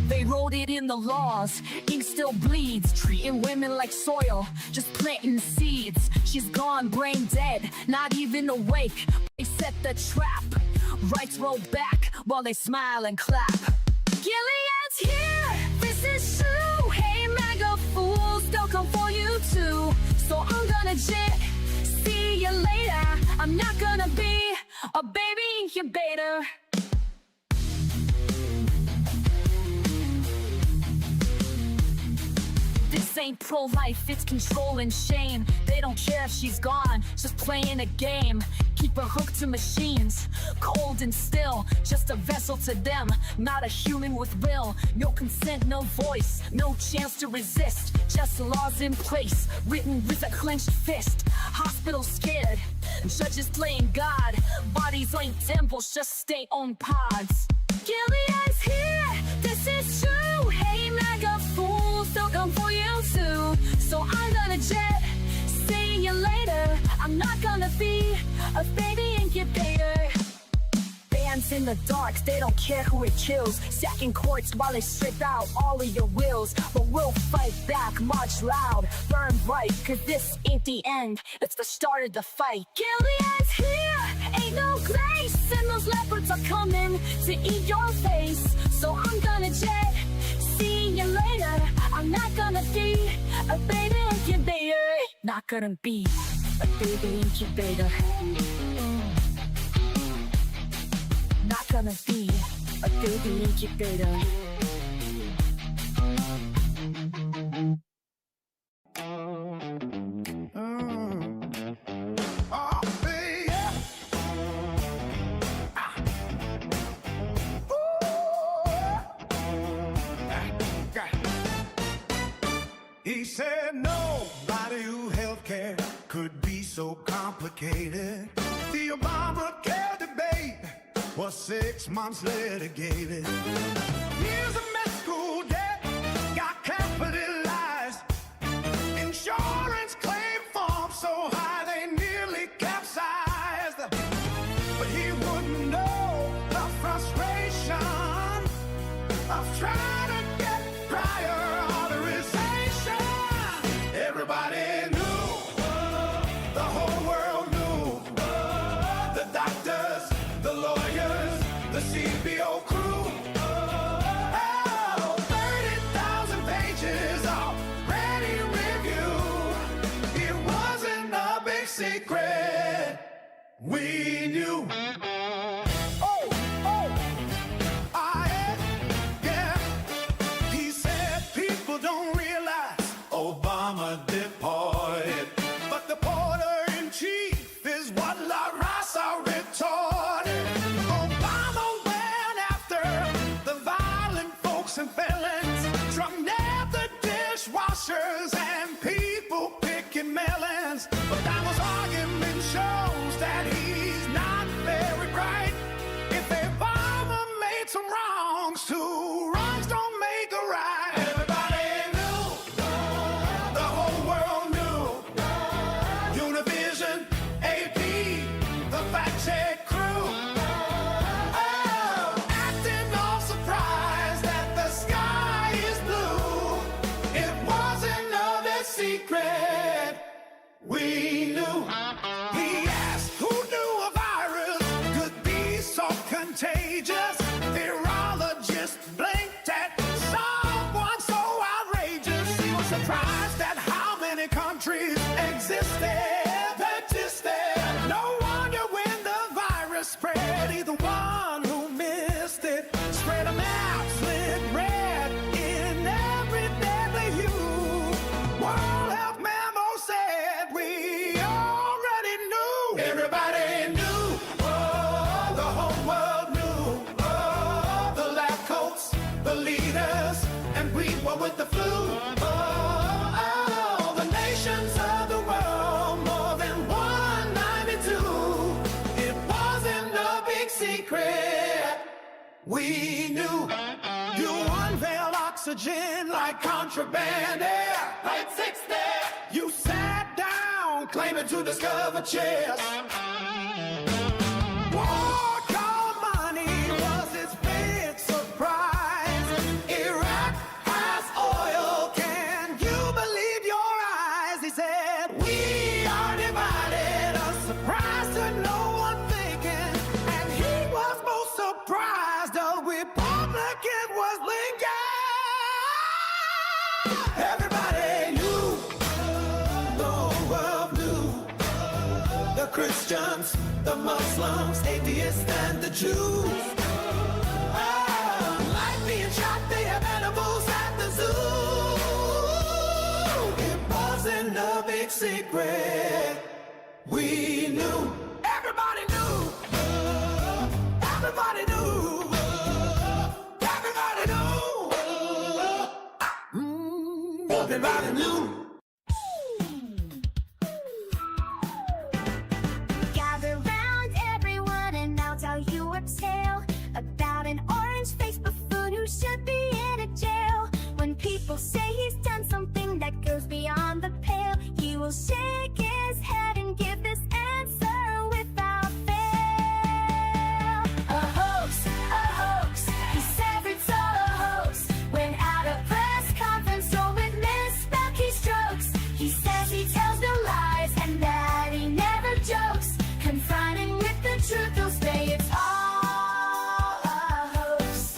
They wrote it in the laws, ink still bleeds, treating women like soil, just planting seeds. She's gone, brain dead, not even awake. They set the trap, rights roll back while they smile and clap. Gilead's here, this is true. Hey MAGA fools, they'll come for you too. So I'm gonna jet, see you later. I'm not gonna be a baby incubator. This ain't pro-life, it's control and shame. They don't care if she's gone, just playing a game. Keep her hooked to machines, cold and still, just a vessel to them, not a human with will. No consent, no voice, no chance to resist. Just laws in place, written with a clenched fist. Hospitals scared, judges playing God. Bodies ain't temples, just state-owned pods. Gilead's here, this is true. Hey MAGA fools, they'll come for you too. So I'm gonna jet, see you later. I'm not gonna be a baby incubator. Bands in the dark, they don't care who it kills. Sacking courts while they strip out all of your wills. But we'll fight back, march loud, burn bright. Cause this ain't the end, it's the start of the fight. Gilead's here, ain't no grace. And those leopards are coming to eat your face. So I'm gonna jet, see you later. I'm not gonna be a baby incubator. Not gonna be a baby incubator. Not gonna be a baby incubator. Oh, baby. He said nobody who healthcare could be so complicated. The Obamacare debate was 6 months litigated. Years of med school debt got capitalized. Insurance claim forms so high they nearly capsized. But he wouldn't know the frustration of trying to get prior authorization. Everybody knew, the whole world knew, the doctors, the lawyers, the CBO crew. Oh, 30,000 pages of ready review. It wasn't a big secret, we knew. Yeah. He said people don't realize Obama deported, but the porter-in-chief is what La Raza retorted. Obama went after the violent folks and felons, drunk nabbed the dishwashers and people picking melons. But Donald's argument shows that he's not very bright. If Obama made some wrongs, two wrongs don't make a right. Everybody knew, the whole world knew. Univision, AP, the fact check crew. Oh, acting all surprised that the sky is blue. It wasn't no secret, we knew. He asked who knew a virus could be so contagious. Virologist blinked at someone so outrageous. He was surprised at how many countries existed. No wonder when the virus spread, he the one who missed it. Spread a map, slit red in every deadly hue. World Health Memo said we already knew. Everybody knew, the whole world knew. The lab coats, the leaders, and we were with the flu. The nations of the world, more than 192. It wasn't a big secret, we knew. You unveiled oxygen like contraband air. Like 6 there. You sat down, claiming to discover chairs. Whoa, Christians, the Muslims, atheists, and the Jews. Like being shot, they have animals at the zoo. It wasn't a big secret. We knew. Everybody knew. Everybody knew. Everybody knew. Everybody knew. Gather round, everyone, and I'll tell you a tale about an orange-faced buffoon who should be in a jail. When people say he's done something that goes beyond the pale, he will shake his head and give this answer without fail. A hoax, he says it's all a hoax. When at a press conference or with misspelled keystrokes, he says he tells no lies and that he never jokes. Confronting with the truth, he'll say it's all a hoax.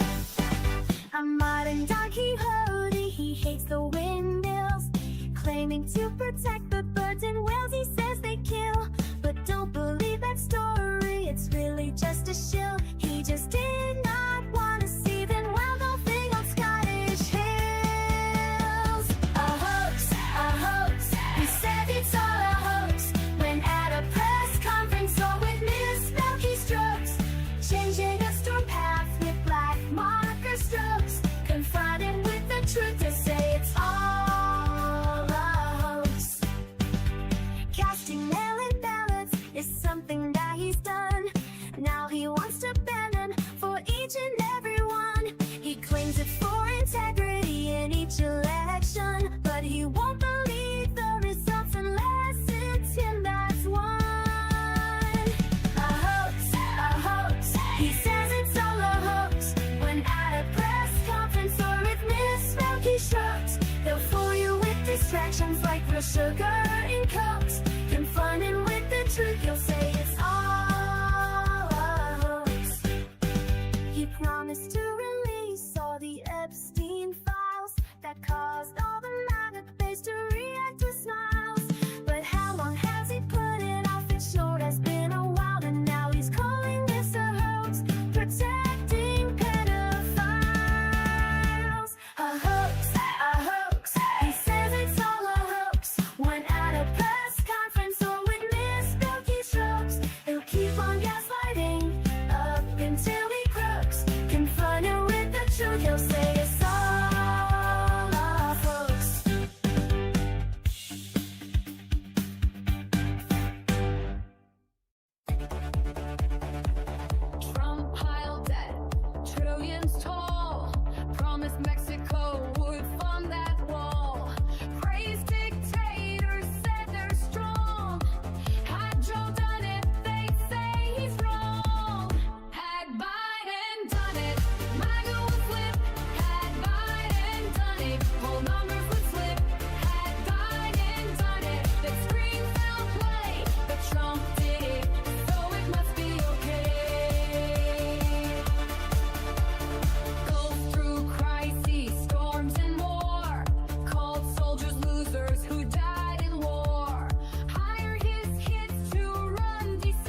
A modern Don Quixote, he hates the windmills, claiming to protect the birds and whales he says they kill. But don't believe that story, it's really just a shill. He just did not want to see them wild golfing on Scottish hills. A hoax, he said it's all a hoax. When at a press conference or with misspelled keystrokes, changing a storm path with black marker strokes. Confronting with the truth to say it's all a hoax. Casting mail-in ballots is something that he's done. Now he wants to ban them for each and every one. He claims it's for integrity in each election, but he won't believe the results unless it's him that's won. A hoax, he says it's all a hoax. When at a press conference or with misspelled keystrokes, they'll fool you with distractions like real sugar in Cokes. Confronting with the truth, you'll say it's all a hoax. He promised to release all the Epstein files that caused all the MAGA base to react with smiles. But how long has he put it off? It sure has been a while, and now he's calling this a hoax, protecting pedophiles. A hoax, he says it's all a hoax. When at a press conference or with misspelled keystrokes, he'll keep on gaslighting up until he croaks. Confronted with the truth, he'll say it's all a hoax. Trump piled debt, trillions tall. Promised Mexico would fund that wall. Praised dictators, said they're strong. Had Joe done it, they'd say he's wrong. Had Biden done it, MAGA would flip. Had Biden done it, whole numbers would slip. Had Biden done it, they'd scream foul play. But Trump did it, so it must be okay. Goes through crises, storms, and war. Called soldiers losers who died in war. Hired his kids to run D.C.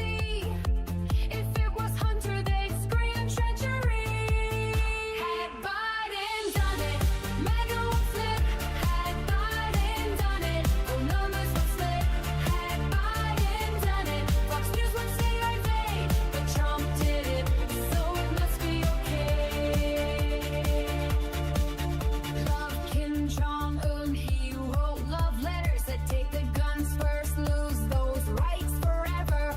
If it was Hunter, they'd scream treachery. Had Biden done it, MAGA would flip. Had Biden done it, the numbers would slip. Had Biden done it, Fox News would say our day. But Trump did it, so it must be okay. Love Kim Jong-un, he wrote love letters that take the guns first, lose those rights forever.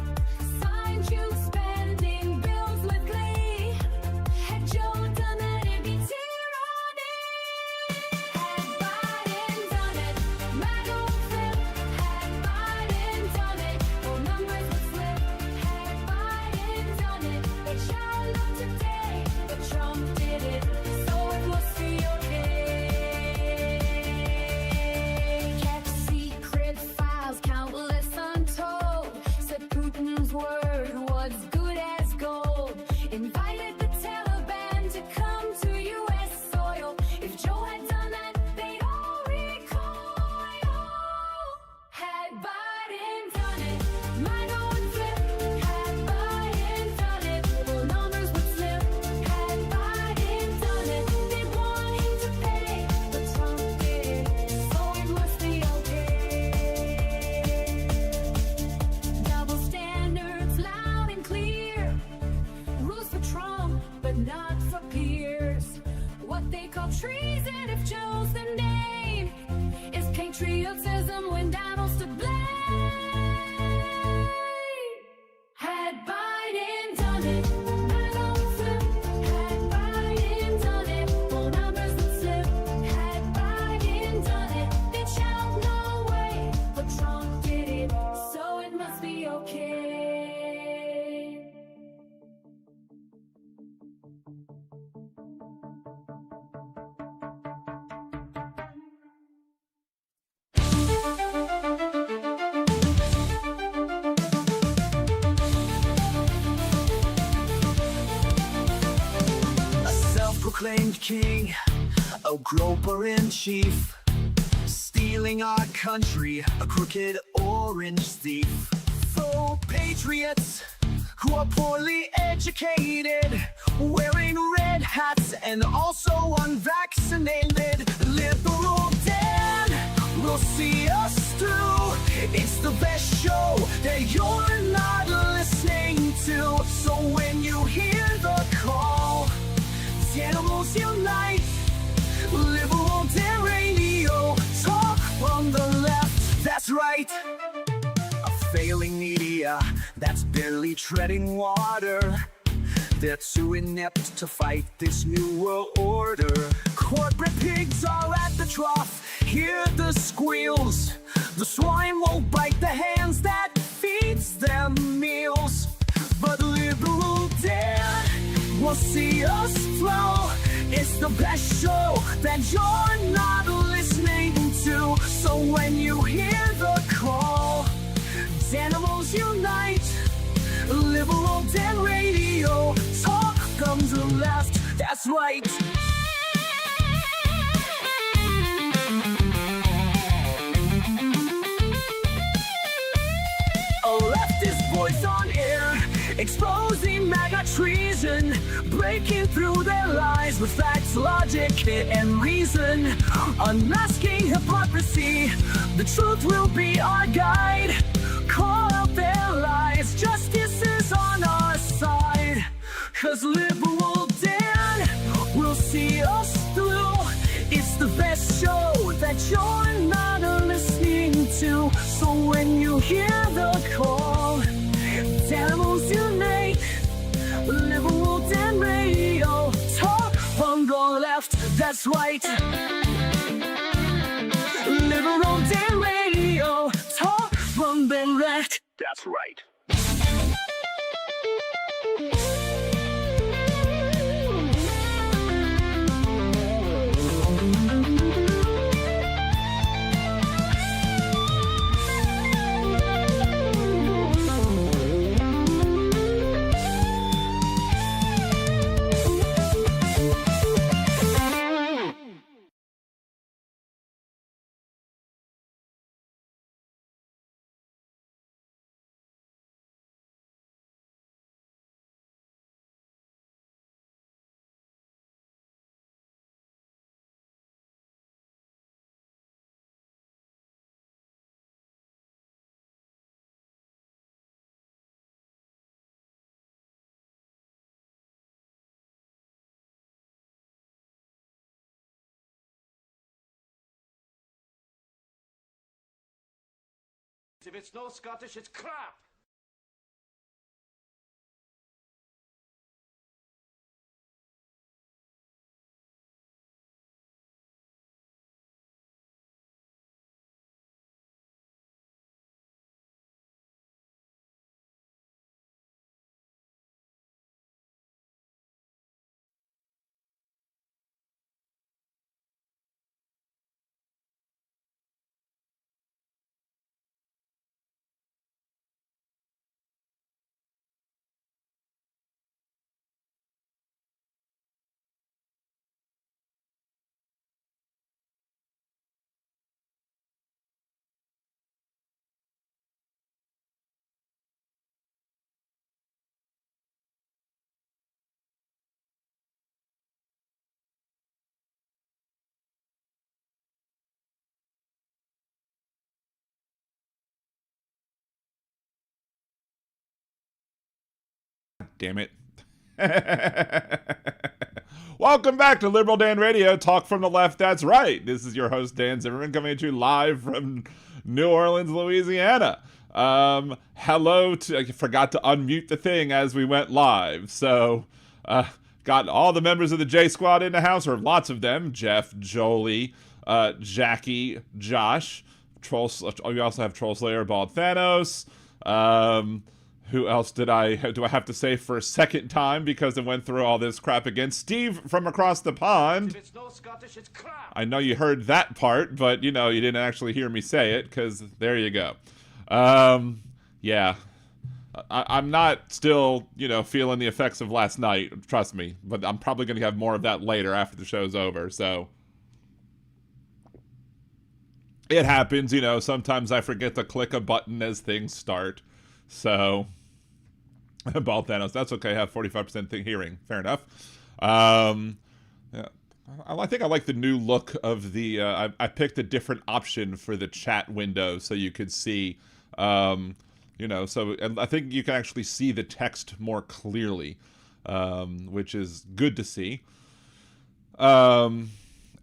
Signed you spending bills with glee. Had Joe done that, it'd be tyranny. Had Biden done it, MAGA would flip. Had Biden done it, whole numbers would slip. Had Biden done it, they shout out today. But Trump did it, so it must be okay. Kept secret files, countless untold. Said Putin's word was good as gold. Invited the Taliban to come to U.S. soil. If Joe had done that, they'd all recoil. Had Biden done it, MAGA would treason if chosen name. Is patriotism when Donald's to blame? Had Biden done it, MAGA would flip. Had Biden done it, more numbers would slip. Had Biden done it, they'd shout no way. But Trump did it, so it must be okay. A self-proclaimed king, a groper in chief, stealing our country, a crooked orange thief. Faux patriots who are poorly educated, wearing red hats and also unvaccinated. Liberal Dan will see us through. It's the best show that you're not listening to. So when you hear the call, the animals unite. Liberal Dan Radio, talk from the left, that's right. A failing media that's barely treading water. They're too inept to fight this new world order. Corporate pigs are at the trough, hear the squeals. The swine won't bite the hands that feeds them meals. But Liberal Dan will see us flow. It's the best show that you're not listening to. So when you hear the call, animals unite. Liberal Dan Radio, talk comes the left, that's right. A leftist voice on air, exposing MAGA treason, breaking through their lies with facts, logic, and reason. Unmasking hypocrisy, the truth will be our guide. Call out their lies, justice is on our side. 'Cause Liberal Dan will see us through. It's the best show that you're not listening to. So when you hear the call, animals unite. Liberal Dan Radio, talk from the left, that's right. Liberal Dan Radio, talk from the left, that's right. If it's no Scottish, it's crap! Damn it. Welcome back to Liberal Dan Radio, talk from the left, that's right. This is your host, Dan Zimmerman, coming at you live from New Orleans, Louisiana. Hello to, I forgot to unmute the thing as we went live, so, got all the members of the J Squad in the house, or lots of them, Jeff, Jolie, Jackie, Josh, we also have Troll Slayer, Bald Thanos, who else do I have to say for a second time because I went through all this crap again? Steve from across the pond. If it's no Scottish, it's crap. I know you heard that part, but, you know, you didn't actually hear me say it, because there you go. Yeah. I'm not still, you know, feeling the effects of last night, trust me, but I'm probably going to have more of that later after the show's over, so. It happens, you know, sometimes I forget to click a button as things start, so. Bald Thanos, that's okay, I have 45% hearing, fair enough. Yeah. I think I like the new look of the, I picked a different option for the chat window so you could see, you know, so and I think you can actually see the text more clearly, which is good to see.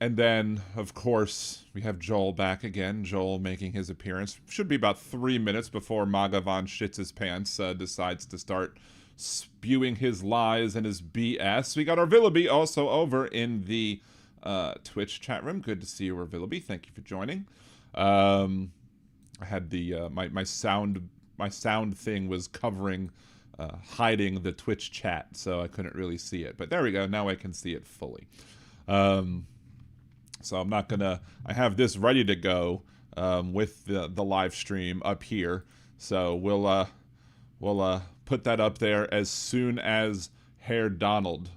And then, of course, we have Joel back again. Joel making his appearance. Should be about 3 minutes before MAGA Von Shits His Pants decides to start spewing his lies and his BS. We got our Villaby also over in the Twitch chat room. Good to see you, our Villaby. Thank you for joining. I had the my sound thing was covering hiding the Twitch chat, so I couldn't really see it. But there we go. Now I can see it fully. So I'm not gonna, I have this ready to go with the live stream up here. So we'll put that up there as soon as Herr Donald.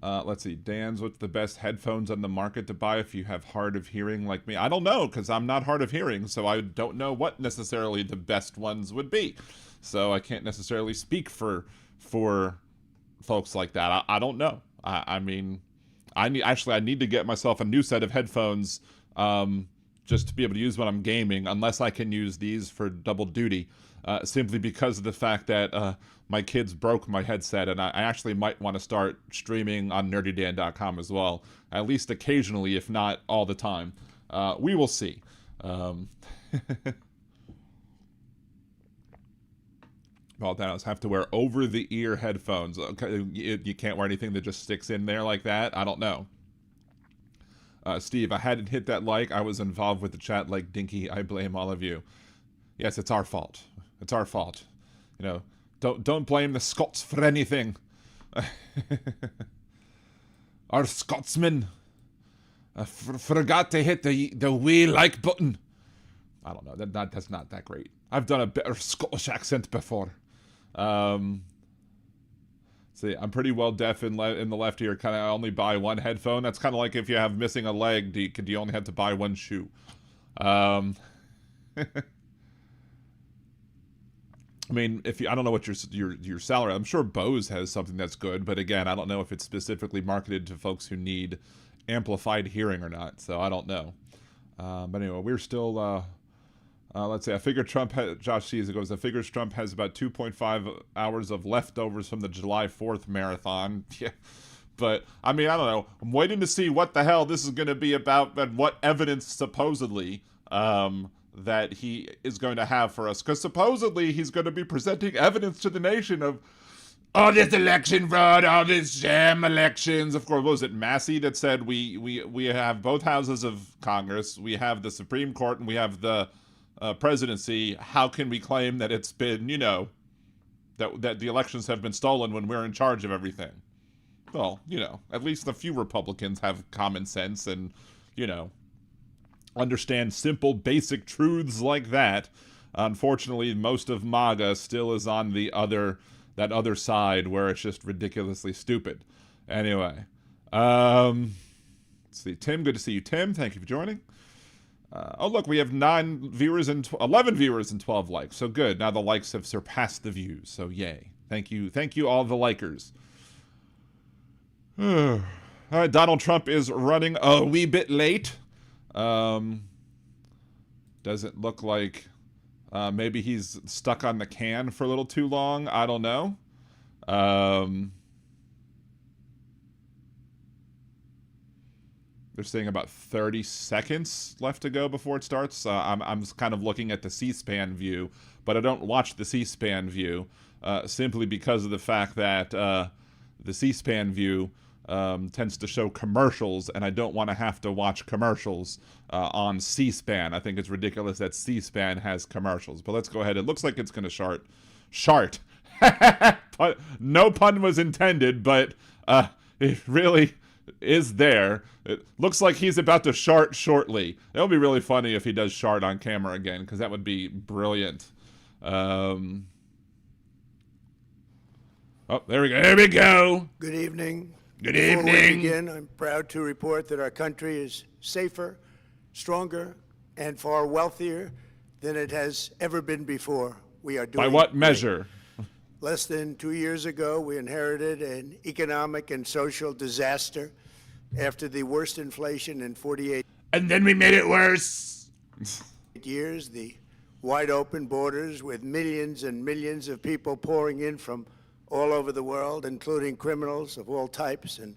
Let's see, Dan's, what's the best headphones on the market to buy if you have hard of hearing like me? I don't know, because I'm not hard of hearing, so I don't know what necessarily the best ones would be. So I can't necessarily speak for folks like that. I don't know. I mean, I need to get myself a new set of headphones just to be able to use when I'm gaming, unless I can use these for double duty, simply because of the fact that my kids broke my headset, and I actually might want to start streaming on nerdydan.com as well, at least occasionally, if not all the time. We will see. Well, Thanos have to wear over-the-ear headphones. Okay, you can't wear anything that just sticks in there like that? I don't know. Steve, I hadn't hit that like. I was involved with the chat like Dinky. I blame all of you. Yes, it's our fault. It's our fault. You know, don't blame the Scots for anything. Our Scotsman forgot to hit the we like button. I don't know. That's not that great. I've done a better Scottish accent before. See, I'm pretty well deaf in the left ear. Kind of only buy one headphone. That's kind of like if you have missing a leg, do you only have to buy one shoe? I mean, I don't know what your salary. I'm sure Bose has something that's good, but again, I don't know if it's specifically marketed to folks who need amplified hearing or not. So I don't know. But anyway, we're still. Let's see, I figure Josh sees it goes, I figure Trump has about 2.5 hours of leftovers from the July 4th marathon. Yeah. But, I mean, I don't know. I'm waiting to see what the hell this is going to be about and what evidence, supposedly, that he is going to have for us. Because supposedly he's going to be presenting evidence to the nation of all this election fraud, all these sham elections. Of course, what was it, Massey that said we have both houses of Congress, we have the Supreme Court, and we have the presidency. How can we claim that it's been, you know, that the elections have been stolen when we're in charge of everything? Well, you know, at least a few Republicans have common sense and, you know, understand simple, basic truths like that. Unfortunately, most of MAGA still is on that other side where it's just ridiculously stupid. Anyway, let's see. Tim, good to see you, Tim. Thank you for joining. Oh, look, we have 11 viewers and 12 likes. So good. Now the likes have surpassed the views. So yay. Thank you, all the likers. All right, Donald Trump is running a wee bit late. Doesn't look like maybe he's stuck on the can for a little too long. I don't know. They're saying about 30 seconds left to go before it starts. I'm kind of looking at the C-SPAN view, but I don't watch the C-SPAN view simply because of the fact that the C-SPAN view tends to show commercials, and I don't want to have to watch commercials on C-SPAN. I think it's ridiculous that C-SPAN has commercials. But let's go ahead. It looks like it's going to shart. No pun was intended, but it really is there. It looks like he's about to shart shortly. It'll be really funny if he does shart on camera again, because that would be brilliant. Oh, there we go. There we go. Good evening. Good Before we evening. begin, I'm proud to report that our country is safer, stronger, and far wealthier than it has ever been before. We are doing By what great. measure? Less than 2 years ago, we inherited an economic and social disaster after the worst inflation in 48 And then we made it worse. years, the wide open borders with millions and millions of people pouring in from all over the world, including criminals of all types, and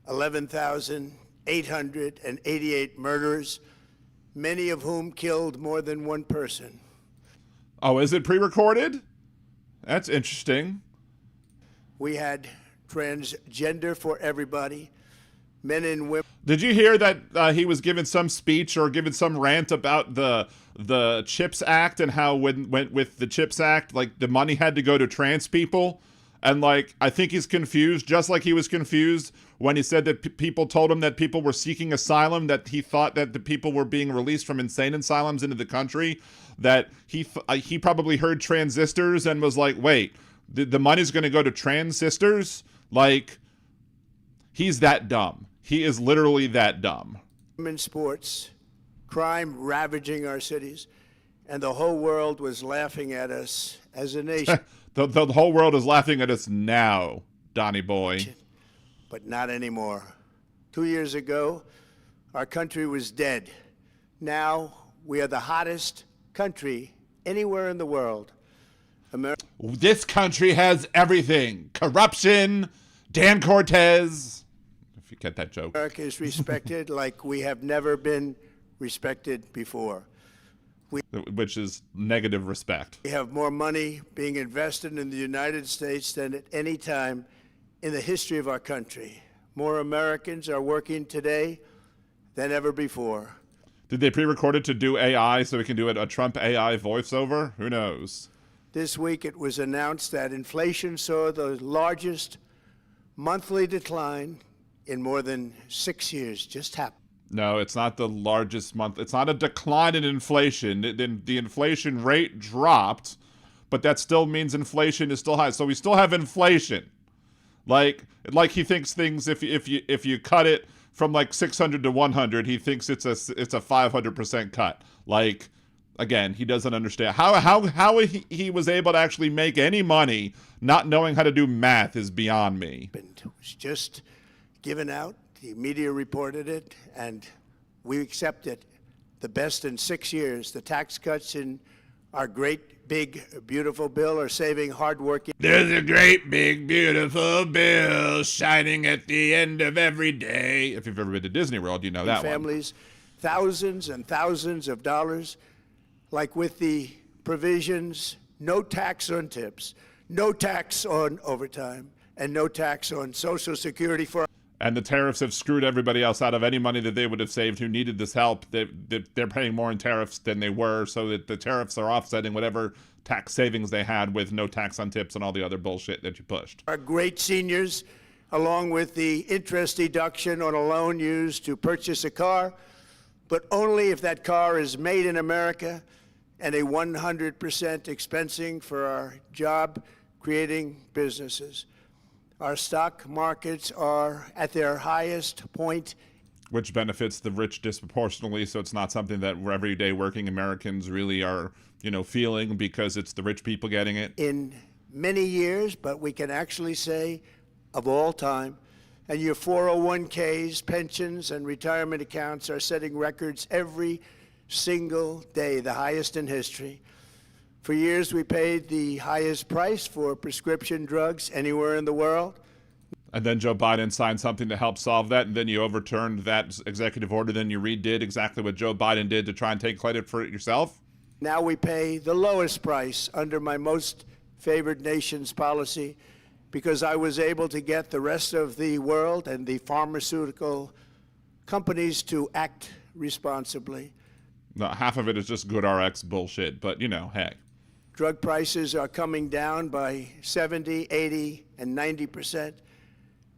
11,888 murders, many of whom killed more than one person. Oh, is it pre-recorded? That's interesting. We had transgender for everybody, men and women. Did you hear that he was giving some speech or giving some rant about the CHIPS Act and how when went with the CHIPS Act, like the money had to go to trans people? And like, I think he's confused, just like he was confused when he said that people told him that people were seeking asylum, that he thought that the people were being released from insane asylums into the country, that he probably heard transistors and was like, wait, the money's going to go to trans sisters? Like, he's that dumb. He is literally that dumb. Women's sports, crime ravaging our cities, and the whole world was laughing at us as a nation. The whole world is laughing at us now, Donnie boy. But not anymore. 2 years ago, our country was dead. Now we are the hottest country anywhere in the world. This country has everything. Corruption, Dan Cortez. If you get that joke. America is respected like we have never been respected before. Which is negative respect. We have more money being invested in the United States than at any time in the history of our country. More Americans are working today than ever before. Did they pre-record it to do AI so we can do a Trump AI voiceover? Who knows? This week it was announced that inflation saw the largest monthly decline in more than 6 years. Just happened. No, it's not the largest month. It's not a decline in inflation. The inflation rate dropped, but that still means inflation is still high. So we still have inflation. Like he thinks things, if you cut it from like 600 to 100, he thinks it's a 500% cut. Like, again, he doesn't understand how he was able to actually make any money not knowing how to do math is beyond me. It was just given out. The media reported it, and we accept it. The best in 6 years. The tax cuts in our great, big, beautiful bill are saving hardworking. There's a great, big, beautiful bill shining at the end of every day. If you've ever been to Disney World, you know that families, thousands and thousands of dollars, like with the provisions, no tax on tips, no tax on overtime, and no tax on Social Security for. And the tariffs have screwed everybody else out of any money that they would have saved who needed this help. They're paying more in tariffs than they were, so that the tariffs are offsetting whatever tax savings they had with no tax on tips and all the other bullshit that you pushed. Our great seniors, along with the interest deduction on a loan used to purchase a car, but only if that car is made in America, and a 100% expensing for our job-creating businesses. Our stock markets are at their highest point. Which benefits the rich disproportionately, so it's not something that everyday working Americans really are, feeling because it's the rich people getting it. In many years, but we can actually say of all time. And your 401ks, pensions, and retirement accounts are setting records every single day, the highest in history. For years, we paid the highest price for prescription drugs anywhere in the world. And then Joe Biden signed something to help solve that, and then you overturned that executive order, then you redid exactly what Joe Biden did to try and take credit for it yourself? Now we pay the lowest price under my most favored nations policy because I was able to get the rest of the world and the pharmaceutical companies to act responsibly. No, half of it is just good RX bullshit, but, you know, hey. Drug prices are coming down by 70, 80, and 90%.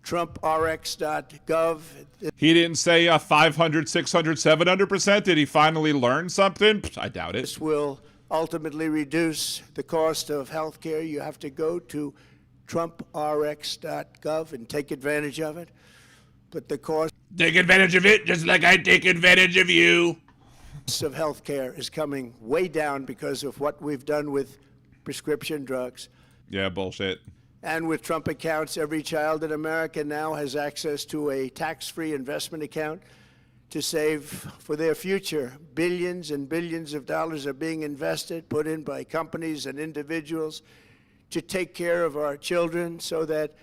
TrumpRx.gov. He didn't say 500, 600, 700%. Did he finally learn something? I doubt it. This will ultimately reduce the cost of health care. You have to go to TrumpRx.gov and take advantage of it. But the cost Take advantage of it just like I take advantage of you. of health care is coming way down because of what we've done with prescription drugs. Yeah, bullshit. And with Trump accounts, every child in America now has access to a tax-free investment account to save for their future. Billions and billions of dollars are being invested, put in by companies and individuals to take care of our children so that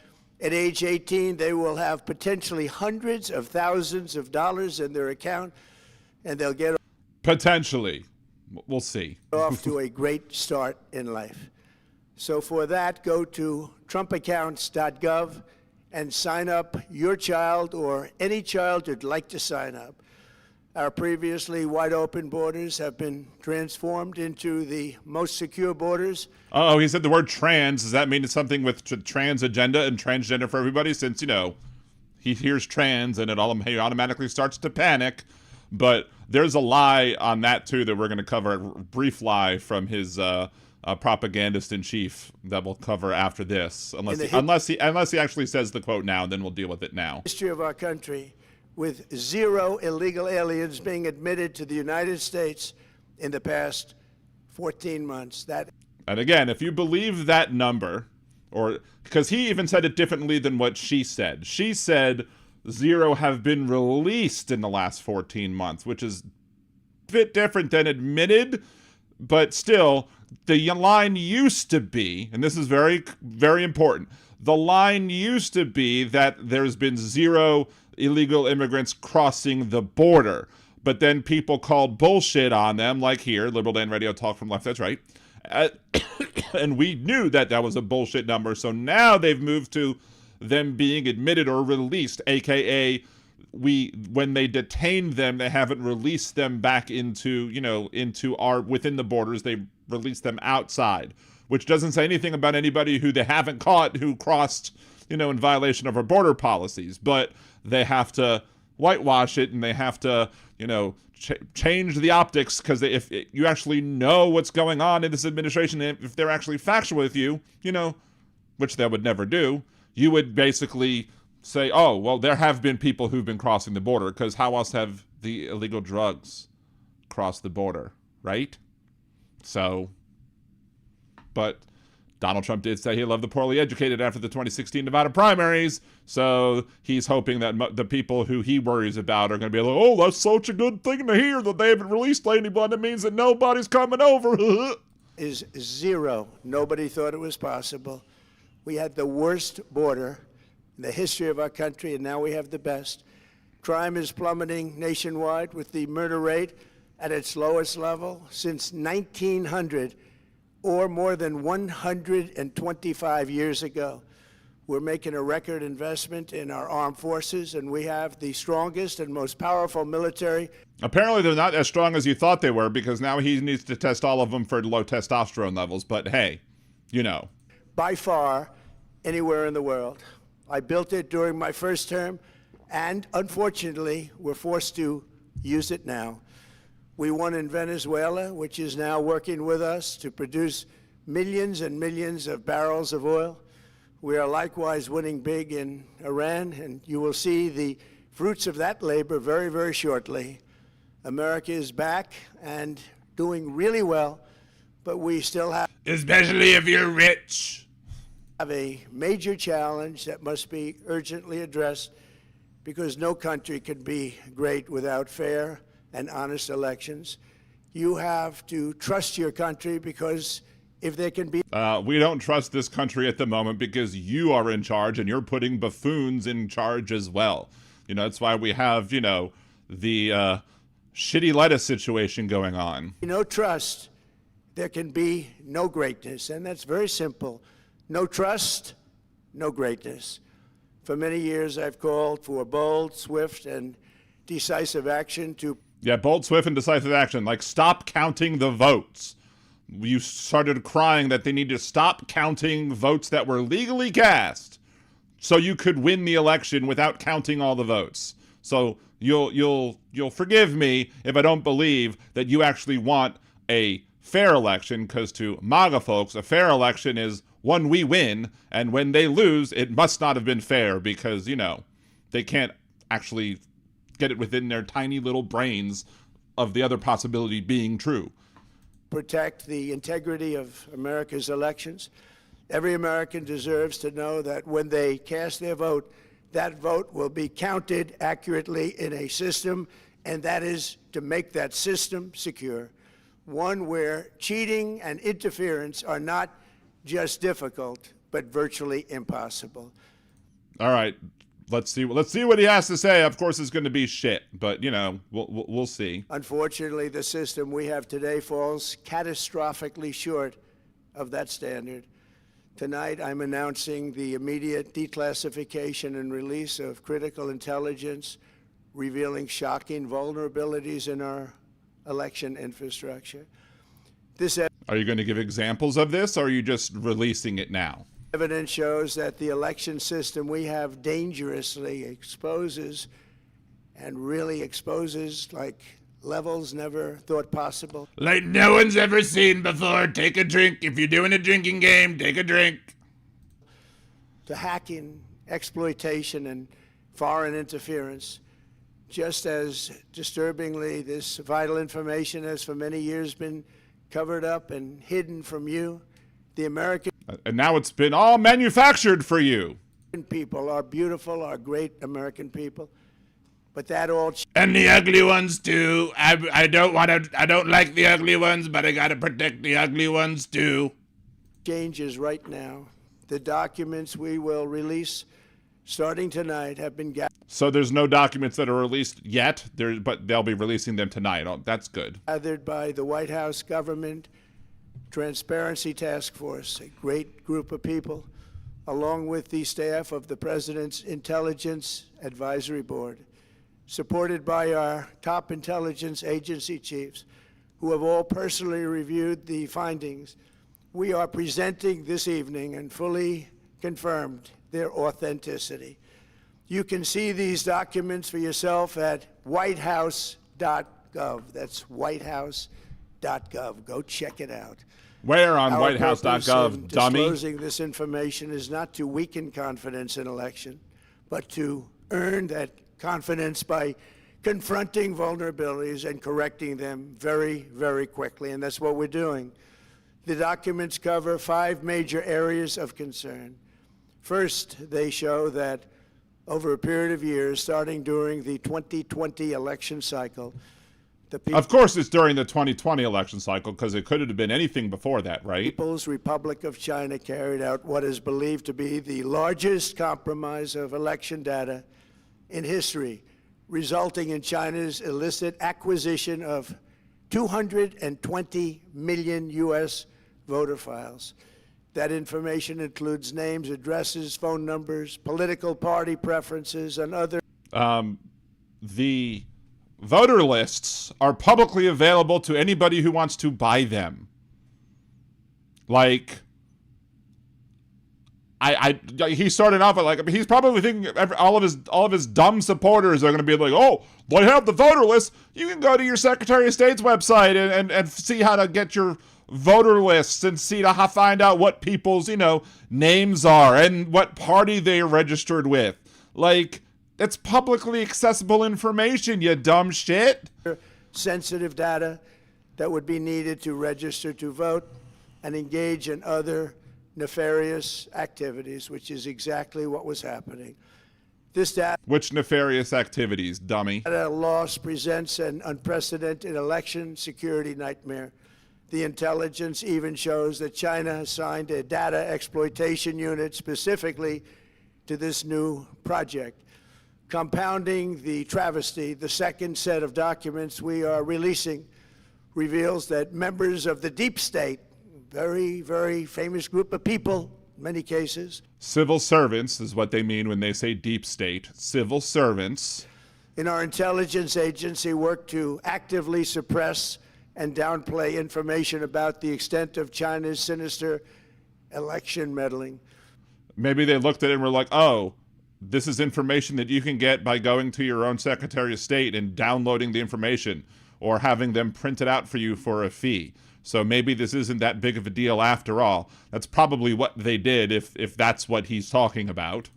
at age 18, they will have potentially hundreds of thousands of dollars in their account, and they'll get Potentially. We'll see. off to a great start in life. So for that, go to TrumpAccounts.gov and sign up your child or any child who'd like to sign up. Our previously wide open borders have been transformed into the most secure borders. Oh, he said the word trans. Does that mean it's something with trans agenda and transgender for everybody? Since, you know, he hears trans and he automatically starts to panic. But there's a lie on that, too, that we're going to cover. A brief lie from his propagandist in chief that we'll cover after this. Unless he actually says the quote now, then we'll deal with it now. History of our country, with 0 illegal aliens being admitted to the United States in the past 14 months. And again, if you believe that number, or because he even said it differently than what she said. She said 0 have been released in the last 14 months, which is a bit different than admitted, but still, the line used to be, and this is very, very important, the line used to be that there's been 0 illegal immigrants crossing the border. But then people called bullshit on them, like here, Liberal Dan Radio Talk from Left, that's right. And we knew that that was a bullshit number, so now they've moved to them being admitted or released, aka when they detained them, they haven't released them back into within the borders. They released them outside, which doesn't say anything about anybody who they haven't caught who crossed, in violation of our border policies. But they have to whitewash it, and they have to, change the optics, because if you actually know what's going on in this administration, if they're actually factual with you, which they would never do, you would basically say, oh, well, there have been people who've been crossing the border, because how else have the illegal drugs crossed the border, right? So, but Donald Trump did say he loved the poorly educated after the 2016 Nevada primaries, so he's hoping that the people who he worries about are going to be like, oh, that's such a good thing to hear that they haven't released anyone. It means that nobody's coming over. Is 0. Nobody thought it was possible. We had the worst border in the history of our country, and now we have the best. Crime is plummeting nationwide, with the murder rate at its lowest level since 1900, or more than 125 years ago. We're making a record investment in our armed forces, and we have the strongest and most powerful military. Apparently they're not as strong as you thought they were, because now he needs to test all of them for low testosterone levels. But hey, By far, anywhere in the world. I built it during my first term, and unfortunately, we're forced to use it now. We won in Venezuela, which is now working with us to produce millions and millions of barrels of oil. We are likewise winning big in Iran, and you will see the fruits of that labor very, very shortly. America is back and doing really well, but we still have, especially if you're rich, a major challenge that must be urgently addressed, because no country can be great without fair and honest elections. You have to trust your country, because if there can be We don't trust this country at the moment because you are in charge and you're putting buffoons in charge as well. You know, that's why we have, you know, the shitty lettuce situation going on. no trust, there can be no greatness. And that's very simple. No trust, no greatness. For many years, I've called for bold, swift, and decisive action to Yeah, bold, swift, and decisive action. Like, stop counting the votes. You started crying that they need to stop counting votes that were legally cast so you could win the election without counting all the votes. So you'll forgive me if I don't believe that you actually want a fair election, because to MAGA folks, a fair election is one we win, and when they lose, it must not have been fair because, you know, they can't actually get it within their tiny little brains of the other possibility being true. protect the integrity of America's elections. Every American deserves to know that when they cast their vote, that vote will be counted accurately in a system, and that is to make that system secure, one where cheating and interference are not just difficult, but virtually impossible. All right, let's see what he has to say. Of course, it's going to be shit, but you know, we'll see. Unfortunately, the system we have today falls catastrophically short of that standard. Tonight, I'm announcing the immediate declassification and release of critical intelligence revealing shocking vulnerabilities in our election infrastructure. This Are you going to give examples of this, or are you just releasing it now? evidence shows that the election system we have dangerously exposes, and really exposes like levels never thought possible. Like no one's ever seen before. Take a drink. If you're doing a drinking game, take a drink. To hacking, exploitation, and foreign interference. Just as disturbingly, this vital information has for many years been covered up and hidden from you. The American And now it's been all manufactured for you. people are beautiful, are great American people, but that all And the ugly ones too. I don't like the ugly ones, but I gotta protect the ugly ones too. changes right now. The documents we will release starting tonight have been So there's no documents that are released yet, but they'll be releasing them tonight. Oh, that's good. gathered by the White House Government Transparency Task Force, a great group of people, along with the staff of the President's Intelligence Advisory Board, supported by our top intelligence agency chiefs, who have all personally reviewed the findings. We are presenting this evening and fully confirmed their authenticity. You can see these documents for yourself at whitehouse.gov. That's whitehouse.gov. Go check it out. Where on Our purpose whitehouse.gov, in dummy? disclosing this information is not to weaken confidence in election, but to earn that confidence by confronting vulnerabilities and correcting them very, very quickly. And that's what we're doing. The documents cover 5 major areas of concern. First, they show that over a period of years, starting during the 2020 election cycle, the Of course it's during the 2020 election cycle, because it could have been anything before that, right? People's Republic of China carried out what is believed to be the largest compromise of election data in history, resulting in China's illicit acquisition of 220 million U.S. voter files. That information includes names, addresses, phone numbers, political party preferences, and other. The voter lists are publicly available to anybody who wants to buy them. Like, he started off at like, he's probably thinking all of his dumb supporters are going to be like, oh, they have the voter list. You can go to your Secretary of State's website and see how to get your voter lists and see to find out what people's, you know, names are and what party they're registered with. Like, that's publicly accessible information, you dumb shit. Sensitive data that would be needed to register to vote and engage in other nefarious activities, which is exactly what was happening. This data Which nefarious activities, dummy? loss presents an unprecedented election security nightmare. The intelligence even shows that China assigned a data exploitation unit specifically to this new project. Compounding the travesty, the second set of documents we are releasing reveals that members of the deep state, very, very famous group of people, in many cases. Civil servants is what they mean when they say deep state. Civil servants. In our intelligence agency work to actively suppress and downplay information about the extent of China's sinister election meddling. Maybe they looked at it and were like, oh, this is information that you can get by going to your own Secretary of State and downloading the information or having them print it out for you for a fee. So maybe this isn't that big of a deal after all. That's probably what they did if that's what he's talking about.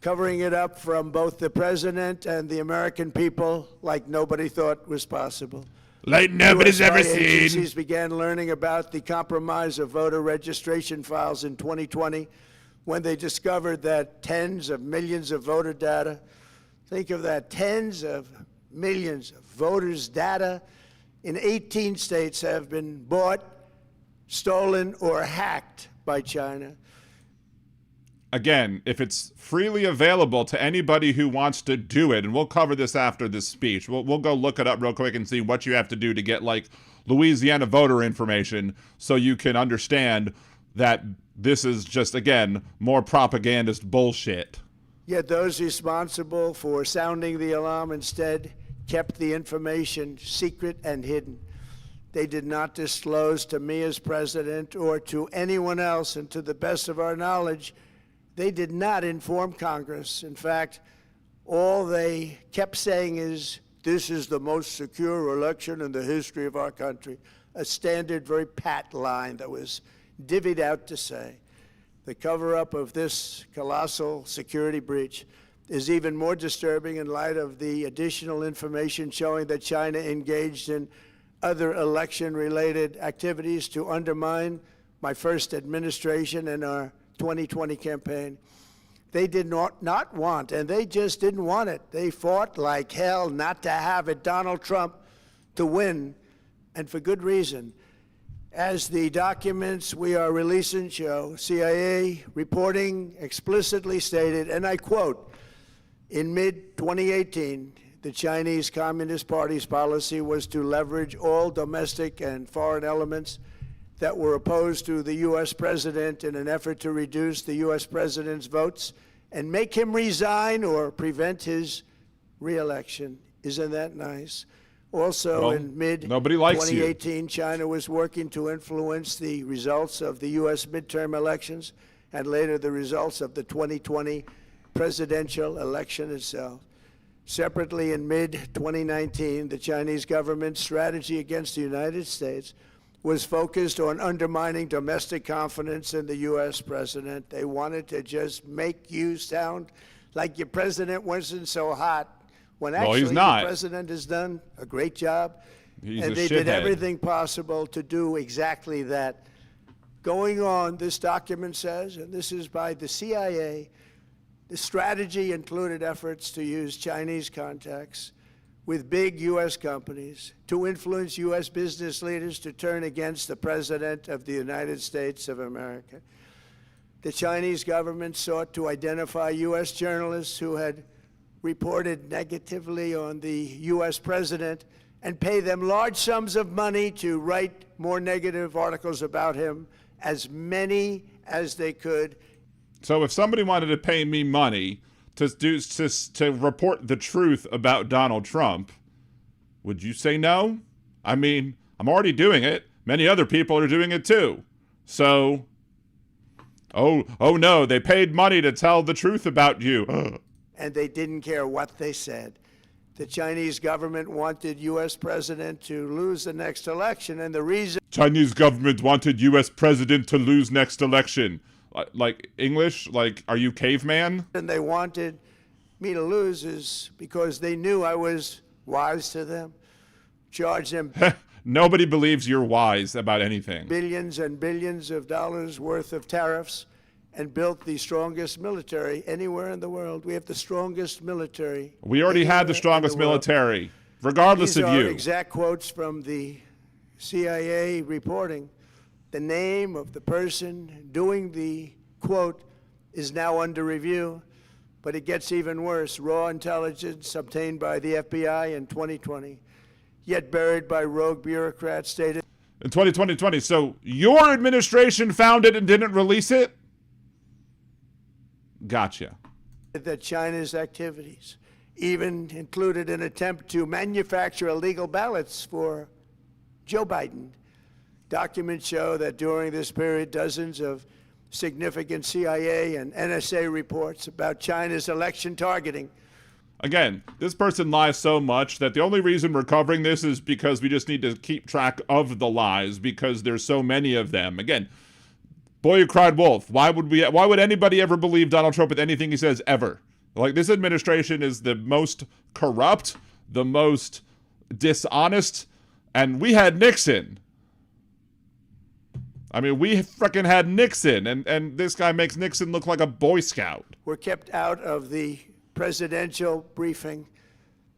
Covering it up from both the president and the American people like nobody thought was possible. Like nobody's US ever agencies seen. began learning about the compromise of voter registration files in 2020 when they discovered that tens of millions of voter data, think of that, tens of millions of voters' data in 18 states have been bought, stolen, or hacked by China. Again, if it's freely available to anybody who wants to do it, and we'll cover this after this speech, we'll go look it up real quick and see what you have to do to get, like, Louisiana voter information so you can understand that this is just, again, more propagandist bullshit. Yet those responsible for sounding the alarm instead kept the information secret and hidden. They did not disclose to me as president or to anyone else, and to the best of our knowledge, they did not inform Congress. In fact, all they kept saying is, this is the most secure election in the history of our country, a standard, very pat line that was divvied out to say. The cover-up of this colossal security breach is even more disturbing in light of the additional information showing that China engaged in other election-related activities to undermine my first administration and our 2020 campaign. They did not want, and they just didn't want it. They fought like hell not to have it, Donald Trump, to win, and for good reason. As the documents we are releasing show, CIA reporting explicitly stated, and I quote, in mid-2018, the Chinese Communist Party's policy was to leverage all domestic and foreign elements that were opposed to the U.S. president in an effort to reduce the U.S. president's votes and make him resign or prevent his re-election. Isn't that nice? Also, Well, in nobody likes you. mid-2018, China was working to influence the results of the U.S. midterm elections and later the results of the 2020 presidential election itself. Separately, in mid-2019, the Chinese government's strategy against the United States was focused on undermining domestic confidence in the U.S. president. They wanted to just make you sound like your president wasn't so hot, when actually he's not. the president has done a great job. He's and a they did shithead. everything possible to do exactly that. Going on, this document says, and this is by the CIA, the strategy included efforts to use Chinese contacts with big U.S. companies to influence U.S. business leaders to turn against the President of the United States of America. The Chinese government sought to identify U.S. journalists who had reported negatively on the U.S. president and pay them large sums of money to write more negative articles about him, as many as they could. So if somebody wanted to pay me money to report the truth about Donald Trump, would you say no? I mean, I'm already doing it. Many other people are doing it too. So, oh no, they paid money to tell the truth about you. And they didn't care what they said. The Chinese government wanted U.S. president to lose the next election, and the reason Chinese government wanted U.S. president to lose next election. Like English? Like, are you caveman? they wanted me to lose is because they knew I was wise to them, charged them Nobody believes you're wise about anything. billions and billions of dollars worth of tariffs, and built the strongest military anywhere in the world. We have the strongest military. We already had the anywhere strongest in the world. military, regardless These of are you. exact quotes from the CIA reporting, the name of the person doing the quote is now under review, but it gets even worse. Raw intelligence obtained by the FBI in 2020, yet buried by rogue bureaucrats, stated in 2020. So your administration found it and didn't release it? Gotcha. that China's activities even included an attempt to manufacture illegal ballots for Joe Biden. Documents show that during this period, dozens of significant CIA and NSA reports about China's election targeting. Again, this person lies so much that the only reason we're covering this is because we just need to keep track of the lies because there's so many of them. Again, boy who cried wolf. Why would anybody ever believe Donald Trump with anything he says ever? Like, this administration is the most corrupt, the most dishonest, and we had Nixon. I mean, we frickin' had Nixon, and this guy makes Nixon look like a Boy Scout. Were kept out of the presidential briefing.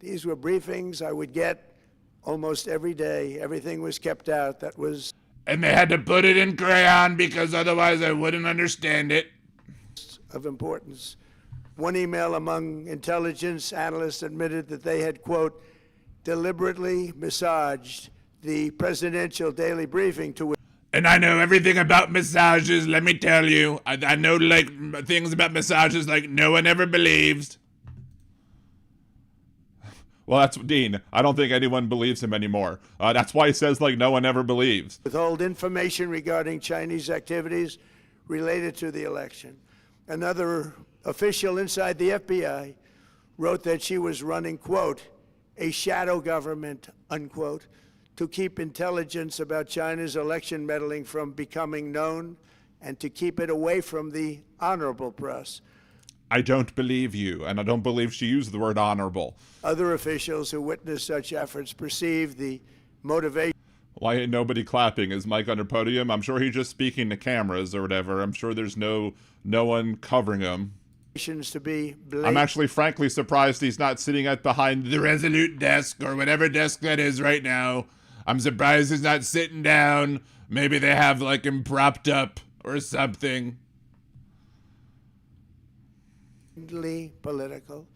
These were briefings I would get almost every day. Everything was kept out. That was... And they had to put it in crayon because otherwise I wouldn't understand it. ...of importance. One email among intelligence analysts admitted that they had, quote, deliberately massaged the presidential daily briefing to which... And I know everything about massages, let me tell you. I know, like, things about massages like no one ever believes. Well, that's Dean. I don't think anyone believes him anymore. That's why he says, like, no one ever believes. Withhold information regarding Chinese activities related to the election. Another official inside the FBI wrote that she was running, quote, a shadow government, unquote, to keep intelligence about China's election meddling from becoming known and to keep it away from the honorable press. I don't believe you, and I don't believe she used the word honorable. Other officials who witnessed such efforts perceived the motivation. Why ain't nobody clapping? Is Mike under podium? I'm sure he's just speaking to cameras or whatever. I'm sure there's no one covering him. To be I'm actually frankly surprised he's not sitting at behind the Resolute desk or whatever desk that is right now. I'm surprised he's not sitting down. Maybe they have like him propped up or something. Political.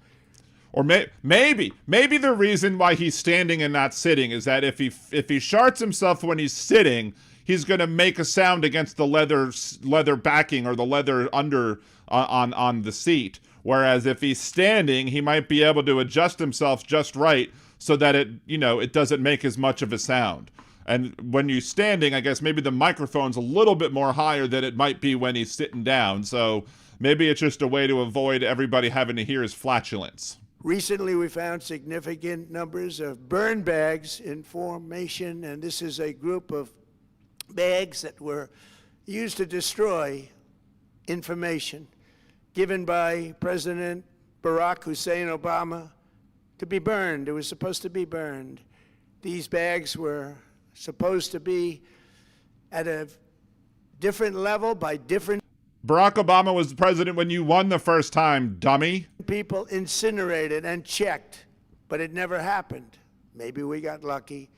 Or maybe the reason why he's standing and not sitting is that if he sharts himself when he's sitting, he's going to make a sound against the leather backing or the leather under on the seat. Whereas if he's standing, he might be able to adjust himself just right so that it doesn't make as much of a sound. And when you're standing, I guess maybe the microphone's a little bit more higher than it might be when he's sitting down. So maybe it's just a way to avoid everybody having to hear his flatulence. Recently, we found significant numbers of burn bags in formation, and this is a group of bags that were used to destroy information given by President Barack Hussein Obama to be burned. It was supposed to be burned. These bags were supposed to be at a different level by different... Barack Obama was the president when you won the first time, dummy. People incinerated and checked, but it never happened. Maybe we got lucky.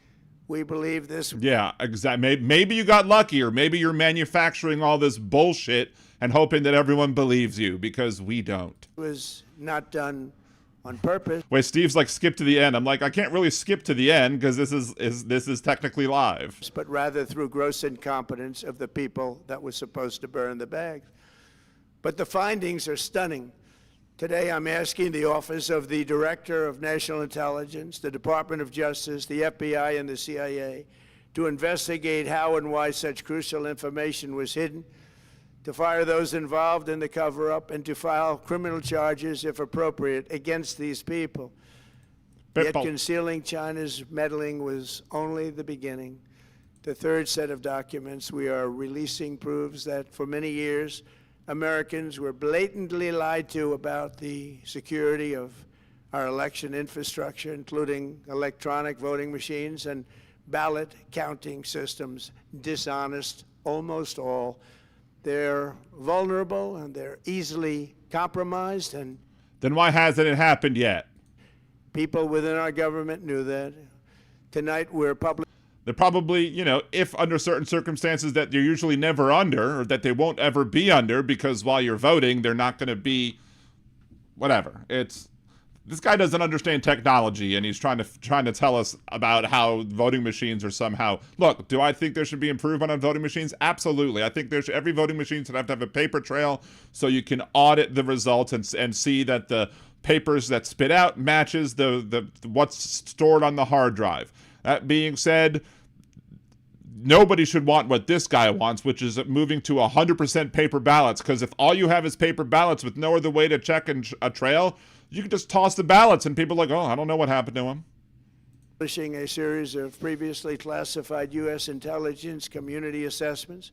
We believe this. Yeah, exactly. Maybe you got lucky, or maybe you're manufacturing all this bullshit and hoping that everyone believes you, because we don't. Was not done on purpose. Wait, Steve's like, skip to the end. I'm like, I can't really skip to the end because this is technically live. But rather through gross incompetence of the people that was supposed to burn the bags. But the findings are stunning. Today, I'm asking the Office of the Director of National Intelligence, the Department of Justice, the FBI, and the CIA to investigate how and why such crucial information was hidden, to fire those involved in the cover-up, and to file criminal charges, if appropriate, against these people. Yet concealing China's meddling was only the beginning. The third set of documents we are releasing proves that for many years, Americans were blatantly lied to about the security of our election infrastructure, including electronic voting machines and ballot counting systems. Dishonest, almost all. They're vulnerable and they're easily compromised. And then why hasn't it happened yet? People within our government knew that. Tonight we're public. They're probably, you know, if under certain circumstances that you're usually never under, or that they won't ever be under, because while you're voting, they're not going to be whatever. This guy doesn't understand technology, and he's trying to tell us about how voting machines are somehow. Look, do I think there should be improvement on voting machines? Absolutely. I think every voting machine should have to have a paper trail so you can audit the results and see that the papers that spit out matches the what's stored on the hard drive. That being said, nobody should want what this guy wants, which is moving to 100% paper ballots, because if all you have is paper ballots with no other way to check a trail, you can just toss the ballots and people are like, oh, I don't know what happened to him. Publishing a series of previously classified U.S. intelligence community assessments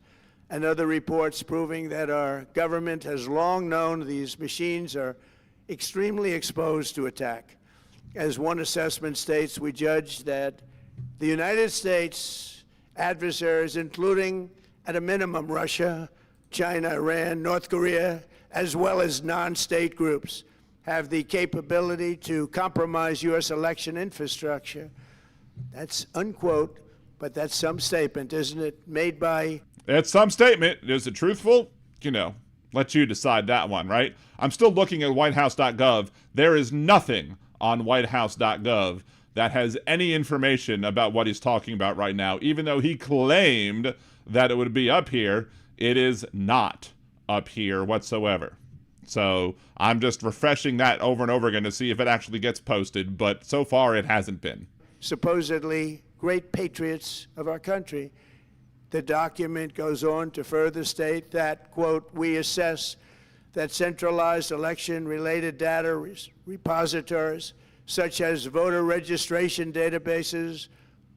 and other reports proving that our government has long known these machines are extremely exposed to attack. As one assessment states, we judge that the United States adversaries, including at a minimum Russia, China, Iran, North Korea, as well as non-state groups, have the capability to compromise U.S. election infrastructure. That's unquote, but that's some statement, isn't it? Made by... It's some statement. Is it truthful? You know, let you decide that one, right? I'm still looking at whitehouse.gov. There is nothing on whitehouse.gov that has any information about what he's talking about right now. Even though he claimed that it would be up here, it is not up here whatsoever. So I'm just refreshing that over and over again to see if it actually gets posted, but so far it hasn't been. Supposedly great patriots of our country. The document goes on to further state that, quote, we assess that centralized election-related data repositories, such as voter registration databases,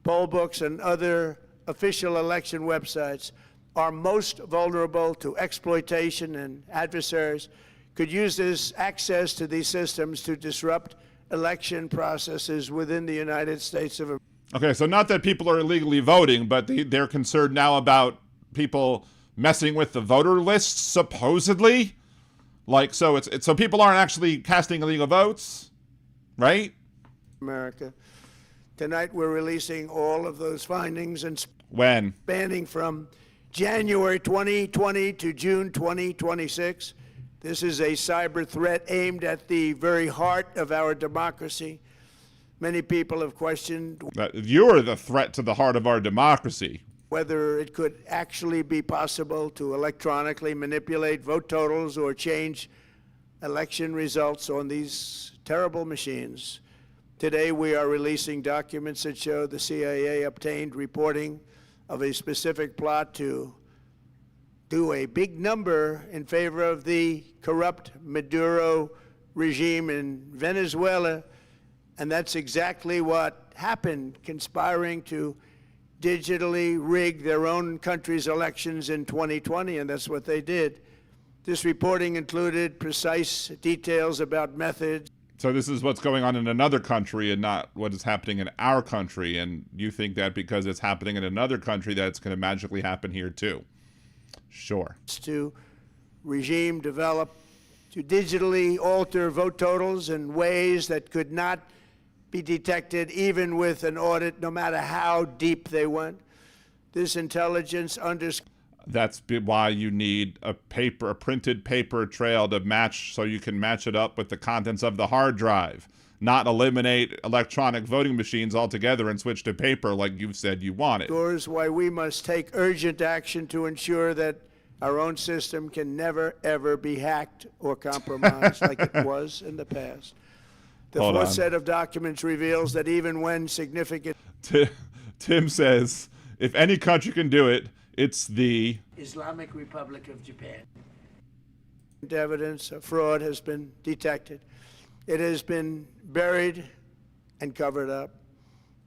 poll books, and other official election websites, are most vulnerable to exploitation, and adversaries could use this access to these systems to disrupt election processes within the United States of America. Okay, so not that people are illegally voting, but they're concerned now about people messing with the voter lists, supposedly. Like, so so people aren't actually casting illegal votes, right? America. Tonight we're releasing all of those findings and When? spanning from January 2020 to June 2026. This is a cyber threat aimed at the very heart of our democracy. Many people have questioned That you're the threat to the heart of our democracy. whether it could actually be possible to electronically manipulate vote totals or change election results on these terrible machines. Today we are releasing documents that show the CIA obtained reporting of a specific plot to do a big number in favor of the corrupt Maduro regime in Venezuela, and that's exactly what happened, conspiring to digitally rig their own country's elections in 2020, and that's what they did. This reporting included precise details about methods. So this is what's going on in another country and not what is happening in our country, and you think that because it's happening in another country that it's going to magically happen here too. Sure. To regime develop to digitally alter vote totals in ways that could not be detected even with an audit, no matter how deep they went. This intelligence underscores. That's why you need a printed paper trail to match, so you can match it up with the contents of the hard drive, not eliminate electronic voting machines altogether and switch to paper like you've said you wanted. Why we must take urgent action to ensure that our own system can never, ever be hacked or compromised like it was in the past. The fourth set of documents reveals that even when significant... Tim says, if any country can do it, it's the Islamic Republic of Japan. Evidence of fraud has been detected. It has been buried and covered up.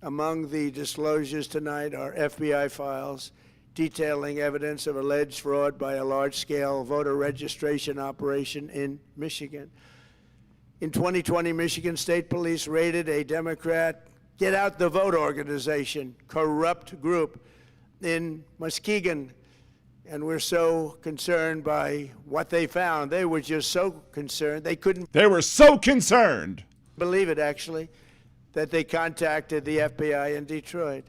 Among the disclosures tonight are FBI files detailing evidence of alleged fraud by a large-scale voter registration operation in Michigan. In 2020, Michigan State Police raided a Democrat Get Out the Vote organization, corrupt group in Muskegon, and we're so concerned by what they found. They were just so concerned. They were so concerned. Believe it, actually, that they contacted the FBI in Detroit.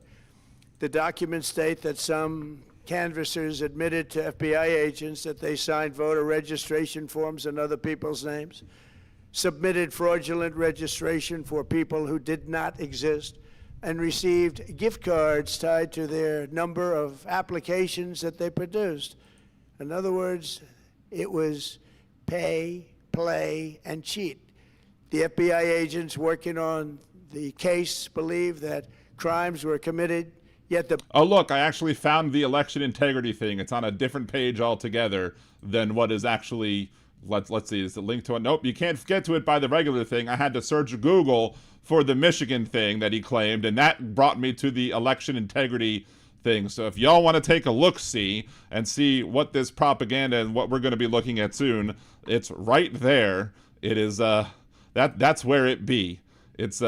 The documents state that some canvassers admitted to FBI agents that they signed voter registration forms in other people's names, submitted fraudulent registration for people who did not exist, and received gift cards tied to their number of applications that they produced. In other words, it was pay, play, and cheat. The FBI agents working on the case believe that crimes were committed, yet the... Oh, look, I actually found the election integrity thing. It's on a different page altogether than what is actually... Let's see, is the link to it? Nope, you can't get to it by the regular thing. I had to search Google for the Michigan thing that he claimed, and that brought me to the election integrity thing. So if y'all want to take a look-see and see what this propaganda and what we're going to be looking at soon, it's right there. It is, that's where it be. It's,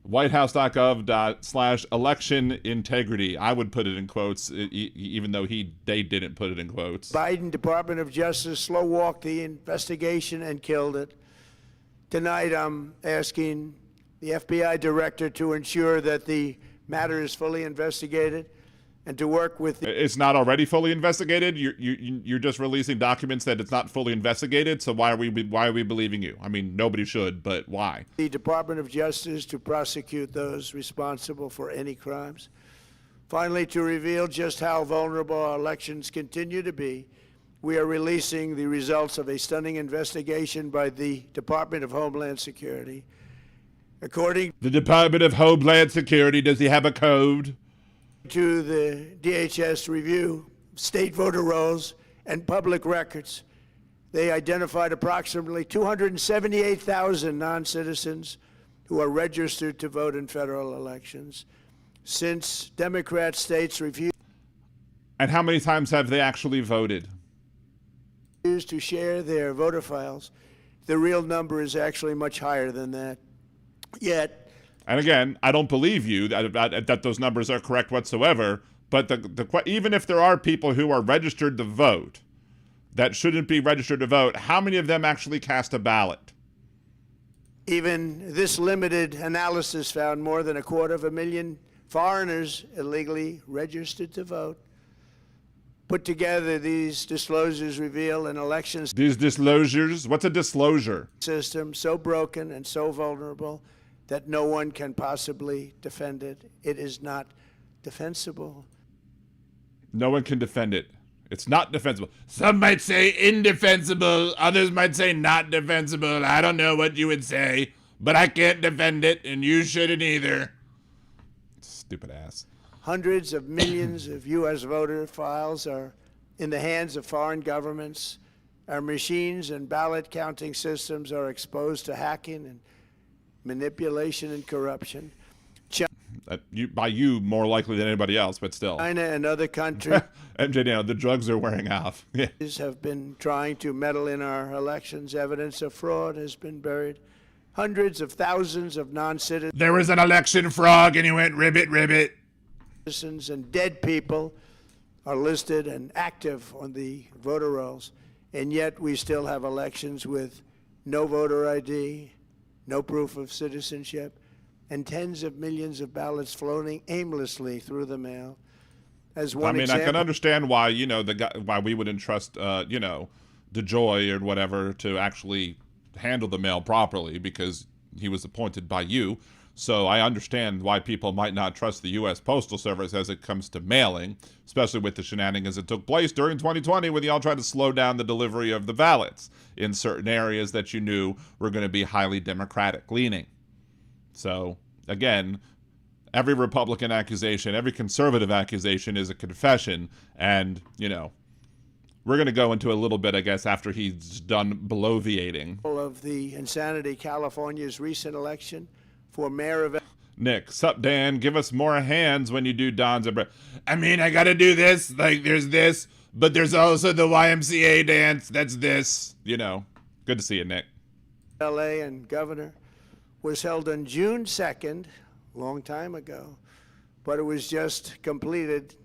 whitehouse.gov/election integrity. I would put it in quotes, even though they didn't put it in quotes. Biden Department of Justice slow-walked the investigation and killed it. Tonight, I'm asking the FBI director to ensure that the matter is fully investigated and to work with the... It's not already fully investigated? You're just releasing documents that it's not fully investigated, so why are we believing you? I mean, nobody should, but why? The Department of Justice to prosecute those responsible for any crimes. Finally, to reveal just how vulnerable our elections continue to be, we are releasing the results of a stunning investigation by the Department of Homeland Security. According the Department of Homeland Security, does he have a code? To the DHS review, state voter rolls, and public records, they identified approximately 278,000 non-citizens who are registered to vote in federal elections. Since Democrat states refused... And how many times have they actually voted? ...to share their voter files, the real number is actually much higher than that. Yet... And again, I don't believe you that those numbers are correct whatsoever, but even if there are people who are registered to vote that shouldn't be registered to vote, how many of them actually cast a ballot? Even this limited analysis found more than 250,000 foreigners illegally registered to vote. Put together, these disclosures reveal an election... These disclosures? What's a disclosure? ...system so broken and so vulnerable that no one can possibly defend it. It is not defensible. No one can defend it. It's not defensible. Some might say indefensible. Others might say not defensible. I don't know what you would say, but I can't defend it, and you shouldn't either. Stupid ass. Hundreds of millions of U.S. voter files are in the hands of foreign governments. Our machines and ballot counting systems are exposed to hacking and manipulation and corruption. By you more likely than anybody else, but still. China and other countries and the drugs are wearing off. Yeah. Have been trying to meddle in our elections. Evidence of fraud has been buried. Hundreds of thousands of non-citizens. There was an election frog and he went ribbit, ribbit. Citizens and dead people are listed and active on the voter rolls, and yet we still have elections with no voter ID, no proof of citizenship, and tens of millions of ballots floating aimlessly through the mail. As one I can understand why, why we would entrust, DeJoy or whatever to actually handle the mail properly because he was appointed by you. So I understand why people might not trust the U.S. Postal Service as it comes to mailing, especially with the shenanigans that took place during 2020 when y'all tried to slow down the delivery of the ballots in certain areas that you knew were going to be highly Democratic leaning. So, again, every Republican accusation, every conservative accusation is a confession, and, we're going to go into a little bit, I guess, after he's done bloviating. Of the insanity California's recent election for mayor of... Nick, sup, Dan? Give us more hands when you do Don's... I mean, I got to do this. Like, there's this, but there's also the YMCA dance. That's this. Good to see you, Nick. L.A. and governor was held on June 2nd, a long time ago, but it was just completed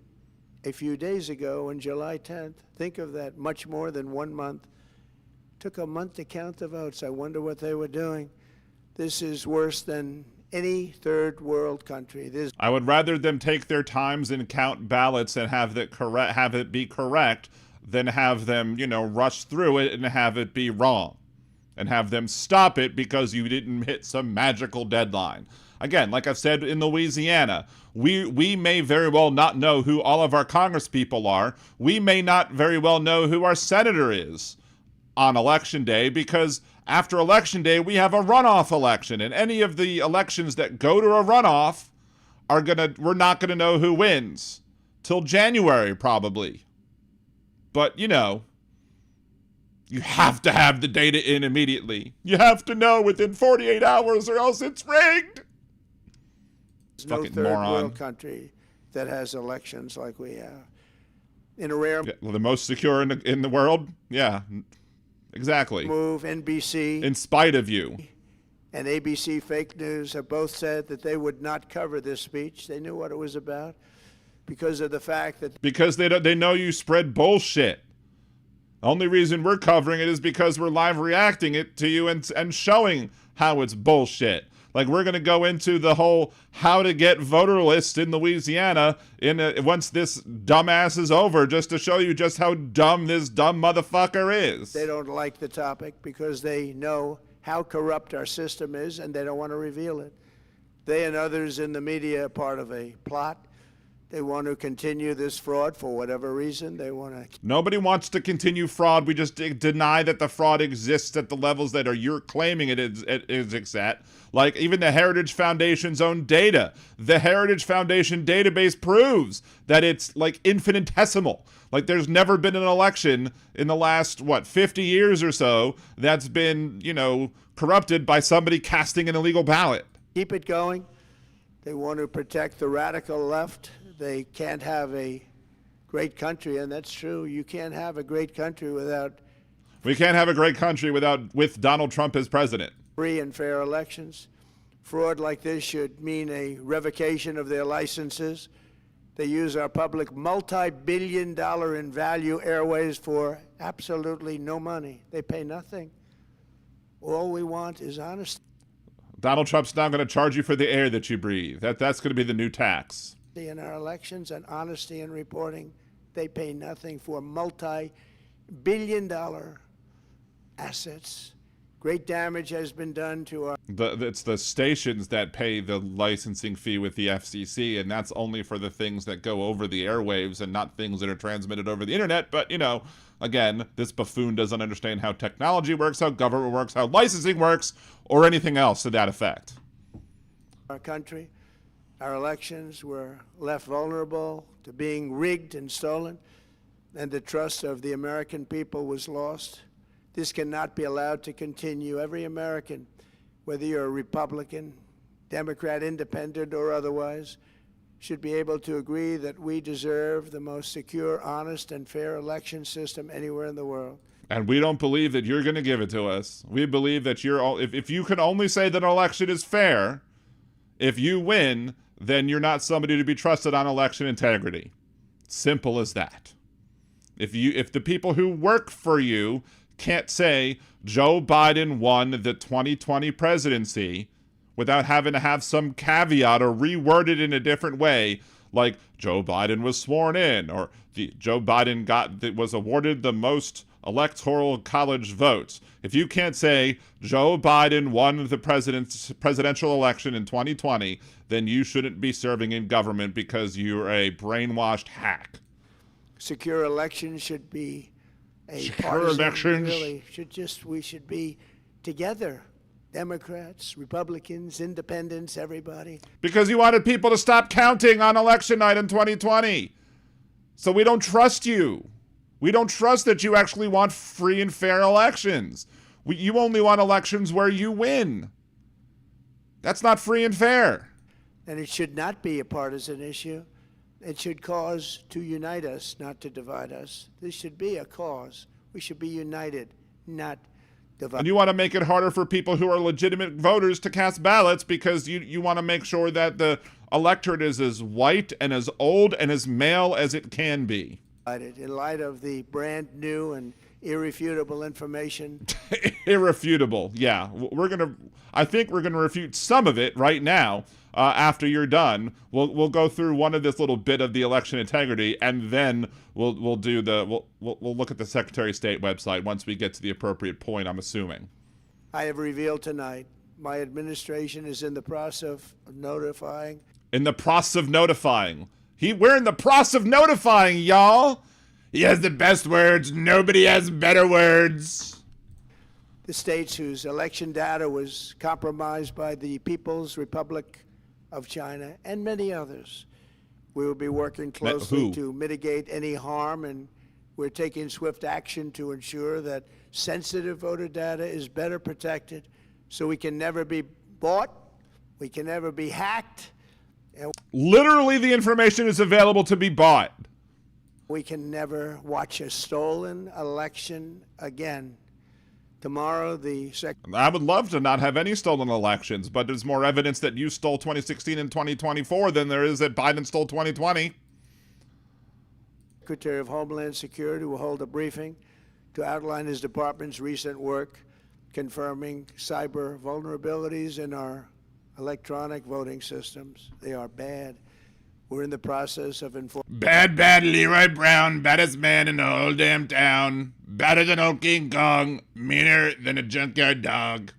a few days ago on July 10th. Think of that, much more than 1 month. Took a month to count the votes. I wonder what they were doing. This is worse than any third world country. I would rather them take their times and count ballots and have it be correct than have them, rush through it and have it be wrong. And have them stop it because you didn't hit some magical deadline. Again, like I've said in Louisiana, we may very well not know who all of our congresspeople are. We may not very well know who our senator is on election day, because after election day, we have a runoff election. And any of the elections that go to a runoff we're not gonna know who wins till January, probably. But, you have to have the data in immediately. You have to know within 48 hours or else it's rigged. There's no Fucking third moron. world country that has elections like we have. In a rare The most secure in the world? Yeah, exactly. move, NBC In spite of you. and ABC Fake News have both said that they would not cover this speech. They knew what it was about because of the fact that Because they know you spread bullshit. The only reason we're covering it is because we're live reacting it to you and showing how it's bullshit. Like, we're going to go into the whole how to get voter list in Louisiana once this dumbass is over, just to show you just how dumb this dumb motherfucker is. they don't like the topic because they know how corrupt our system is and they don't want to reveal it. They and others in the media are part of a plot. They want to continue this fraud for whatever reason. They want to. Nobody wants to continue fraud. We just deny that the fraud exists at the levels that you're claiming it is at. Like, even the Heritage Foundation's own data. The Heritage Foundation database proves that it's, like, infinitesimal. Like, there's never been an election in the last, 50 years or so that's been, corrupted by somebody casting an illegal ballot. Keep it going. They want to protect the radical left. They can't have a great country, and that's true. You can't have a great country without We can't have a great country with Donald Trump as president. free and fair elections. Fraud like this should mean a revocation of their licenses. They use our public multi-billion-dollar in value airways for absolutely no money. They pay nothing. All we want is honesty Donald Trump's now going to charge you for the air that you breathe. That's going to be the new tax. in our elections and honesty in reporting. They pay nothing for multi-billion-dollar assets. Great damage has been done to our It's the stations that pay the licensing fee with the FCC, and that's only for the things that go over the airwaves and not things that are transmitted over the internet. But, again, this buffoon doesn't understand how technology works, how government works, how licensing works, or anything else to that effect. country. Our elections were left vulnerable to being rigged and stolen, and the trust of the American people was lost. This cannot be allowed to continue. Every American, whether you're a Republican, Democrat, Independent, or otherwise, should be able to agree that we deserve the most secure, honest, and fair election system anywhere in the world. And we don't believe that you're going to give it to us. We believe that if you can only say that an election is fair, if you win, then you're not somebody to be trusted on election integrity. Simple as that. If the people who work for you can't say Joe Biden won the 2020 presidency without having to have some caveat or reword it in a different way, like Joe Biden was sworn in, or Joe Biden was awarded the most electoral college votes. If you can't say Joe Biden won the presidential election in 2020, then you shouldn't be serving in government because you're a brainwashed hack. Secure elections should be a Secure partisan, elections? really we should be together. Democrats, Republicans, Independents, everybody. Because you wanted people to stop counting on election night in 2020. So we don't trust you. We don't trust that you actually want free and fair elections. You only want elections where you win. That's not free and fair. And it should not be a partisan issue. It should cause to unite us, not to divide us. This should be a cause. We should be united, not divided. And you want to make it harder for people who are legitimate voters to cast ballots because you want to make sure that the electorate is as white and as old and as male as it can be. In light of the brand new and irrefutable information. Irrefutable. Yeah, I think we're gonna refute some of it right now. After you're done, we'll go through one of this little bit of the election integrity, and then we'll look at the Secretary of State website once we get to the appropriate point, I'm assuming. I have revealed tonight my administration is in the process of notifying. In the process of notifying. We're in the process of notifying, y'all. He has the best words. Nobody has better words. The states whose election data was compromised by the People's Republic of China and many others. We will be working closely to mitigate any harm, and we're taking swift action to ensure that sensitive voter data is better protected so we can never be bought, we can never be hacked. And literally, the information is available to be bought. We can never watch a stolen election again. Tomorrow, I would love to not have any stolen elections, but there's more evidence that you stole 2016 and 2024 than there is that Biden stole 2020. Secretary of Homeland Security will hold a briefing to outline his department's recent work confirming cyber vulnerabilities in our electronic voting systems. They are bad. We're in the process of Bad Leroy Brown, baddest man in the whole damn town. Badder than old King Kong, meaner than a junkyard dog.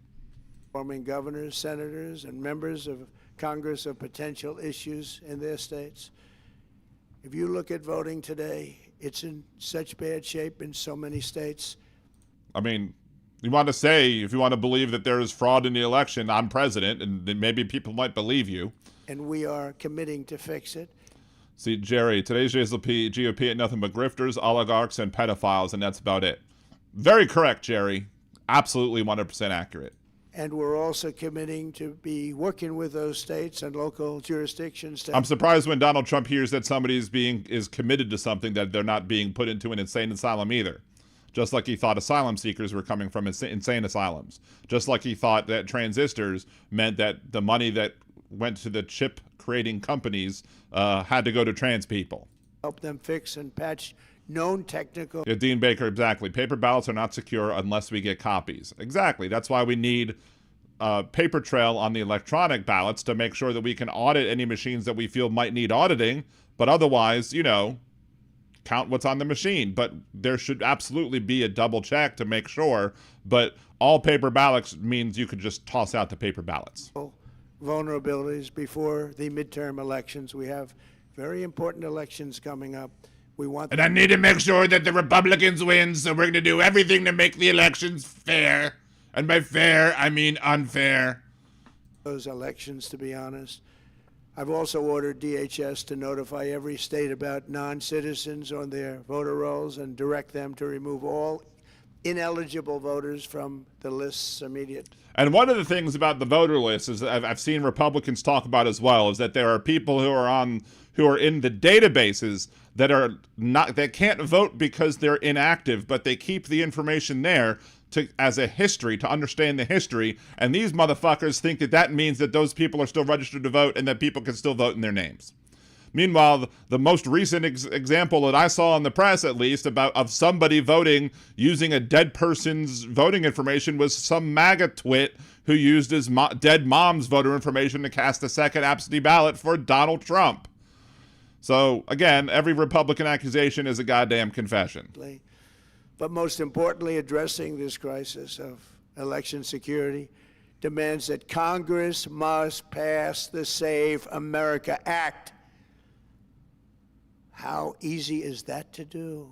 informing governors, senators, and members of Congress of potential issues in their states. If you look at voting today, it's in such bad shape in so many states. I mean, you want to say, if you want to believe that there is fraud in the election, I'm president, and then maybe people might believe you. And we are committing to fix it. See, Jerry, today's GOP ain't nothing but grifters, oligarchs, and pedophiles, and that's about it. Very correct, Jerry. Absolutely 100% accurate. And we're also committing to be working with those states and local jurisdictions. I'm surprised when Donald Trump hears that somebody is committed to something that they're not being put into an insane asylum either. Just like he thought asylum seekers were coming from insane asylums. Just like he thought that transistors meant that the money that went to the chip creating companies had to go to trans people. Help them fix and patch known technical. Yeah, Dean Baker, exactly. Paper ballots are not secure unless we get copies. Exactly. That's why we need a paper trail on the electronic ballots to make sure that we can audit any machines that we feel might need auditing. But otherwise, you know, count what's on the machine. But there should absolutely be a double check to make sure. But all paper ballots means you could just toss out the paper ballots. Vulnerabilities before the midterm elections. We have very important elections coming up. We want and I need to make sure that the Republicans win, so we're going to do everything to make the elections fair. And by fair, I mean unfair. Those elections, to be honest. I've also ordered DHS to notify every state about non-citizens on their voter rolls and direct them to remove all ineligible voters from the lists immediately. And one of the things about the voter list is I've seen Republicans talk about as well is that there are people who are in the databases that can't vote because they're inactive, but they keep the information there as a history, to understand the history. And these motherfuckers think that means that those people are still registered to vote and that people can still vote in their names. Meanwhile, the most recent example that I saw in the press, at least, of somebody voting using a dead person's voting information was some MAGA twit who used his dead mom's voter information to cast a second absentee ballot for Donald Trump. So, again, every Republican accusation is a goddamn confession. But most importantly, addressing this crisis of election security demands that Congress must pass the Save America Act. How easy is that to do?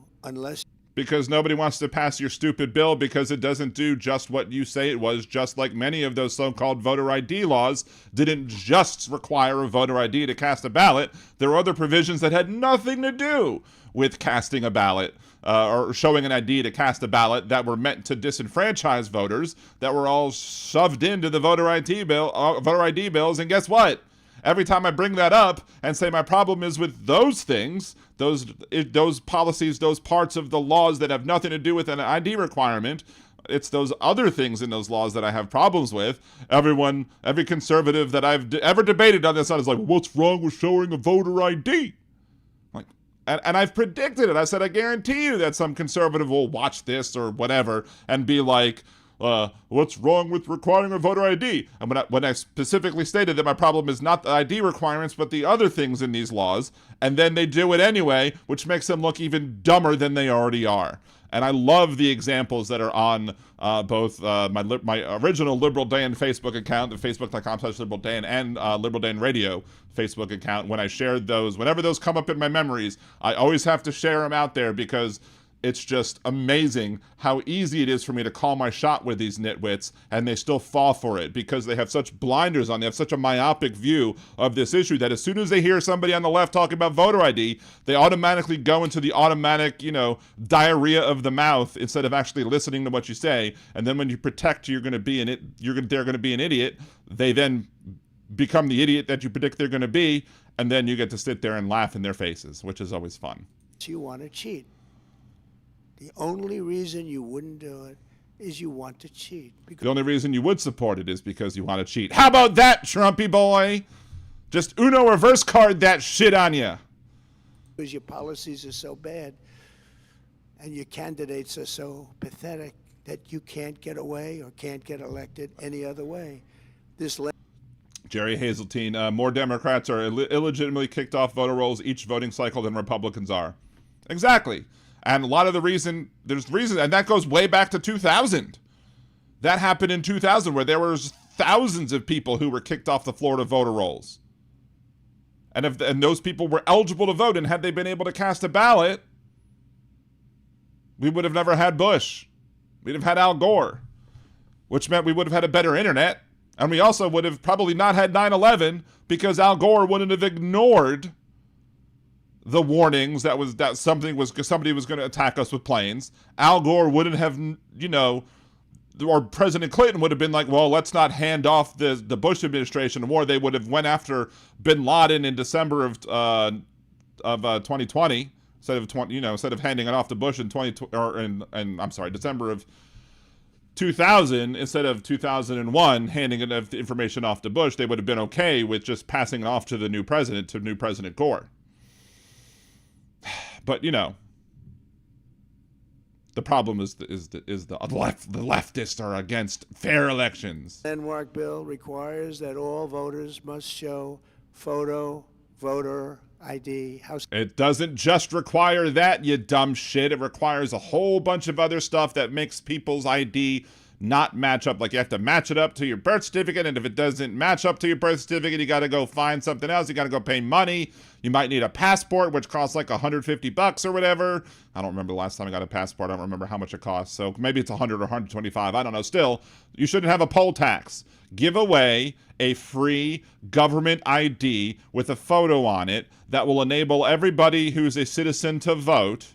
Because nobody wants to pass your stupid bill because it doesn't do just what you say it was, just like many of those so-called voter ID laws didn't just require a voter ID to cast a ballot. There were other provisions that had nothing to do with casting a ballot or showing an ID to cast a ballot that were meant to disenfranchise voters that were all shoved into the voter ID bills. And guess what? Every time I bring that up and say my problem is with those things, those policies, those parts of the laws that have nothing to do with an ID requirement, it's those other things in those laws that I have problems with. Every conservative that I've ever debated on this side is like, what's wrong with showing a voter ID? Like, And I've predicted it. I said, I guarantee you that some conservative will watch this or whatever and be like, what's wrong with requiring a voter ID? And when I specifically stated that my problem is not the ID requirements, but the other things in these laws, and then they do it anyway, which makes them look even dumber than they already are. And I love the examples that are on both my original Liberal Dan Facebook account, the facebook.com/LiberalDan, and Liberal Dan Radio Facebook account. When I shared those, whenever those come up in my memories, I always have to share them out there because it's just amazing how easy it is for me to call my shot with these nitwits, and they still fall for it because they have such blinders on. They have such a myopic view of this issue that as soon as they hear somebody on the left talking about voter ID, they automatically go into the automatic, diarrhea of the mouth instead of actually listening to what you say. And then when you protect they're going to be an idiot, they then become the idiot that you predict they're going to be, and then you get to sit there and laugh in their faces, which is always fun. You want to cheat. The only reason you wouldn't do it is you want to cheat. The only reason you would support it is because you want to cheat. How about that, Trumpy boy? Just Uno reverse card that shit on you. Because your policies are so bad and your candidates are so pathetic that you can't get away or can't get elected any other way. Jerry Hazeltine, more Democrats are illegitimately kicked off voter rolls each voting cycle than Republicans are. Exactly. And a lot of there's reasons, and that goes way back to 2000. That happened in 2000, where there was thousands of people who were kicked off the Florida voter rolls. And those people were eligible to vote, and had they been able to cast a ballot, we would have never had Bush. We'd have had Al Gore, which meant we would have had a better internet. And we also would have probably not had 9/11 because Al Gore wouldn't have ignored the warnings that somebody was going to attack us with planes. Al Gore wouldn't have, or President Clinton would have been like, well, let's not hand off the Bush administration war. They would have went after bin Laden in December of 2020 instead of handing it off to Bush in December of 2000 instead of 2001 handing the information off to Bush. They would have been okay with just passing it off to the new President Gore. But the problem is the leftists are against fair elections. The landmark bill requires that all voters must show voter ID. It doesn't just require that, you dumb shit. It requires a whole bunch of other stuff that makes people's ID not match up. Like you have to match it up to your birth certificate, and if it doesn't match up to your birth certificate, you got to go find something else. You got to go pay money. You might need a passport, which costs like $150 or whatever. I don't remember the last time I got a passport. I don't remember how much it costs. So maybe it's $100 or $125. I don't know. Still, you shouldn't have a poll tax. Give away a free government ID with a photo on it that will enable everybody who's a citizen to vote,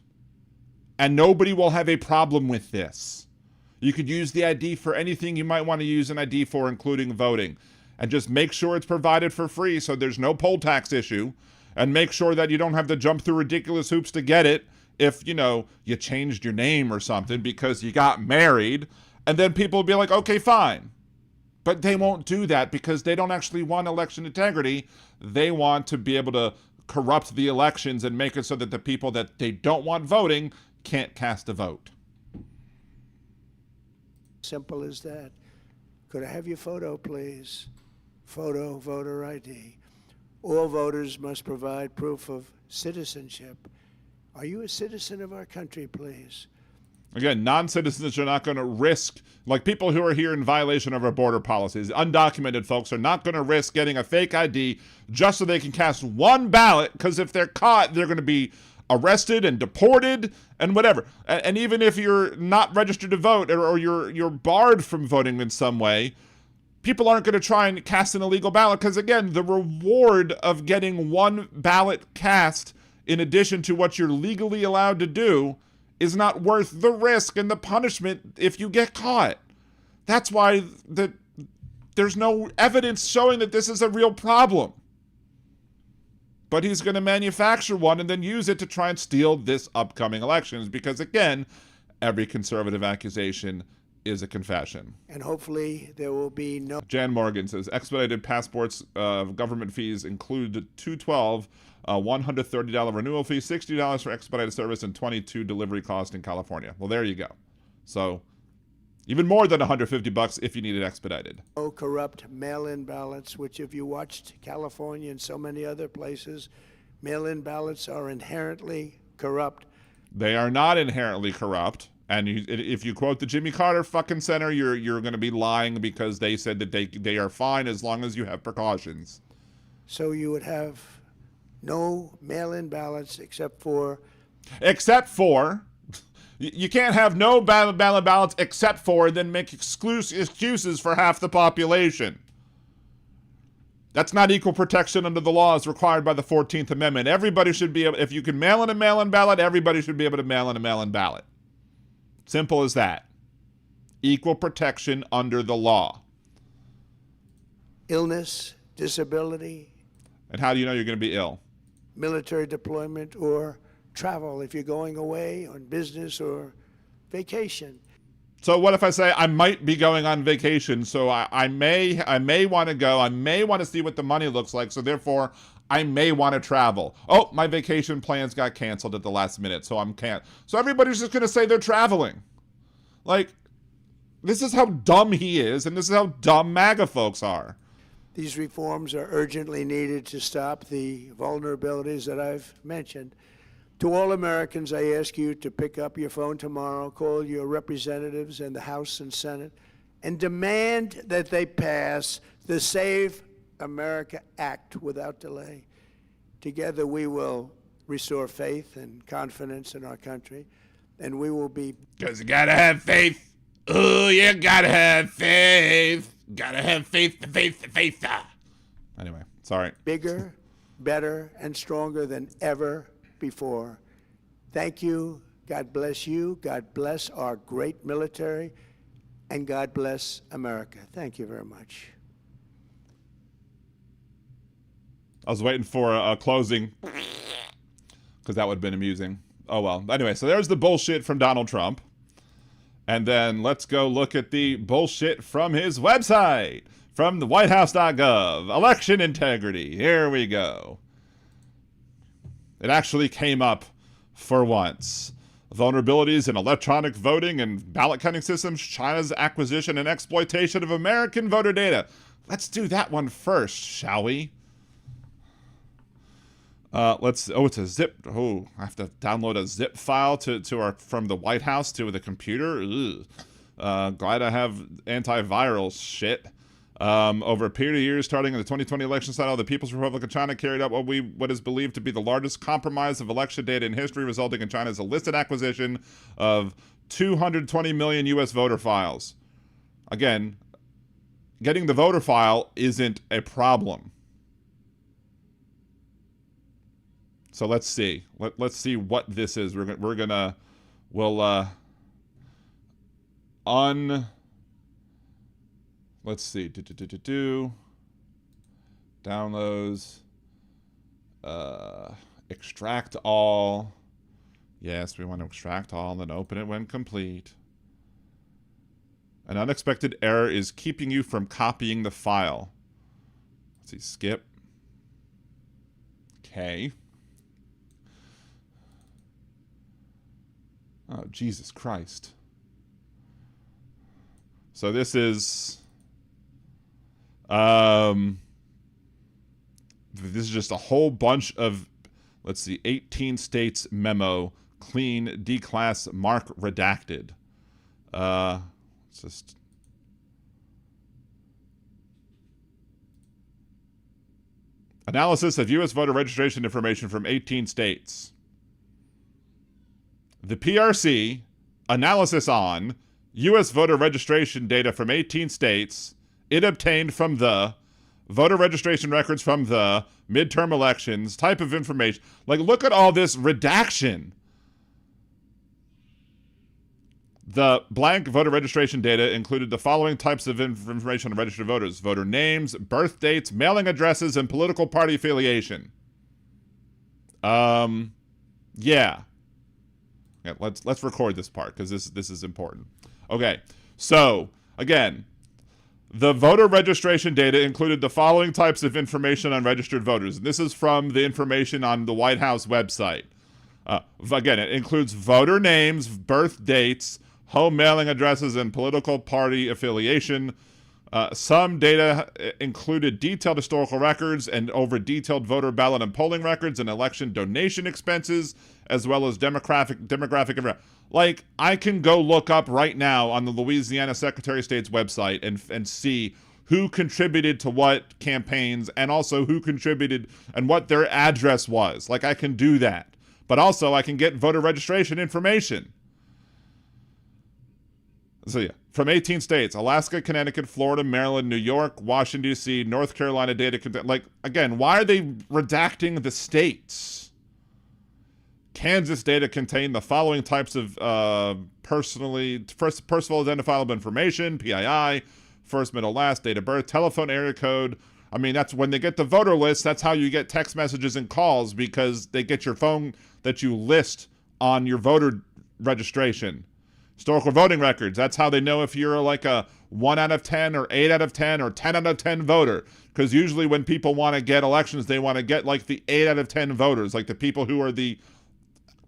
and nobody will have a problem with this. You could use the ID for anything you might want to use an ID for, including voting. And just make sure it's provided for free so there's no poll tax issue. And make sure that you don't have to jump through ridiculous hoops to get it if, you changed your name or something because you got married. And then people will be like, okay, fine. But they won't do that because they don't actually want election integrity. They want to be able to corrupt the elections and make it so that the people that they don't want voting can't cast a vote. Simple as that. Could I have your photo, please? Photo, voter ID. All voters must provide proof of citizenship. Are you a citizen of our country, please? Again, non-citizens are not going to risk, like people who are here in violation of our border policies, undocumented folks are not going to risk getting a fake ID just so they can cast one ballot, because if they're caught, they're going to be arrested and deported and whatever. And even if you're not registered to vote or you're barred from voting in some way, people aren't going to try and cast an illegal ballot because, again, the reward of getting one ballot cast in addition to what you're legally allowed to do is not worth the risk and the punishment if you get caught. That's why there's no evidence showing that this is a real problem. But he's going to manufacture one and then use it to try and steal this upcoming elections because, again, every conservative accusation is a confession. And hopefully there will be no... Jan Morgan says, expedited passports government fees include $212 a $130 renewal fee, $60 for expedited service, and $22 delivery cost in California. Well, there you go. So even more than $150 if you need it expedited. No corrupt mail-in ballots, which if you watched California and so many other places, mail-in ballots are inherently corrupt. They are not inherently corrupt. And if you quote the Jimmy Carter fucking Center, you're going to be lying because they said that they are fine as long as you have precautions. So you would have no mail-in ballots except for... You can't have no ballot ballots except for, then make excuses for half the population. That's not equal protection under the laws required by the 14th Amendment. Everybody should be able, if you can mail in a mail-in ballot, everybody should be able to mail in a mail-in ballot. Simple as that. Equal protection under the law. Illness, disability. And how do you know you're going to be ill? Military deployment or travel if you're going away on business or vacation. So what if I say I might be going on vacation, so I may want to go, I may want to see what the money looks like, so therefore I may want to travel. Oh, my vacation plans got canceled at the last minute, so So everybody's just going to say they're traveling. Like, this is how dumb he is, and this is how dumb MAGA folks are. These reforms are urgently needed to stop the vulnerabilities that I've mentioned. To all Americans, I ask you to pick up your phone tomorrow, call your representatives in the House and Senate, and demand that they pass the Save America Act without delay. Together we will restore faith and confidence in our country, and we will be... Because you gotta have faith. Oh, you gotta have faith. Gotta have faith, the faith, the faith. Anyway, sorry. Bigger, better, and stronger than ever before. Thank you. God bless you. God bless our great military. And God bless America. Thank you very much. I was waiting for a closing because that would have been amusing. Oh, well. Anyway, so there's the bullshit from Donald Trump. And then let's go look at the bullshit from his website, from the whitehouse.gov. Election integrity. Here we go. It actually came up for once. Vulnerabilities in electronic voting and ballot counting systems, China's acquisition and exploitation of American voter data. Let's do that one first, shall we? It's a zip. Oh, I have to download a zip file from the White House to the computer. Glad I have antiviral shit. Over a period of years, starting in the 2020 election cycle, the People's Republic of China carried out what is believed to be the largest compromise of election data in history, resulting in China's illicit acquisition of 220 million U.S. voter files. Again, getting the voter file isn't a problem. So let's see. Let's see what this is. Let's see. Downloads. Extract all. Yes, we want to extract all and then open it when complete. An unexpected error is keeping you from copying the file. Let's see. Skip. Okay. Oh, Jesus Christ. So this is just a whole bunch of, let's see, 18 states memo, clean, D-class, mark redacted. It's just... Analysis of U.S. voter registration information from 18 states. The PRC, analysis on U.S. voter registration data from 18 states, it obtained from the voter registration records from the midterm elections, type of information. Like, look at all this redaction. The blank voter registration data included the following types of information on registered voters: voter names, birth dates, mailing addresses, and political party affiliation. Yeah, let's record this part because this is important. Okay, so again, The voter registration data included the following types of information on registered voters. And this is from the information on the White House website. Again, it includes voter names, birth dates, home mailing addresses, and political party affiliation. Some data included detailed historical records and over detailed voter ballot and polling records and election donation expenses, as well as demographic. Like, I can go look up right now on the Louisiana Secretary of State's website and see who contributed to what campaigns and also who contributed and what their address was. Like, I can do that. But also, I can get voter registration information. So, yeah. From 18 states, Alaska, Connecticut, Florida, Maryland, New York, Washington, D.C., North Carolina data. Like, again, why are they redacting the states? Kansas data contain the following types of personal identifiable information, PII, first, middle, last, date of birth, telephone area code. I mean, that's when they get the voter list, that's how you get text messages and calls, because they get your phone that you list on your voter registration. Historical voting records, that's how they know if you're like a 1 out of 10 or 8 out of 10 or 10 out of 10 voter. Because usually when people want to get elections, they want to get like the 8 out of 10 voters, like the people who are the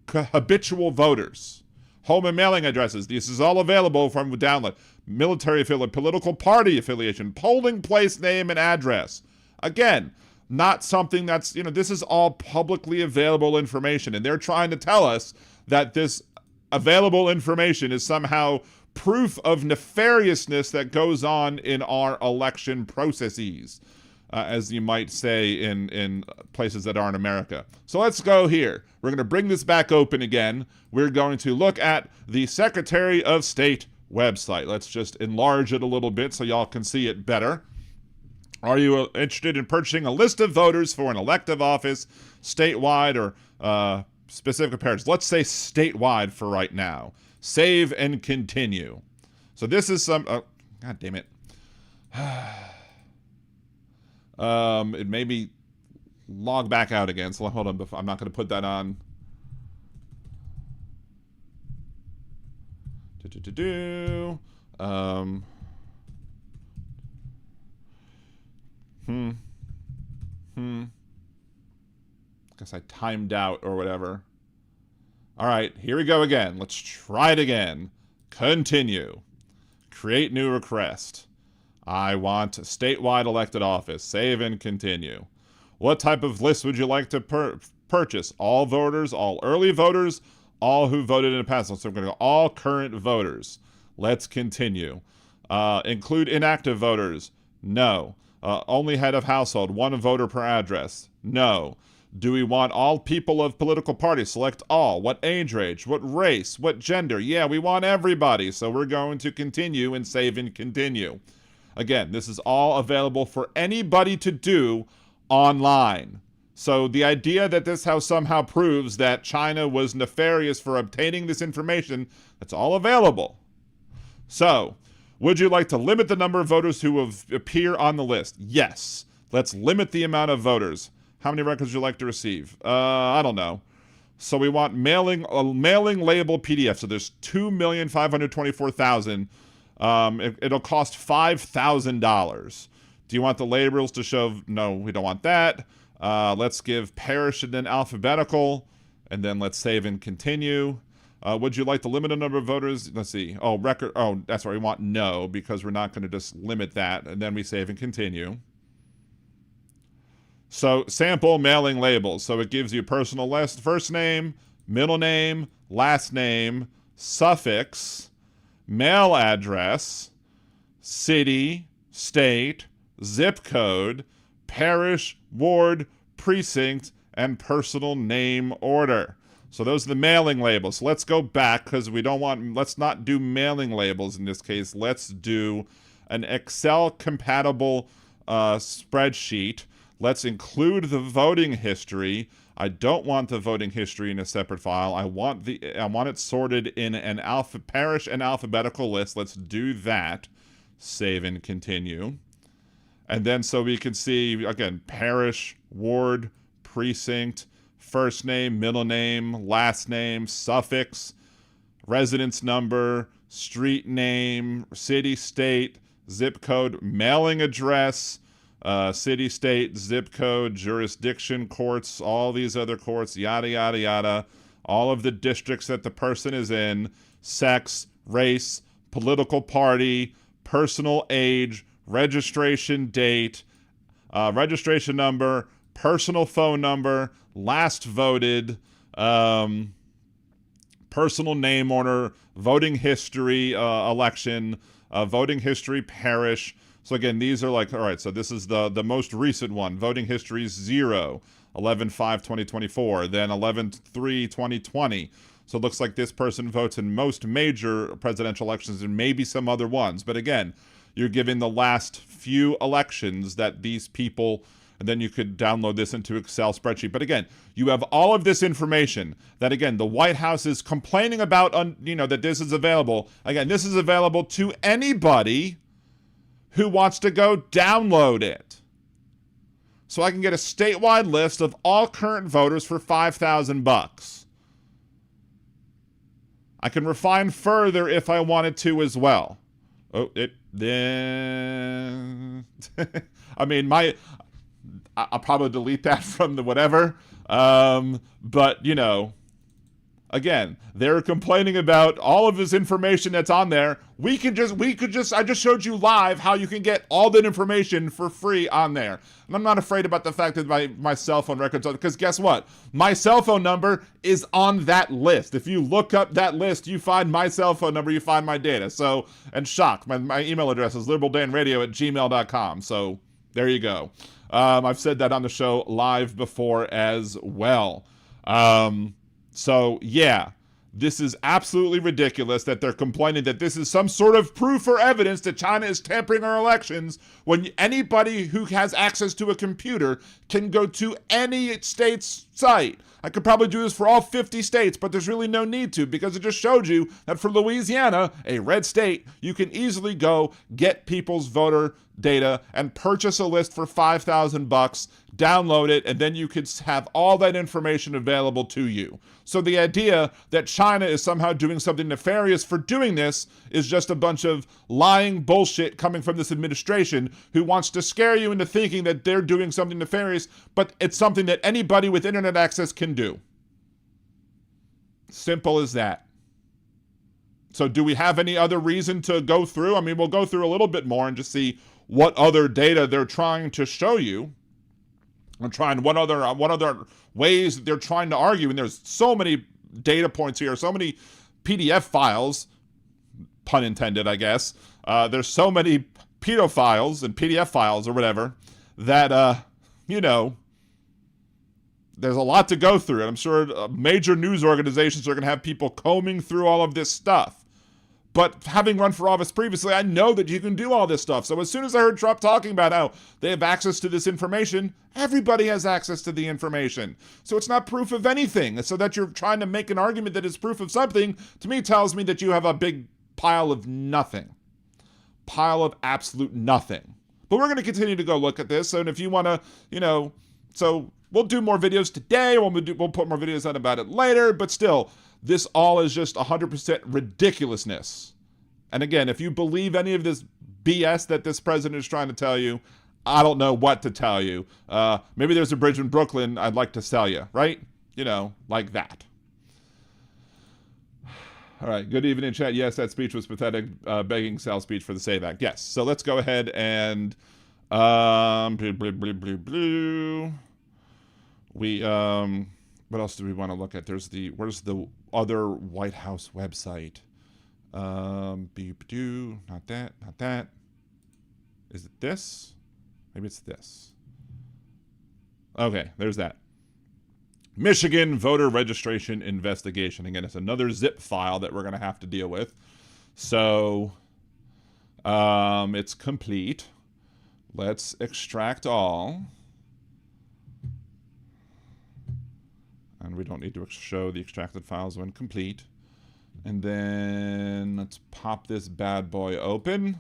habitual voters. Home and mailing addresses, this is all available from download. Military affiliate, political party affiliation, polling place name and address. Again, not something that's, this is all publicly available information. And they're trying to tell us that this available information is somehow proof of nefariousness that goes on in our election processes, as you might say in places that aren't America. So let's go here. We're going to bring this back open again. We're going to look at the Secretary of State website. Let's just enlarge it a little bit so y'all can see it better. Are you interested in purchasing a list of voters for an elective office, statewide or specific parish? Let's say statewide for right now. Save and continue. So this is some... God damn it. It made me log back out again. So hold on. I'm not going to put that on. Guess I timed out or whatever. All right, here we go again. Let's try it again. Continue. Create new request. I want a statewide elected office. Save and continue. What type of list would you like to purchase? All voters, all early voters, all who voted in the past. So I'm going to go all current voters. Let's continue. Include inactive voters. No. Only head of household. One voter per address. No. Do we want all people of political parties? Select all. What age range? What race? What gender? Yeah, we want everybody. So we're going to continue and save and continue. Again, this is all available for anybody to do online. So the idea that this house somehow proves that China was nefarious for obtaining this information, that's all available. So, would you like to limit the number of voters who appear on the list? Yes. Let's limit the amount of voters. How many records would you like to receive? I don't know. So we want mailing label PDF. So there's 2,524,000. It'll cost $5,000. Do you want the labels to show? No, we don't want that. Let's give parish and then alphabetical, and then let's save and continue. Would you like to limit a number of voters? Let's see. Oh, record. Oh, that's right. We want no, because we're not going to just limit that, and then we save and continue. So sample mailing labels. So it gives you personal list, first name, middle name, last name, suffix, mail address, city, state, zip code, parish, ward, precinct, and personal name order. So those are the mailing labels. So let's go back because let's not do mailing labels in this case. Let's do an Excel compatible spreadsheet. Let's include the voting history. I don't want the voting history in a separate file. I want it sorted in an parish and alphabetical list. Let's do that. Save and continue. And then so we can see, again, parish, ward, precinct, first name, middle name, last name, suffix, residence number, street name, city, state, zip code, mailing address, city, state, zip code, jurisdiction, courts, all these other courts, yada, yada, yada, all of the districts that the person is in, sex, race, political party, personal age, registration date, registration number, personal phone number, last voted, personal name order, voting history, election, voting history, parish. So again, these are like, all right, so this is the most recent one. Voting history is 0, 11/5/2024, then 11/3/2020. So it looks like this person votes in most major presidential elections and maybe some other ones. But again, you're giving the last few elections that these people, and then you could download this into Excel spreadsheet. But again, you have all of this information that, again, the White House is complaining about, that this is available. Again, this is available to anybody who wants to go download it. So I can get a statewide list of all current voters for $5,000. I can refine further if I wanted to as well. Oh, then I mean, I'll probably delete that from the whatever. But again, they're complaining about all of this information that's on there. I just showed you live how you can get all that information for free on there. And I'm not afraid about the fact that my cell phone records, because guess what? My cell phone number is on that list. If you look up that list, you find my cell phone number, you find my data. So, and shock, my email address is liberaldanradio@gmail.com. So there you go. I've said that on the show live before as well. So, yeah, this is absolutely ridiculous that they're complaining that this is some sort of proof or evidence that China is tampering our elections, when anybody who has access to a computer can go to any state's site. I could probably do this for all 50 states, but there's really no need to, because it just showed you that for Louisiana, a red state, you can easily go get people's voter data and purchase a list for $5,000, download it, and then you could have all that information available to you. So the idea that China is somehow doing something nefarious for doing this is just a bunch of lying bullshit coming from this administration who wants to scare you into thinking that they're doing something nefarious, but it's something that anybody with internet access can do. Simple as that. So do we have any other reason to go through? I mean, we'll go through a little bit more and just see what other data they're trying to show you. What other ways they're trying to argue. And there's so many data points here, so many PDF files, pun intended, I guess. There's so many pedophiles and PDF files or whatever that, there's a lot to go through. And I'm sure major news organizations are going to have people combing through all of this stuff. But having run for office previously, I know that you can do all this stuff. So as soon as I heard Trump talking about how they have access to this information, everybody has access to the information. So it's not proof of anything. So that you're trying to make an argument that is proof of something, to me tells me that you have a big pile of nothing. Pile of absolute nothing. But we're going to continue to go look at this. And if you want to, so we'll do more videos today. We'll put more videos out about it later. But still, this all is just 100% ridiculousness. And again, if you believe any of this BS that this president is trying to tell you, I don't know what to tell you. Maybe there's a bridge in Brooklyn I'd like to sell you, right? Like that. All right, good evening, chat. Yes, that speech was pathetic, begging Sal's speech for the SAVE Act. Yes, so let's go ahead and what else do we want to look at? Where's the other White House website? Not that. Is it this? Maybe it's this. Okay, there's that. Michigan voter registration investigation. Again, it's another zip file that we're going to have to deal with. So, it's complete. Let's extract all. And we don't need to show the extracted files when complete. And then let's pop this bad boy open.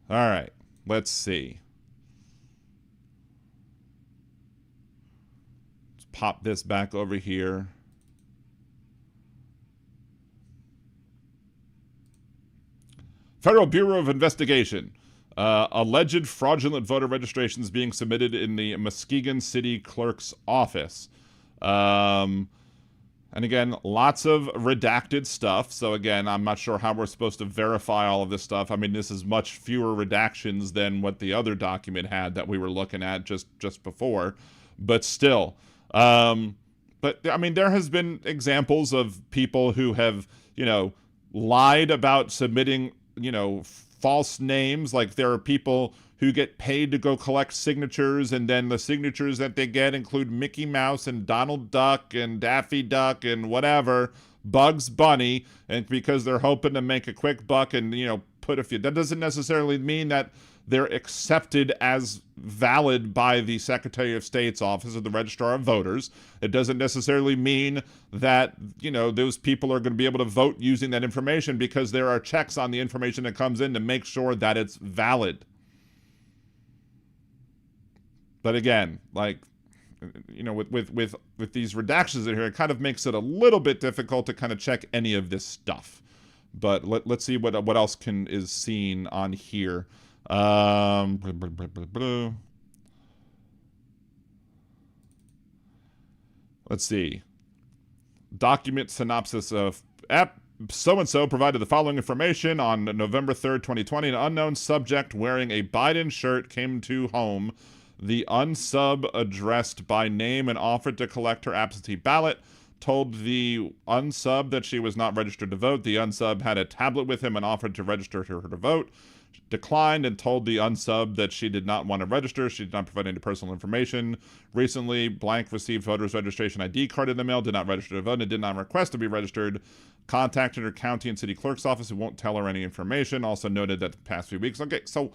All right, let's see. Let's pop this back over here. Federal Bureau of Investigation. Alleged fraudulent voter registrations being submitted in the Muskegon City Clerk's office. And again, lots of redacted stuff. So again, I'm not sure how we're supposed to verify all of this stuff. I mean, this is much fewer redactions than what the other document had that we were looking at just before. But still, but I mean, there has been examples of people who have, lied about submitting, false names. Like there are people who get paid to go collect signatures, and then the signatures that they get include Mickey Mouse and Donald Duck and Daffy Duck and whatever, Bugs Bunny, and because they're hoping to make a quick buck and, put a few. That doesn't necessarily mean that they're accepted as valid by the Secretary of State's office or the Registrar of Voters. It doesn't necessarily mean that, those people are going to be able to vote using that information, because there are checks on the information that comes in to make sure that it's valid. But again, like, with these redactions in here, it kind of makes it a little bit difficult to kind of check any of this stuff. But let's see what else is seen on here. Let's see. Document synopsis of app. So-and-so provided the following information on November 3rd, 2020. An unknown subject wearing a Biden shirt came to home. The unsub addressed by name and offered to collect her absentee ballot, told the unsub that she was not registered to vote. The unsub had a tablet with him and offered to register her to vote. Declined and told the unsub that she did not want to register. She did not provide any personal information. Recently, blank received voter's registration ID card in the mail, did not register to vote, and did not request to be registered. Contacted her county and city clerk's office who won't tell her any information. Also noted that the past few weeks. Okay, so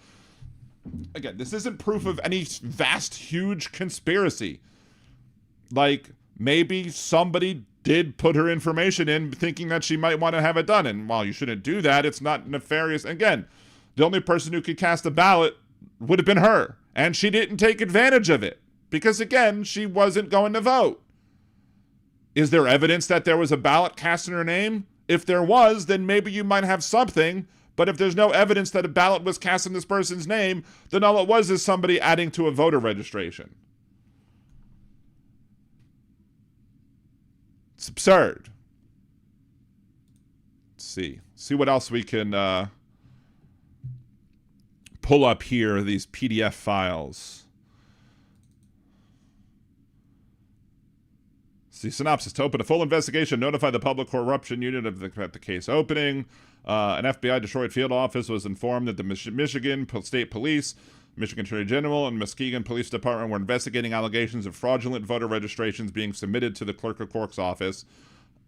again, this isn't proof of any vast, huge conspiracy. Like, maybe somebody did put her information in thinking that she might want to have it done. And while you shouldn't do that, it's not nefarious. Again, the only person who could cast a ballot would have been her. And she didn't take advantage of it. Because, again, she wasn't going to vote. Is there evidence that there was a ballot cast in her name? If there was, then maybe you might have something. But if there's no evidence that a ballot was cast in this person's name, then all it was is somebody adding to a voter registration. It's absurd. Let's see what else we can pull up here, these PDF files. See, synopsis. To open a full investigation, notify the public corruption unit of the case opening. An FBI Detroit field office was informed that the Michigan State Police, Michigan Attorney General, and Muskegon Police Department were investigating allegations of fraudulent voter registrations being submitted to the Clerk of Court's office.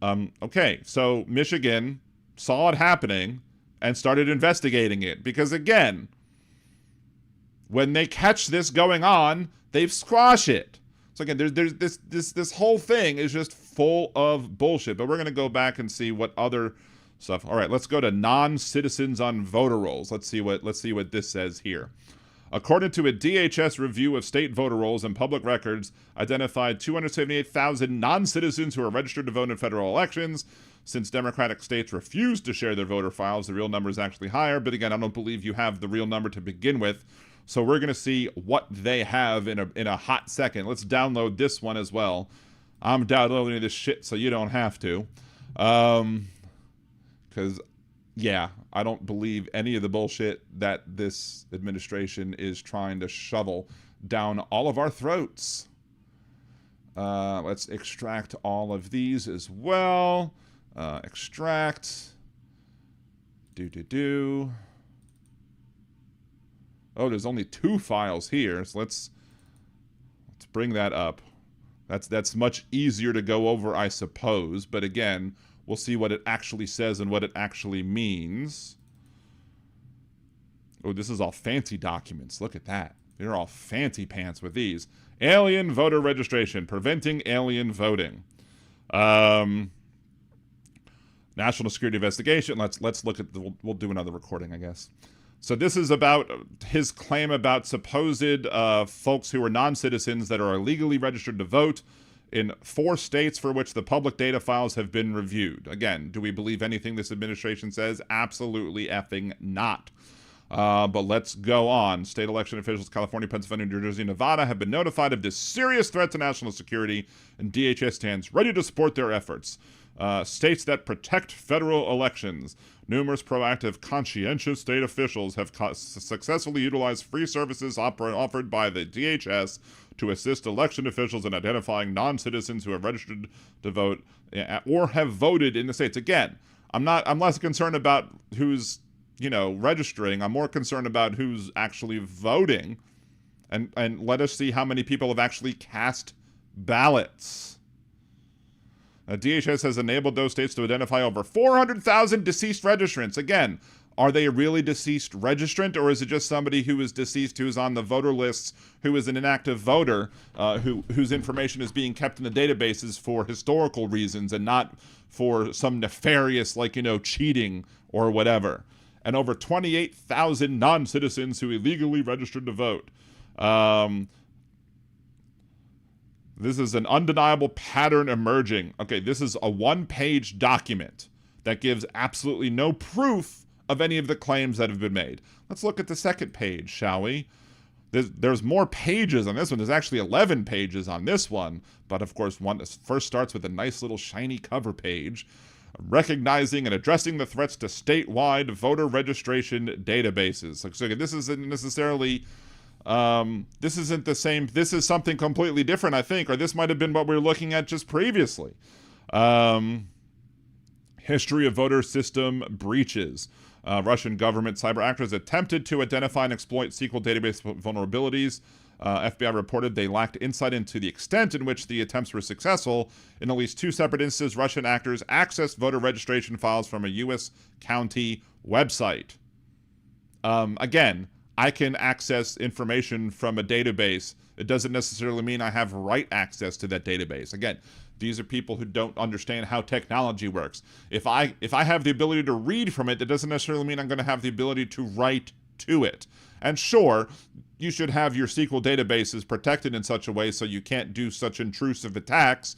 Okay, so Michigan saw it happening and started investigating it. Because again, when they catch this going on, they squash it. So again, there's this whole thing is just full of bullshit. But we're going to go back and see what other stuff. All right, let's go to non-citizens on voter rolls. Let's see what this says here. According to a DHS review of state voter rolls and public records, identified 278,000 non-citizens who are registered to vote in federal elections. Since Democratic states refused to share their voter files, the real number is actually higher. But again, I don't believe you have the real number to begin with. So we're going to see what they have in a hot second. Let's download this one as well. I'm downloading this shit so you don't have to. Because, yeah, I don't believe any of the bullshit that this administration is trying to shovel down all of our throats. Let's extract all of these as well. Extract. Oh, there's only 2 files here, so let's bring that up. That's much easier to go over, I suppose. But again, we'll see what it actually says and what it actually means. Oh, this is all fancy documents. Look at that. They're all fancy pants with these. Alien voter registration, preventing alien voting. National security investigation. Let's look at we'll do another recording, I guess. So this is about his claim about supposed folks who are non-citizens that are illegally registered to vote in 4 states for which the public data files have been reviewed. Again, do we believe anything this administration says? Absolutely effing not. But let's go on. State election officials, California, Pennsylvania, New Jersey, Nevada have been notified of this serious threat to national security, and DHS stands ready to support their efforts. States that protect federal elections. Numerous proactive, conscientious state officials have successfully utilized free services offered by the DHS to assist election officials in identifying non-citizens who have registered to vote or have voted in the states. Again, I'm less concerned about who's, registering. I'm more concerned about who's actually voting, and let us see how many people have actually cast ballots. DHS has enabled those states to identify over 400,000 deceased registrants. Again, are they a really deceased registrant, or is it just somebody who is deceased, who's on the voter lists, who is an inactive voter, whose information is being kept in the databases for historical reasons and not for some nefarious, cheating or whatever? And over 28,000 non-citizens who illegally registered to vote. This is an undeniable pattern emerging. Okay, this is a 1-page document that gives absolutely no proof of any of the claims that have been made. Let's look at the second page, shall we? There's more pages on this one. There's actually 11 pages on this one. But of course, one first starts with a nice little shiny cover page. Recognizing and addressing the threats to statewide voter registration databases. So this isn't necessarily... this isn't the same. This is something completely different, I think, or this might have been what we were looking at just previously. History of voter system breaches. Russian government cyber actors attempted to identify and exploit SQL database vulnerabilities. FBI reported they lacked insight into the extent in which the attempts were successful. In at least 2 separate instances, Russian actors accessed voter registration files from a U.S. county website. Again, I can access information from a database. It doesn't necessarily mean I have right access to that database. Again, these are people who don't understand how technology works. If I have the ability to read from it, that doesn't necessarily mean I'm going to have the ability to write to it. And sure, you should have your SQL databases protected in such a way so you can't do such intrusive attacks.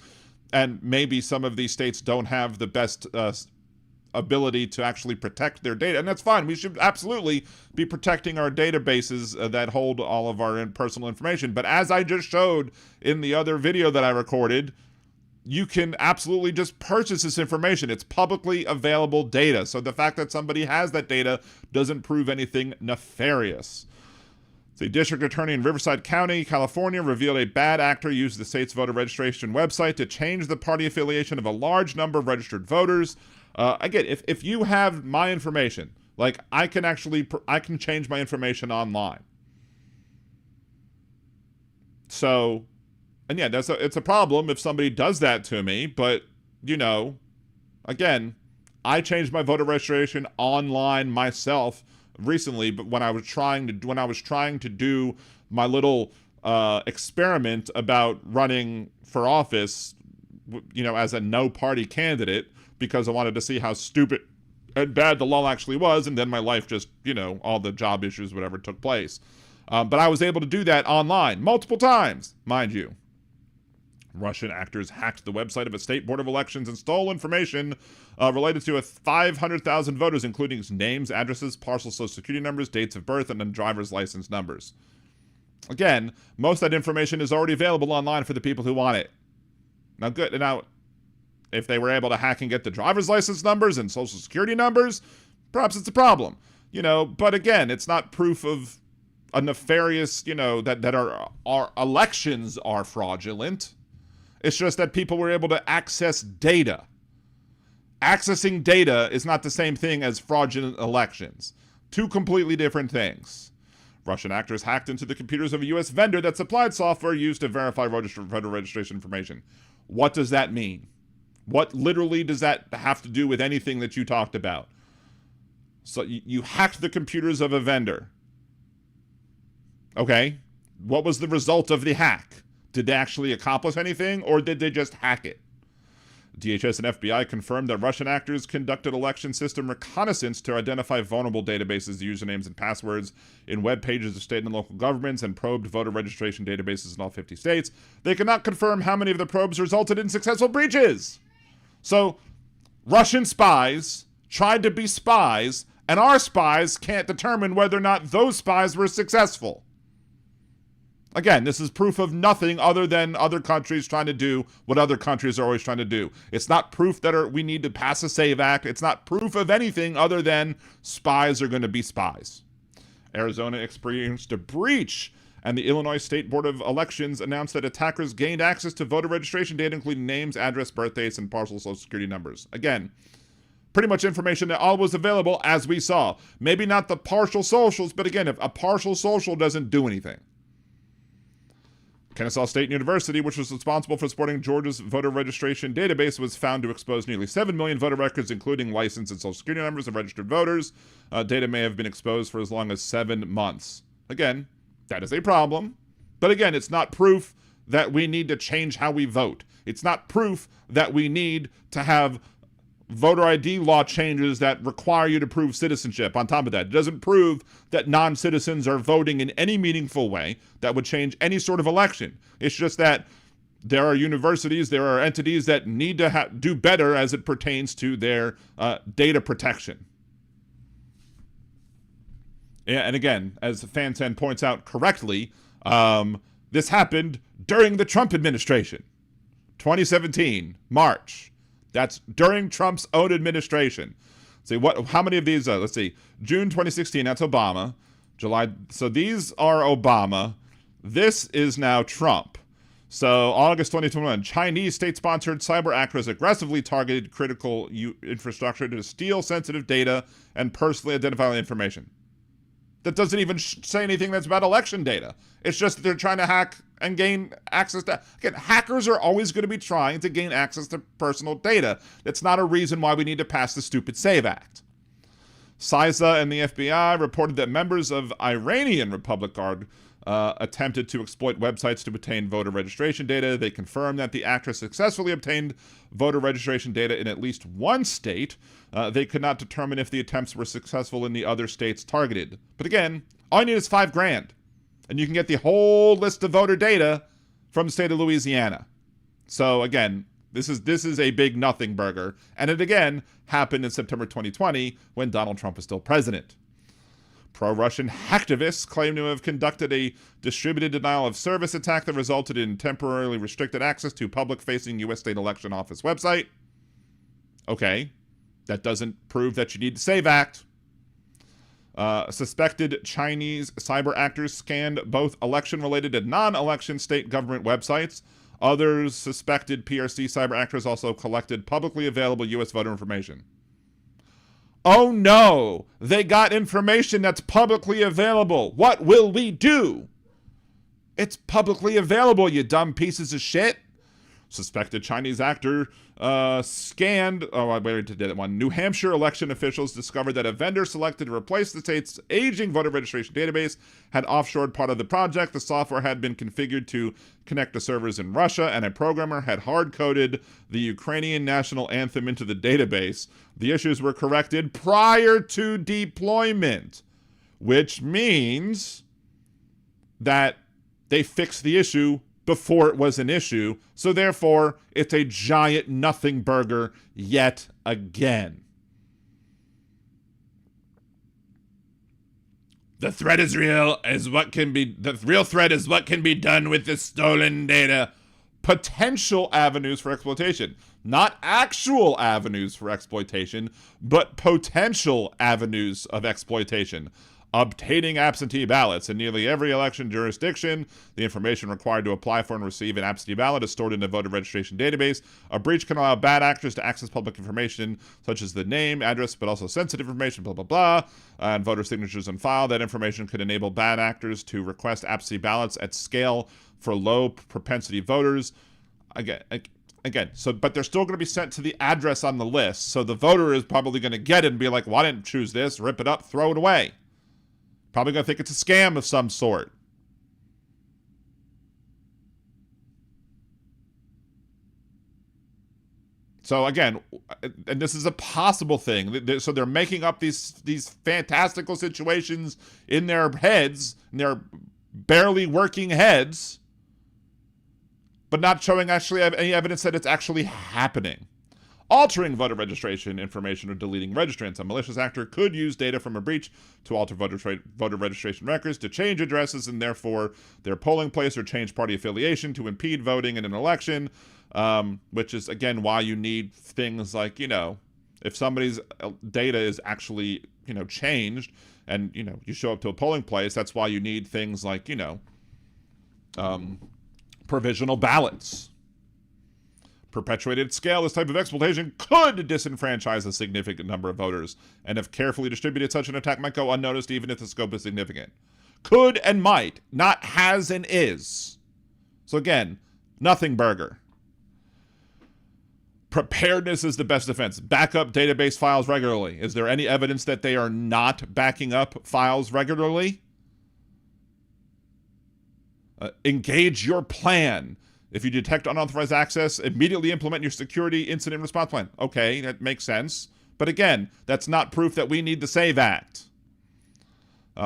And maybe some of these states don't have the best ability to actually protect their data, and that's fine. We should absolutely be protecting our databases that hold all of our personal information. But as I just showed in the other video that I recorded, you can absolutely just purchase this information. It's publicly available data. So the fact that somebody has that data doesn't prove anything nefarious. The district attorney in Riverside County, California, revealed a bad actor used the state's voter registration website to change the party affiliation of a large number of registered voters. Again, if you have my information, I can change my information online. So, and yeah, it's a problem if somebody does that to me, but, again, I changed my voter registration online myself recently, but when I was trying to do my little experiment about running for office, as a no party candidate, because I wanted to see how stupid and bad the law actually was, and then my life just, all the job issues, whatever, took place. But I was able to do that online multiple times, mind you. Russian actors hacked the website of a state board of elections and stole information related to 500,000 voters, including names, addresses, partial social security numbers, dates of birth, and then driver's license numbers. Again, most of that information is already available online for the people who want it. Now, if they were able to hack and get the driver's license numbers and social security numbers, perhaps it's a problem. But again, it's not proof of a nefarious, that our elections are fraudulent. It's just that people were able to access data. Accessing data is not the same thing as fraudulent elections. 2 completely different things. Russian actors hacked into the computers of a U.S. vendor that supplied software used to verify voter registration information. What does that mean? What literally does that have to do with anything that you talked about? So you hacked the computers of a vendor. Okay. What was the result of the hack? Did they actually accomplish anything, or did they just hack it? DHS and FBI confirmed that Russian actors conducted election system reconnaissance to identify vulnerable databases, usernames, and passwords in web pages of state and local governments and probed voter registration databases in all 50 states. They cannot confirm how many of the probes resulted in successful breaches. So, Russian spies tried to be spies, and our spies can't determine whether or not those spies were successful. Again, this is proof of nothing other than other countries trying to do what other countries are always trying to do. It's not proof that we need to pass a SAVE Act. It's not proof of anything other than spies are going to be spies. Arizona experienced a breach, and the Illinois State Board of Elections announced that attackers gained access to voter registration data, including names, address, birthdates, and partial social security numbers. Again, pretty much information that all was available, as we saw. Maybe not the partial socials, but again, if a partial social doesn't do anything. Kennesaw State University, which was responsible for supporting Georgia's voter registration database, was found to expose nearly 7 million voter records, including license and social security numbers of registered voters. Data may have been exposed for as long as 7 months. Again, that is a problem. But again, it's not proof that we need to change how we vote. It's not proof that we need to have voter ID law changes that require you to prove citizenship. On top of that, it doesn't prove that non-citizens are voting in any meaningful way that would change any sort of election. It's just that there are universities, there are entities that need to do better as it pertains to their data protection. Yeah, and again, as Fansen points out correctly, this happened during the Trump administration. 2017, March. That's during Trump's own administration. See how many of these? Let's see. June 2016. That's Obama. July. So these are Obama. This is now Trump. So August 2021. Chinese state-sponsored cyber actors aggressively targeted critical infrastructure to steal sensitive data and personally identifiable information. That doesn't even say anything that's about election data. It's just that they're trying to hack and gain access to... Again, hackers are always going to be trying to gain access to personal data. That's not a reason why we need to pass the stupid SAVE Act. CISA and the FBI reported that members of Iranian Republic Guard attempted to exploit websites to obtain voter registration data. They confirmed that the actress successfully obtained voter registration data in at least one state. They could not determine if the attempts were successful in the other states targeted. But again, all you need is $5,000. And you can get the whole list of voter data from the state of Louisiana. So again, this is a big nothing burger. And it again happened in September 2020 when Donald Trump was still president. Pro-Russian hacktivists claim to have conducted a distributed denial of service attack that resulted in temporarily restricted access to public-facing U.S. State Election Office website. Okay, that doesn't prove that you need the SAVE Act. Suspected Chinese cyber actors scanned both election-related and non-election state government websites. Others suspected PRC cyber actors also collected publicly available U.S. voter information. Oh no! They got information that's publicly available. What will we do? It's publicly available, you dumb pieces of shit. Suspected Chinese actor scanned... Oh, I already did that one. New Hampshire election officials discovered that a vendor selected to replace the state's aging voter registration database had offshored part of the project. The software had been configured to connect to servers in Russia, and a programmer had hard-coded the Ukrainian national anthem into the database. The issues were corrected prior to deployment, which means that they fixed the issue before it was an issue, so therefore it's a giant nothing burger yet again. The threat is real, the real threat is what can be done with the stolen data. Potential avenues for exploitation. Not actual avenues for exploitation, but potential avenues of exploitation. Obtaining absentee ballots in nearly every election jurisdiction. The information required to apply for and receive an absentee ballot is stored in a voter registration database. A breach can allow bad actors to access public information, such as the name, address, but also sensitive information, blah, blah, blah, and voter signatures on file. That information could enable bad actors to request absentee ballots at scale for low propensity voters. Again, but they're still going to be sent to the address on the list, so the voter is probably going to get it and be like, well, I didn't choose this, rip it up, throw it away. Probably going to think it's a scam of some sort. So again, and this is a possible thing. So they're making up these fantastical situations in their heads, in their barely working heads, but not showing actually any evidence that it's actually happening. Altering voter registration information or deleting registrants. A malicious actor could use data from a breach to alter voter registration records, to change addresses and therefore their polling place, or change party affiliation to impede voting in an election, which is, again, why you need things like, if somebody's data is actually, changed and, you show up to a polling place, that's why you need things like, provisional ballots. Perpetuated scale, this type of exploitation could disenfranchise a significant number of voters, and if carefully distributed, such an attack might go unnoticed even if the scope is significant. Could and might, not has and is. So again, nothing burger. Preparedness is the best defense. Back up database files regularly. Is there any evidence that they are not backing up files regularly? Engage your plan. If you detect unauthorized access, immediately implement your security incident response plan. Okay, that makes sense. But again, that's not proof that we need the SAVE Act.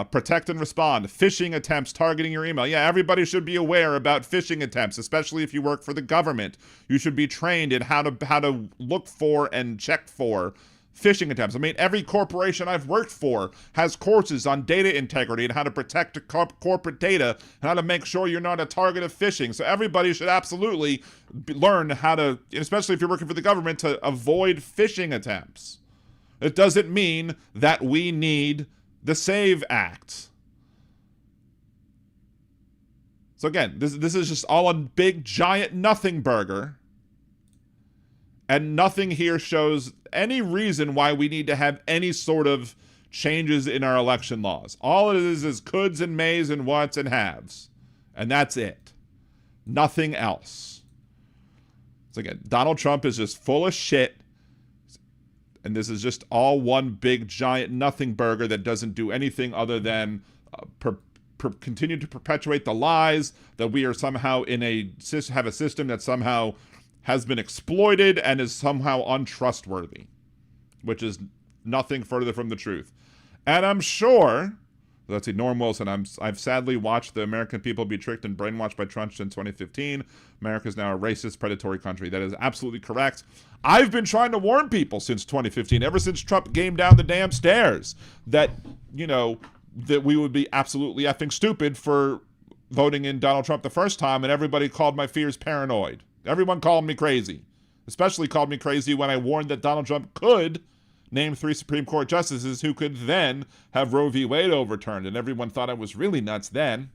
Protect and respond. Phishing attempts targeting your email. Yeah, everybody should be aware about phishing attempts, especially if you work for the government. You should be trained in how to look for and check for phishing attempts. I mean, every corporation I've worked for has courses on data integrity and how to protect corporate data and how to make sure you're not a target of phishing. So everybody should absolutely learn how to, especially if you're working for the government, to avoid phishing attempts. It doesn't mean that we need the SAVE Act. So again, this is just all a big, giant nothing burger. And nothing here shows any reason why we need to have any sort of changes in our election laws. All it is coulds and mays and whats and haves. And that's it. Nothing else. So again, Donald Trump is just full of shit. And this is just all one big, giant nothing burger that doesn't do anything other than continue to perpetuate the lies that we are somehow have a system that somehow has been exploited and is somehow untrustworthy, which is nothing further from the truth. And I'm sure, let's see, Norm Wilson, I've sadly watched the American people be tricked and brainwashed by Trump since 2015. America is now a racist, predatory country. That is absolutely correct. I've been trying to warn people since 2015, ever since Trump came down the damn stairs, that, that we would be absolutely effing stupid for voting in Donald Trump the first time, and everybody called my fears paranoid. Everyone called me crazy, especially called me crazy when I warned that Donald Trump could name 3 Supreme Court justices who could then have Roe v. Wade overturned, and everyone thought I was really nuts then.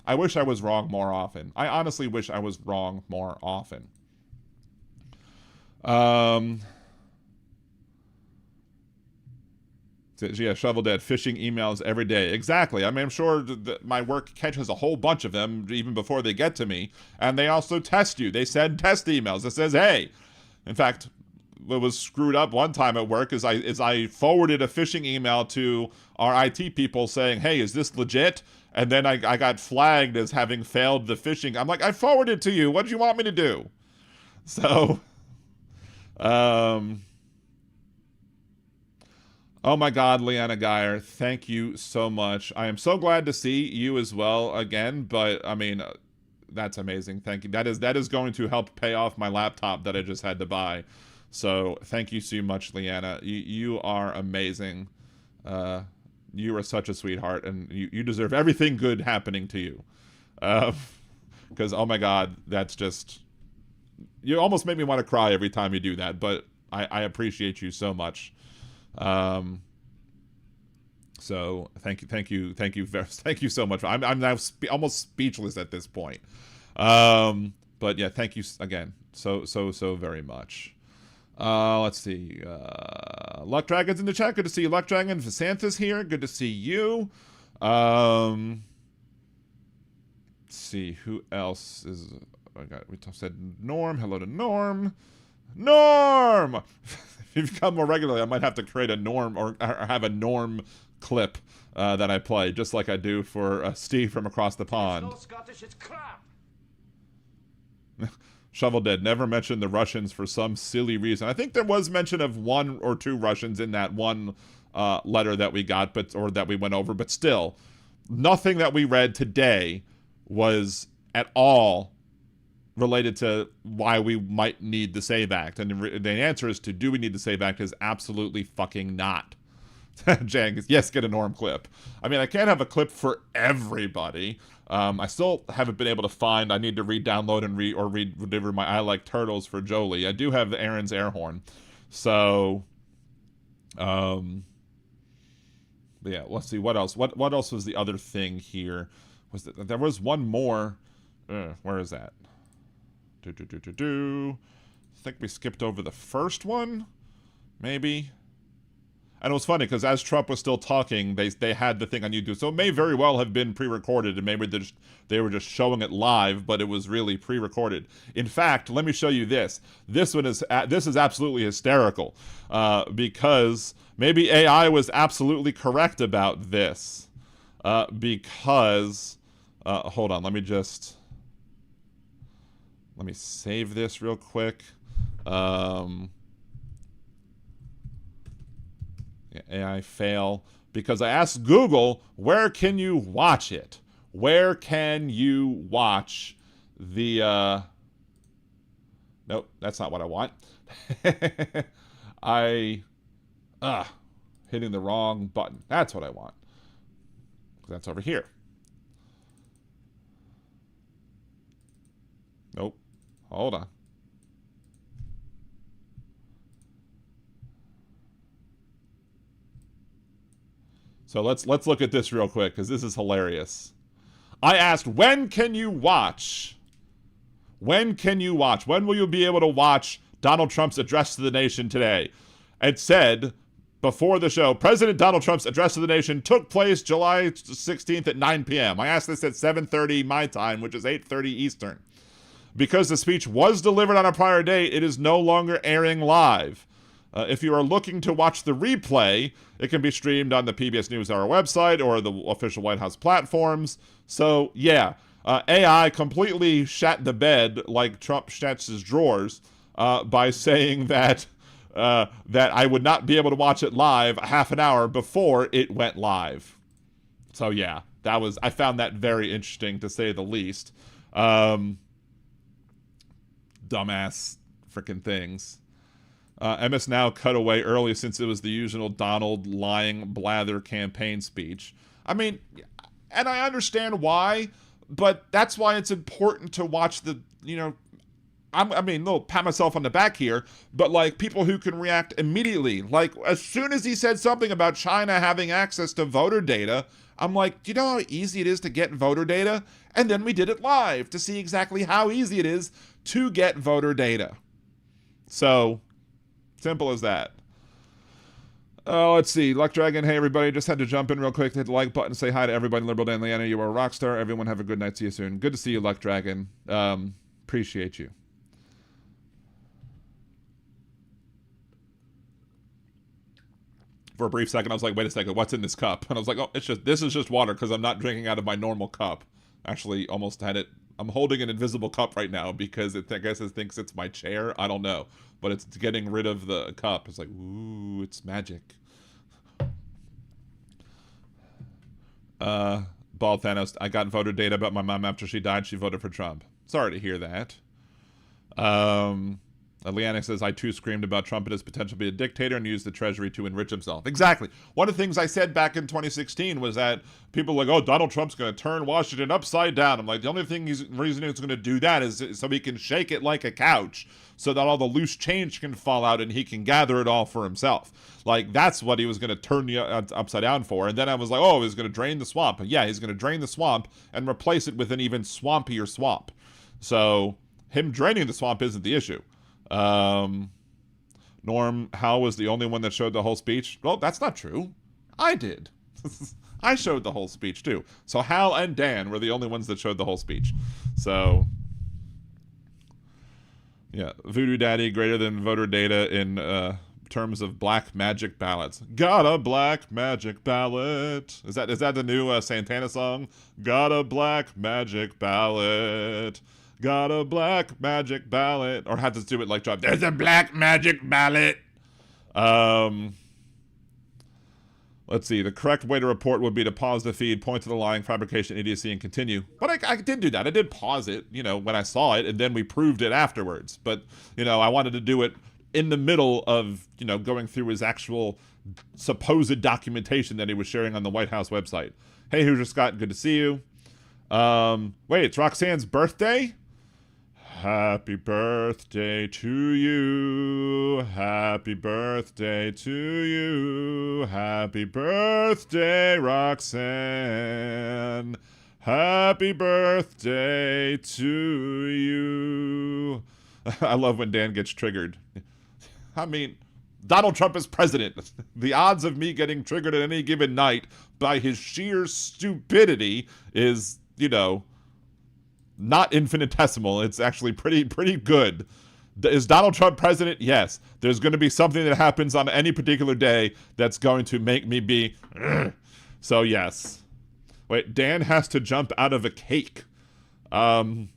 I wish I was wrong more often. I honestly wish I was wrong more often. Yeah, Shovel Dead, phishing emails every day. Exactly. I mean, I'm sure my work catches a whole bunch of them even before they get to me. And they also test you. They send test emails that says, hey. In fact, what was screwed up one time at work is I forwarded a phishing email to our IT people saying, hey, is this legit? And then I got flagged as having failed the phishing. I'm like, I forwarded it to you. What did you want me to do? So, oh my God, Leanna Geyer, thank you so much. I am so glad to see you as well again, but I mean, that's amazing. Thank you. That is going to help pay off my laptop that I just had to buy. So thank you so much, Leanna. You are amazing. You are such a sweetheart, and you deserve everything good happening to you. Because, oh my God, that's just, you almost make me want to cry every time you do that, but I appreciate you so much. So thank you so much. I'm now almost speechless at this point. But yeah, thank you again so very much. Let's see. Luck Dragon's in the chat. Good to see you, Luck Dragon. Vasanta's here. Good to see you. Let's see who else is. We said Norm. Hello to Norm. Norm. If you've come more regularly, I might have to create a Norm or have a Norm clip that I play, just like I do for Steve from across the pond. It's no Scottish, it's crap. Shovel Dead never mentioned the Russians for some silly reason. I think there was mention of 1 or 2 Russians in that one letter that we got, or that we went over, but still, nothing that we read today was at all related to why we might need the SAVE Act. And the answer is do we need the SAVE Act is absolutely fucking not. Jang, yes, get a Norm clip. I mean, I can't have a clip for everybody. I still haven't been able to find. I need to re-download and re-deliver my I Like Turtles for Jolie. I do have Aaron's air horn. So, yeah, let's see what else. What else was the other thing here? There was one more. Where is that? I think we skipped over the first one, maybe. And it was funny because as Trump was still talking, they had the thing on YouTube. So it may very well have been pre-recorded, and maybe they were just showing it live, but it was really pre-recorded. In fact, let me show you this. This is absolutely hysterical because maybe AI was absolutely correct about this because hold on, let me save this real quick. AI fail because I asked Google, where can you watch it? Where can you watch the nope, that's not what I want. Hitting the wrong button. That's what I want. That's over here. Nope. Hold on. So let's look at this real quick because this is hilarious. I asked, when can you watch? When can you watch? When will you be able to watch Donald Trump's address to the nation today? It said before the show, President Donald Trump's address to the nation took place July 16th at 9 p.m. I asked this at 7:30 my time, which is 8:30 Eastern. Because the speech was delivered on a prior date, it is no longer airing live. If you are looking to watch the replay, it can be streamed on the PBS NewsHour website or the official White House platforms. So, yeah, AI completely shat the bed like Trump shats his drawers by saying that I would not be able to watch it live a half an hour before it went live. So, yeah, I found that very interesting, to say the least. Dumbass freaking things. MS Now cut away early since it was the usual Donald lying blather campaign speech. I mean, and I understand why, but that's why it's important to watch the, pat myself on the back here, but like people who can react immediately. Like as soon as he said something about China having access to voter data, I'm like, do you know how easy it is to get voter data? And then we did it live to see exactly how easy it is to get voter data. So, simple as that. Oh, let's see. Luck Dragon, hey everybody. Just had to jump in real quick to hit the like button, say hi to everybody. Liberal Dan Leanna, you are a rock star. Everyone have a good night. See you soon. Good to see you, Luck Dragon. Appreciate you. For a brief second, I was like, wait a second, what's in this cup? And I was like, oh, this is just water because I'm not drinking out of my normal cup. Actually, almost had it. I'm holding an invisible cup right now because I guess it thinks it's my chair. I don't know. But it's getting rid of the cup. It's like, ooh, it's magic. Bald Thanos, I got voter data about my mom after she died. She voted for Trump. Sorry to hear that. Leanna says, I too screamed about Trump and his potential to be a dictator and use the treasury to enrich himself. Exactly. One of the things I said back in 2016 was that people were like, oh, Donald Trump's going to turn Washington upside down. I'm like, the only reason he's going to do that is so he can shake it like a couch so that all the loose change can fall out and he can gather it all for himself. Like, that's what he was going to turn you upside down for. And then I was like, oh, he's going to drain the swamp. And yeah, he's going to drain the swamp and replace it with an even swampier swamp. So him draining the swamp isn't the issue. Norm Howe was the only one that showed the whole speech. Well, that's not true. I did. I showed the whole speech too. So Hal and Dan were the only ones that showed the whole speech. So yeah, Voodoo Daddy greater than voter data in terms of black magic ballots. Got a black magic ballot. Is that the new Santana song? Got a black magic ballot. got a black magic ballot. Or have to do it like Trump. There's a black magic ballot. Let's see. The correct way to report would be to pause the feed, point to the lying, fabrication, idiocy, and continue. But I did do that. I did pause it, when I saw it, and then we proved it afterwards. But, I wanted to do it in the middle of, going through his actual supposed documentation that he was sharing on the White House website. Hey, Hoosier Scott, good to see you. Wait, it's Roxanne's birthday? Happy birthday to you. Happy birthday to you. Happy birthday, Roxanne. Happy birthday to you. I love when Dan gets triggered. I mean, Donald Trump is president. The odds of me getting triggered at any given night by his sheer stupidity is, not infinitesimal. It's actually pretty good. Is Donald Trump president? Yes. There's going to be something that happens on any particular day that's going to make me be... So, yes. Wait, Dan has to jump out of a cake. I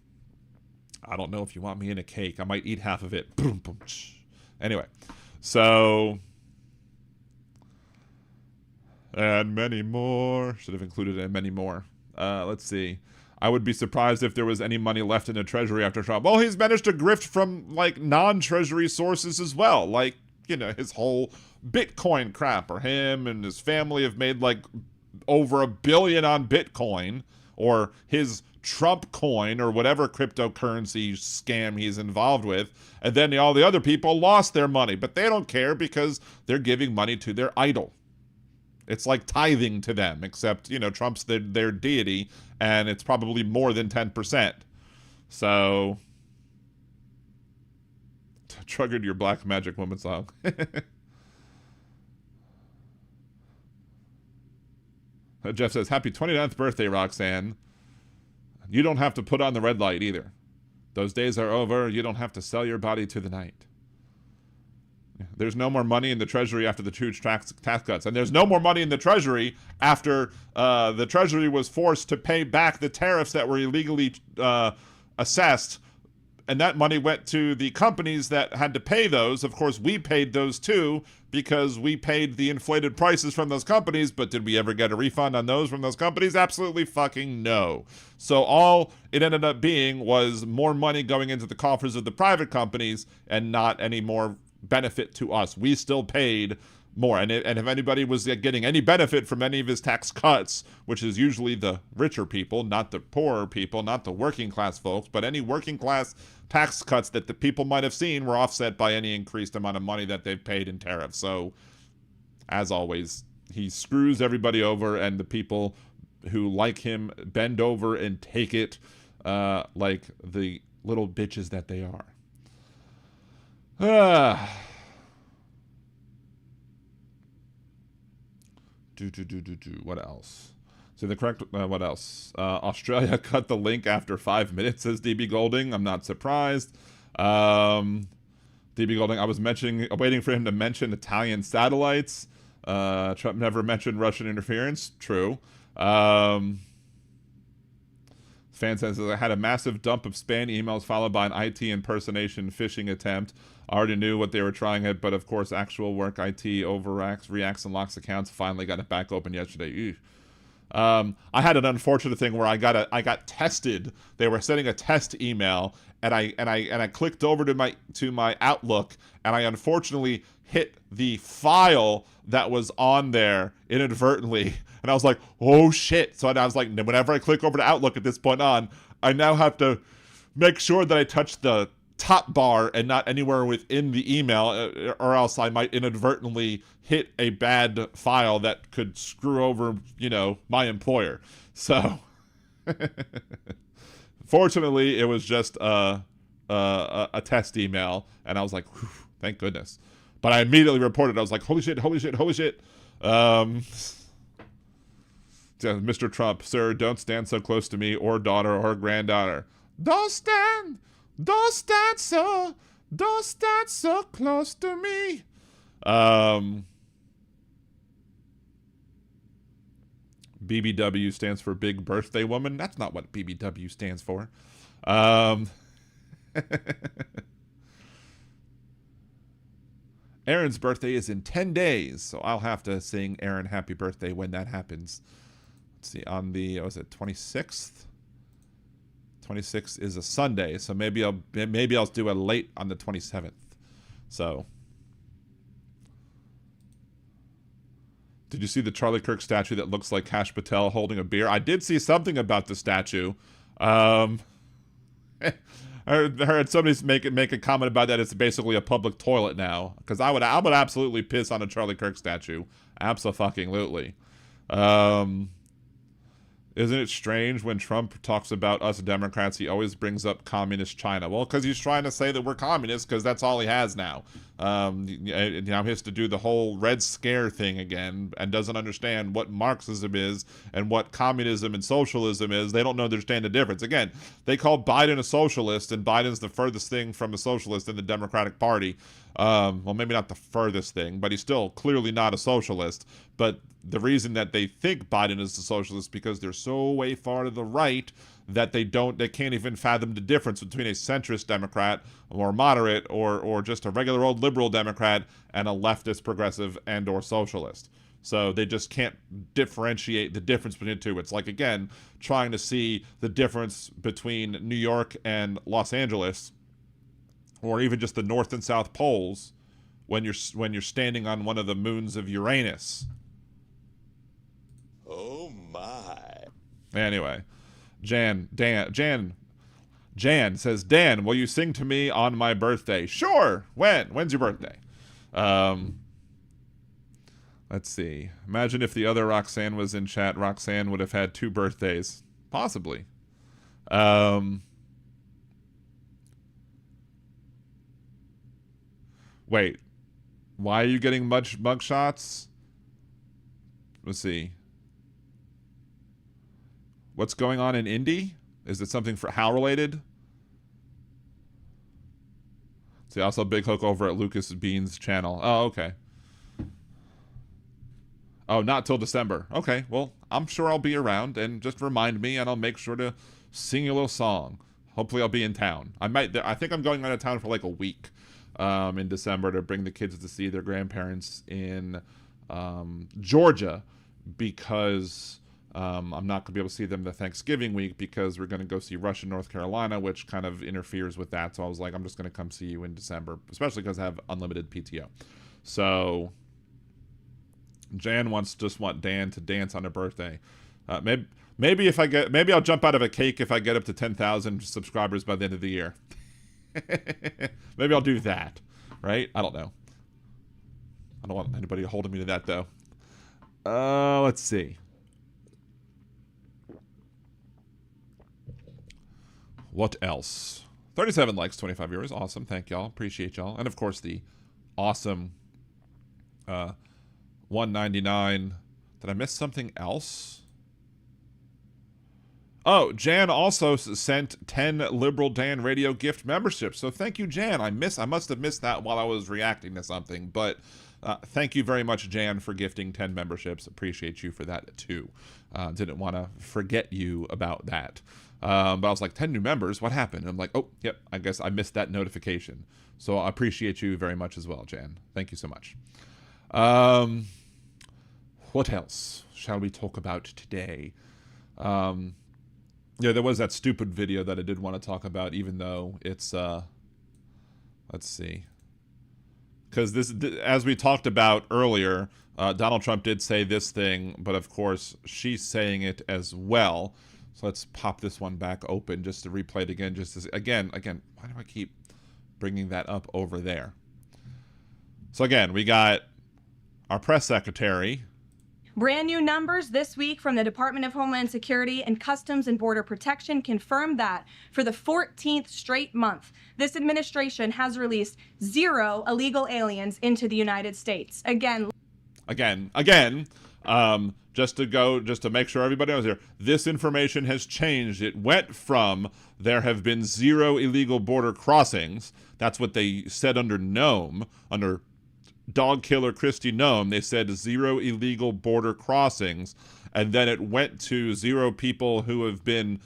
don't know if you want me in a cake. I might eat half of it. Anyway. So... And many more. Should have included and many more. Let's see. I would be surprised if there was any money left in the treasury after Trump. Well, he's managed to grift from, non-treasury sources as well. His whole Bitcoin crap, or him and his family have made, over $1 billion on Bitcoin, or his Trump coin, or whatever cryptocurrency scam he's involved with. And then all the other people lost their money, but they don't care because they're giving money to their idol. It's like tithing to them, except, Trump's their deity, and it's probably more than 10%. So, triggered your Black Magic Woman song. Jeff says, happy 29th birthday, Roxanne. You don't have to put on the red light either. Those days are over. You don't have to sell your body to the night. There's no more money in the Treasury after the huge tax cuts. And there's no more money in the Treasury after the Treasury was forced to pay back the tariffs that were illegally assessed. And that money went to the companies that had to pay those. Of course, we paid those too because we paid the inflated prices from those companies. But did we ever get a refund on those from those companies? Absolutely fucking no. So all it ended up being was more money going into the coffers of the private companies and not any more benefit to us. We still paid more. And if anybody was getting any benefit from any of his tax cuts, which is usually the richer people, not the poorer people, not the working class folks, but any working class tax cuts that the people might have seen were offset by any increased amount of money that they've paid in tariffs. So, as always, he screws everybody over, and the people who like him bend over and take it like the little bitches that they are. What else? So the correct, what else? Australia cut the link after 5 minutes, says DB Golding. I'm not surprised. DB Golding, I was waiting for him to mention Italian satellites. Trump never mentioned Russian interference. True. Fan says, I had a massive dump of spam emails followed by an IT impersonation phishing attempt. I already knew what they were trying at, but of course, actual work IT overreacts, reacts, and locks accounts. Finally got it back open yesterday. I had an unfortunate thing where I got tested. They were sending a test email, and I clicked over to my Outlook, and I unfortunately hit the file that was on there inadvertently. And I was like, oh shit. So I was like, whenever I click over to Outlook at this point on, I now have to make sure that I touch the top bar and not anywhere within the email, or else I might inadvertently hit a bad file that could screw over, my employer. So fortunately, it was just a test email, and I was like, whew, thank goodness. But I immediately reported. I was like, holy shit. Mr. Trump, sir, don't stand so close to me or daughter or granddaughter. Don't stand so close to me. BBW stands for Big Birthday Woman. That's not what BBW stands for. Aaron's birthday is in 10 days, so I'll have to sing Aaron happy birthday when that happens. Let's see, on the, was it 26th? 26th is a Sunday, so maybe I'll do it late on the 27th. So, did you see the Charlie Kirk statue that looks like Kash Patel holding a beer? I did see something about the statue. I heard somebody make a comment about that. It's basically a public toilet now, because I would absolutely piss on a Charlie Kirk statue. Abso-fucking-lutely. Isn't it strange when Trump talks about us Democrats, he always brings up communist China? Well, because he's trying to say that we're communists, because that's all he has now. Now he has to do the whole Red Scare thing again, and doesn't understand what Marxism is and what communism and socialism is. They don't understand the difference. Again, they call Biden a socialist, and Biden's the furthest thing from a socialist in the Democratic Party. Well, maybe not the furthest thing, but he's still clearly not a socialist. But the reason that they think Biden is a socialist because they're so way far to the right that they can't even fathom the difference between a centrist Democrat or moderate or just a regular old liberal Democrat and a leftist progressive and or socialist. So they just can't differentiate the difference between the two. It's like, again, trying to see the difference between New York and Los Angeles, or even just the North and South poles when you're standing on one of the moons of Uranus. Oh my. Anyway, Jan says, Dan, will you sing to me on my birthday? Sure. When's your birthday? Let's see. Imagine if the other Roxanne was in chat. Roxanne would have had 2 birthdays. Possibly. Wait. Why are you getting mug shots? Let's see. What's going on in Indy? Is it something for Hal related? See, also Big Hook over at Lucas Bean's channel. Oh, okay. Oh, not till December. Okay, well, I'm sure I'll be around, and just remind me, and I'll make sure to sing you a little song. Hopefully I'll be in town. I think I'm going out of town for like a week in December to bring the kids to see their grandparents in Georgia, because I'm not going to be able to see them the Thanksgiving week because we're going to go see Rush in North Carolina, which kind of interferes with that. So I was like, I'm just going to come see you in December, especially because I have unlimited PTO. So Jan want Dan to dance on her birthday. Maybe I'll jump out of a cake if I get up to 10,000 subscribers by the end of the year. Maybe I'll do that, right? I don't know. I don't want anybody holding me to that though. Let's see. What else? 37 likes, 25 viewers. Awesome. Thank y'all. Appreciate y'all. And of course the awesome 199. Did I miss something else? Oh, Jan also sent 10 Liberal Dan Radio gift memberships. So thank you, Jan. I must have missed that while I was reacting to something. But thank you very much, Jan, for gifting 10 memberships. Appreciate you for that, too. Didn't want to forget you about that. But I was like, 10 new members? What happened? And I'm like, oh, yep, I guess I missed that notification. So I appreciate you very much as well, Jan. Thank you so much. What else shall we talk about today? Yeah, there was that stupid video that I did want to talk about, even though it's, let's see. Because this, as we talked about earlier, Donald Trump did say this thing, but of course, she's saying it as well. So let's pop this one back open just to replay it again. Just as, again, why do I keep bringing that up over there? So again, we got our press secretary. Brand new numbers this week from the Department of Homeland Security and Customs and Border Protection confirm that for the 14th straight month, this administration has released 0 illegal aliens into the United States. Again, just to make sure everybody knows here, this information has changed. It went from there have been 0 illegal border crossings. That's what they said under Nome, under dog killer Kristi Noem. They said 0 illegal border crossings, and then it went to 0 people who have been,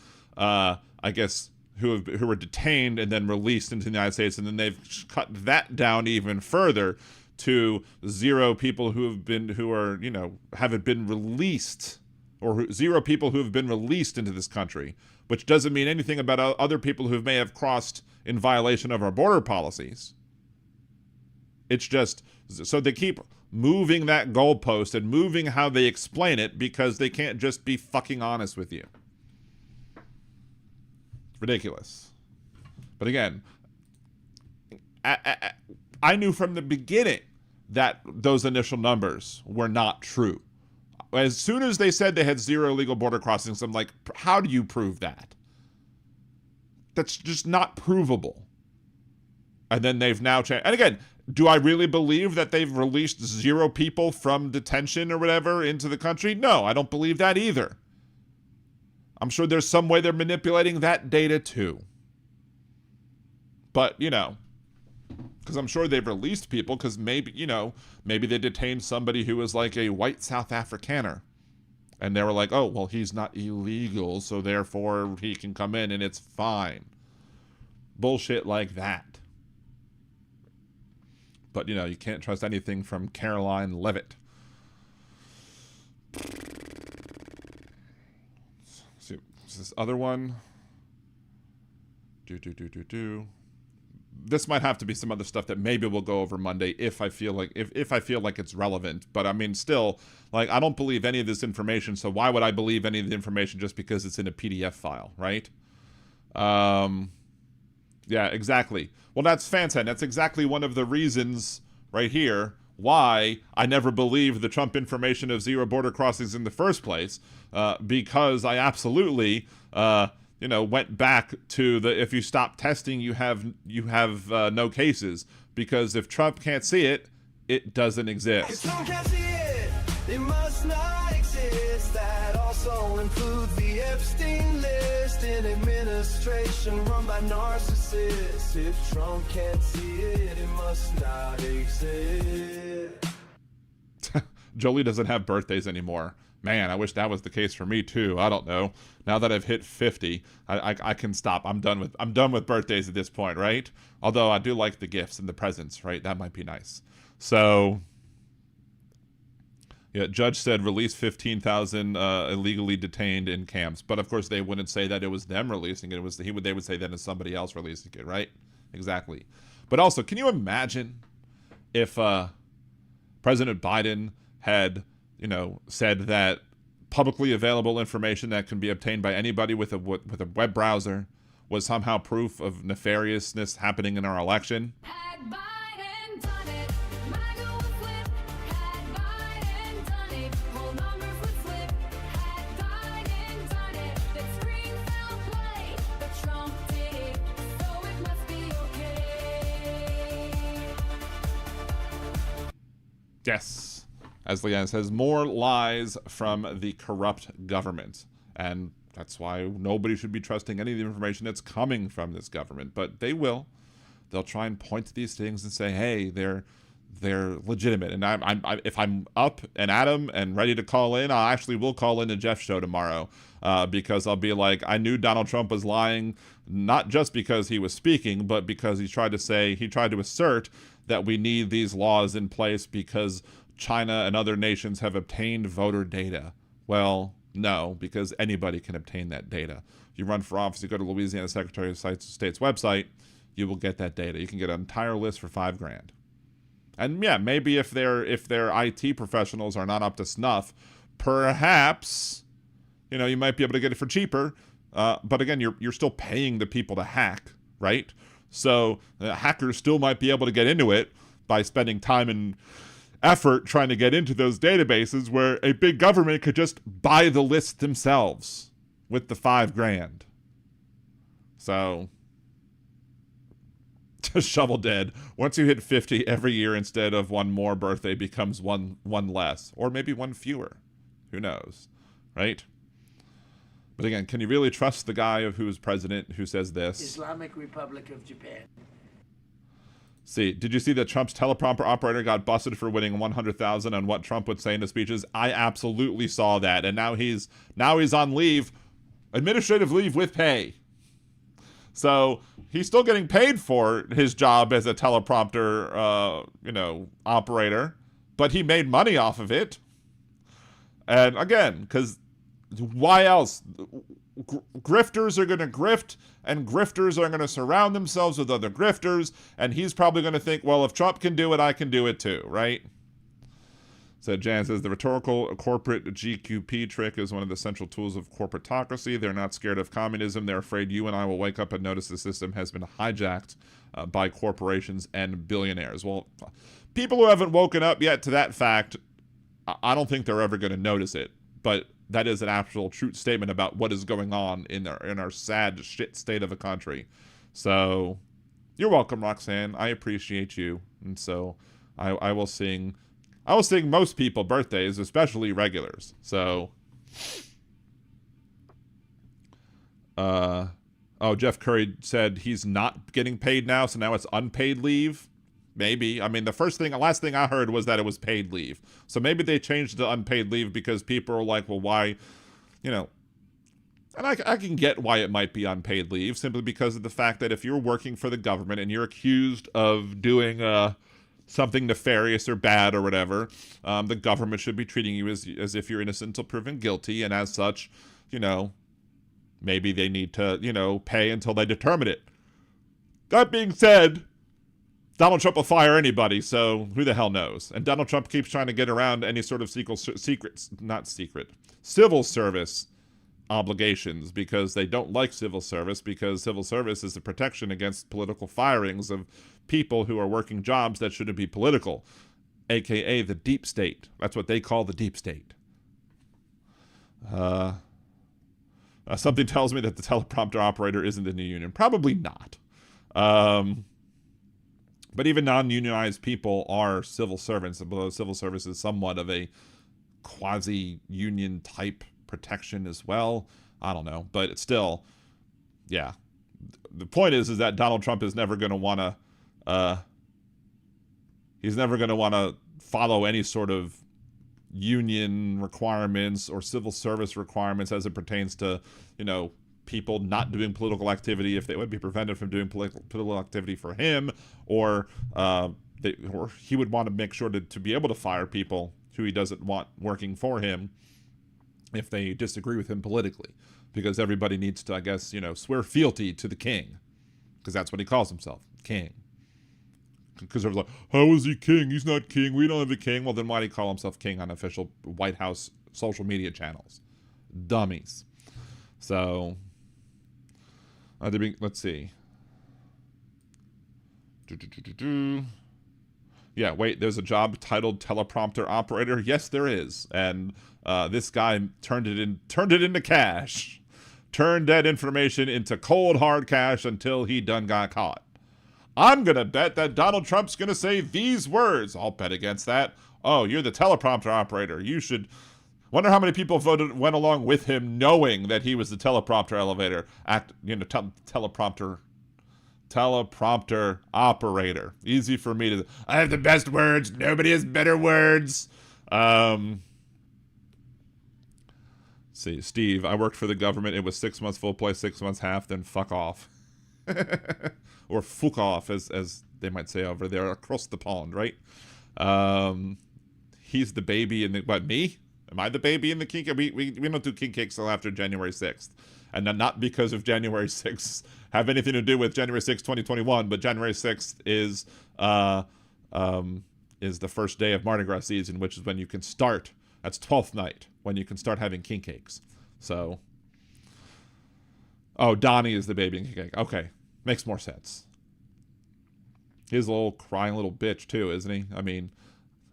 who were detained and then released into the United States, and then they've cut that down even further to 0 people haven't been released, or 0 people who have been released into this country, which doesn't mean anything about other people who may have crossed in violation of our border policies. It's just, so they keep moving that goalpost and moving how they explain it because they can't just be fucking honest with you. It's ridiculous. But again, I knew from the beginning that those initial numbers were not true. As soon as they said they had 0 illegal border crossings, I'm like, how do you prove that? That's just not provable. And then they've now changed. And again, do I really believe that they've released 0 people from detention or whatever into the country? No, I don't believe that either. I'm sure there's some way they're manipulating that data too. But, because I'm sure they've released people because maybe they detained somebody who was like a white South Africaner. And they were like, oh, well, he's not illegal, so therefore he can come in and it's fine. Bullshit like that. But, you can't trust anything from Caroline Leavitt. See, this other one. This might have to be some other stuff that maybe we'll go over Monday if I feel like it's relevant. But I mean, still, like, I don't believe any of this information. So why would I believe any of the information just because it's in a PDF file, right? Yeah, exactly. Well, that's Fansen. That's exactly one of the reasons right here why I never believed the Trump information of 0 border crossings in the first place, because I absolutely, went back to the if you stop testing, you have no cases, because if Trump can't see it, it doesn't exist. Trump can't see it, it must not exist. That also includes the Epstein list in administration run by narcissists. If Trump can't see it, it must not exist. Jolie doesn't have birthdays anymore. Man, I wish that was the case for me too. I don't know. Now that I've hit 50, I can stop. I'm done with birthdays at this point, right? Although I do like the gifts and the presents, right? That might be nice. So, yeah, judge said release 15,000 illegally detained in camps, but of course they wouldn't say that it was them releasing it. They would say that it's somebody else releasing it, right? Exactly. But also, can you imagine if President Biden had said that publicly available information that can be obtained by anybody with a web browser was somehow proof of nefariousness happening in our election? Had Biden done it, MAGA would flip. Had Biden done it, whole numbers would flip. Had Biden done it, that screen fell play. But Trump did it, so it must be okay. Yes. As Leanne says, more lies from the corrupt government. And that's why nobody should be trusting any of the information that's coming from this government. But they will. They'll try and point to these things and say, hey, they're legitimate. And if I'm up and at 'em and ready to call in, I actually will call in to Jeff's show tomorrow, because I'll be like, I knew Donald Trump was lying, not just because he was speaking, but because he tried to assert that we need these laws in place because China and other nations have obtained voter data. Well, no, because anybody can obtain that data. If you run for office, you go to Louisiana Secretary of State's website, you will get that data. You can get an entire list for $5,000. And yeah, maybe if their IT professionals are not up to snuff, perhaps you might be able to get it for cheaper. But again, you're still paying the people to hack, right? So hackers still might be able to get into it by spending time and effort trying to get into those databases, where a big government could just buy the list themselves with the $5,000. So, shovel dead. Once you hit 50, every year instead of one more birthday becomes one less, or maybe one fewer. Who knows, right? But again, can you really trust the guy who is president who says this? Islamic Republic of Japan. See, did you see that Trump's teleprompter operator got busted for winning 100,000 on what Trump would say in his speeches? I absolutely saw that, and now he's on leave, administrative leave with pay. So he's still getting paid for his job as a teleprompter, operator, but he made money off of it. And again, because why else? Grifters are going to grift, and grifters are going to surround themselves with other grifters, and he's probably going to think, well, if Trump can do it, I can do it too, right? So Jan says, the rhetorical corporate GQP trick is one of the central tools of corporatocracy. They're not scared of communism. They're afraid you and I will wake up and notice the system has been hijacked by corporations and billionaires. Well, people who haven't woken up yet to that fact, I don't think they're ever going to notice it. But that is an actual true statement about what is going on in our sad shit state of a country. So you're welcome, Roxanne. I appreciate you. And so I will sing most people birthdays, especially regulars. So Jeff Curry said he's not getting paid now, so now it's unpaid leave. Maybe. I mean, last thing I heard was that it was paid leave. So maybe they changed it to unpaid leave because people are like, well, why, and I can get why it might be unpaid leave, simply because of the fact that if you're working for the government and you're accused of doing something nefarious or bad or whatever, the government should be treating you as if you're innocent until proven guilty, and as such, maybe they need to, pay until they determine it. That being said, Donald Trump will fire anybody, so who the hell knows? And Donald Trump keeps trying to get around any sort of civil service obligations, because they don't like civil service, because civil service is a protection against political firings of people who are working jobs that shouldn't be political, aka the deep state. That's what they call the deep state. Something tells me that the teleprompter operator isn't in the union. Probably not. But even non-unionized people are civil servants, although civil service is somewhat of a quasi-union type protection as well. I don't know, but it's still, yeah. The point is that Donald Trump is never going to want to, he's never going to want to follow any sort of union requirements or civil service requirements as it pertains to, people not doing political activity, if they would be prevented from doing political activity for him, or he would want to make sure to be able to fire people who he doesn't want working for him if they disagree with him politically, because everybody needs to, I guess, swear fealty to the king, because that's what he calls himself, king. Because they're like, how is he king? He's not king. We don't have a king. Well, then why do he call himself king on official White House social media channels? Dummies. So, let's see. Yeah, wait, there's a job titled teleprompter operator. Yes, there is. And this guy turned it into cash. Turned that information into cold hard cash until he done got caught. I'm going to bet that Donald Trump's going to say these words. I'll bet against that. Oh, you're the teleprompter operator. You should... Wonder how many people went along with him knowing that he was the teleprompter teleprompter operator. Easy for me to... I have the best words. Nobody has better words. See, Steve, I worked for the government. It was 6 months full play, 6 months half, then fuck off. Or fuck off, as they might say over there across the pond, right? He's the baby in the... What, me? Am I the baby in the king cake? We don't do king cakes till after January 6th. And not because of January 6th have anything to do with January 6th, 2021, but January 6th is the first day of Mardi Gras season, which is when you can start, that's 12th night, when you can start having king cakes. So, oh, Donnie is the baby in king cake. Okay, makes more sense. He's a little crying little bitch too, isn't he? I mean,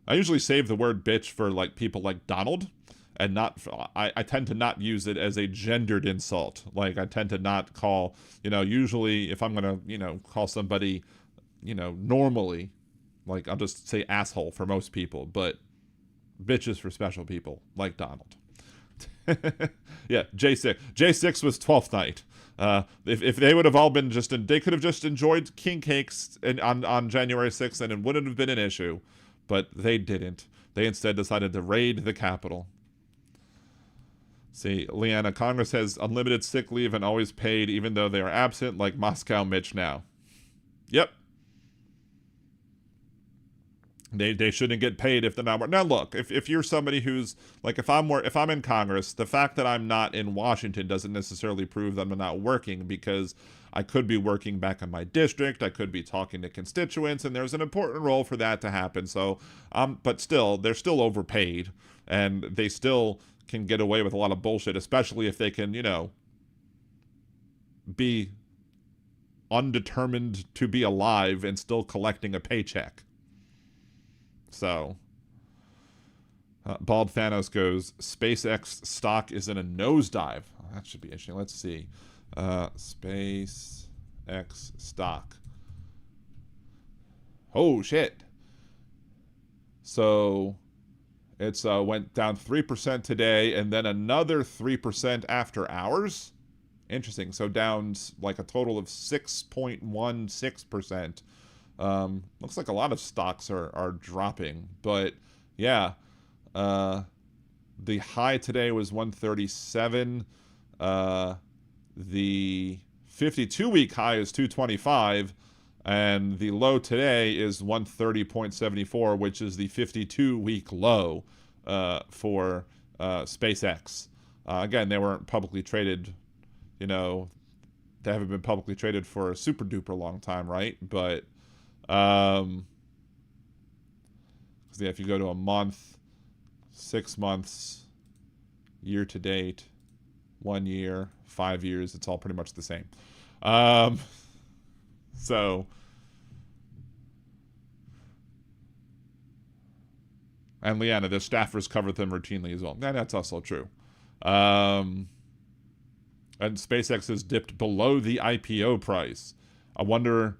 I usually save the word bitch for like people like Donald, and not, I tend to not use it as a gendered insult. Like, I tend to not call, usually if I'm going to, call somebody, normally, like, I'll just say asshole for most people, but bitches for special people like Donald. Yeah, J6. J6 was 12th night. If they would have all been they could have just enjoyed king cakes on January 6th, and it wouldn't have been an issue. But they didn't. They instead decided to raid the Capitol. See, Leanna, Congress has unlimited sick leave and always paid even though they are absent, like Moscow Mitch now. Yep. They shouldn't get paid if they're not working. Now look, if you're somebody who's like, if I'm in Congress, the fact that I'm not in Washington doesn't necessarily prove that I'm not working, because I could be working back in my district, I could be talking to constituents, and there's an important role for that to happen. So but still, they're still overpaid, and they still can get away with a lot of bullshit, especially if they can, you know, be undetermined to be alive and still collecting a paycheck. So, Bald Thanos goes, SpaceX stock is in a nosedive. Oh, that should be interesting. Let's see. SpaceX stock. Oh, shit. So, it's went down 3% today, and then another 3% after hours. Interesting. So, down like a total of 6.16%. Looks like a lot of stocks are dropping, but yeah, the high today was 137. The 52-week high is 225, and the low today is 130.74, which is the 52-week low for SpaceX. Again, they weren't publicly traded, you know, they haven't been publicly traded for a super duper long time, right? But yeah, if you go to a month, 6 months, year to date, 1 year, 5 years, it's all pretty much the same. So, and Leanna, the staffers cover them routinely as well. And that's also true. And SpaceX has dipped below the IPO price. I wonder...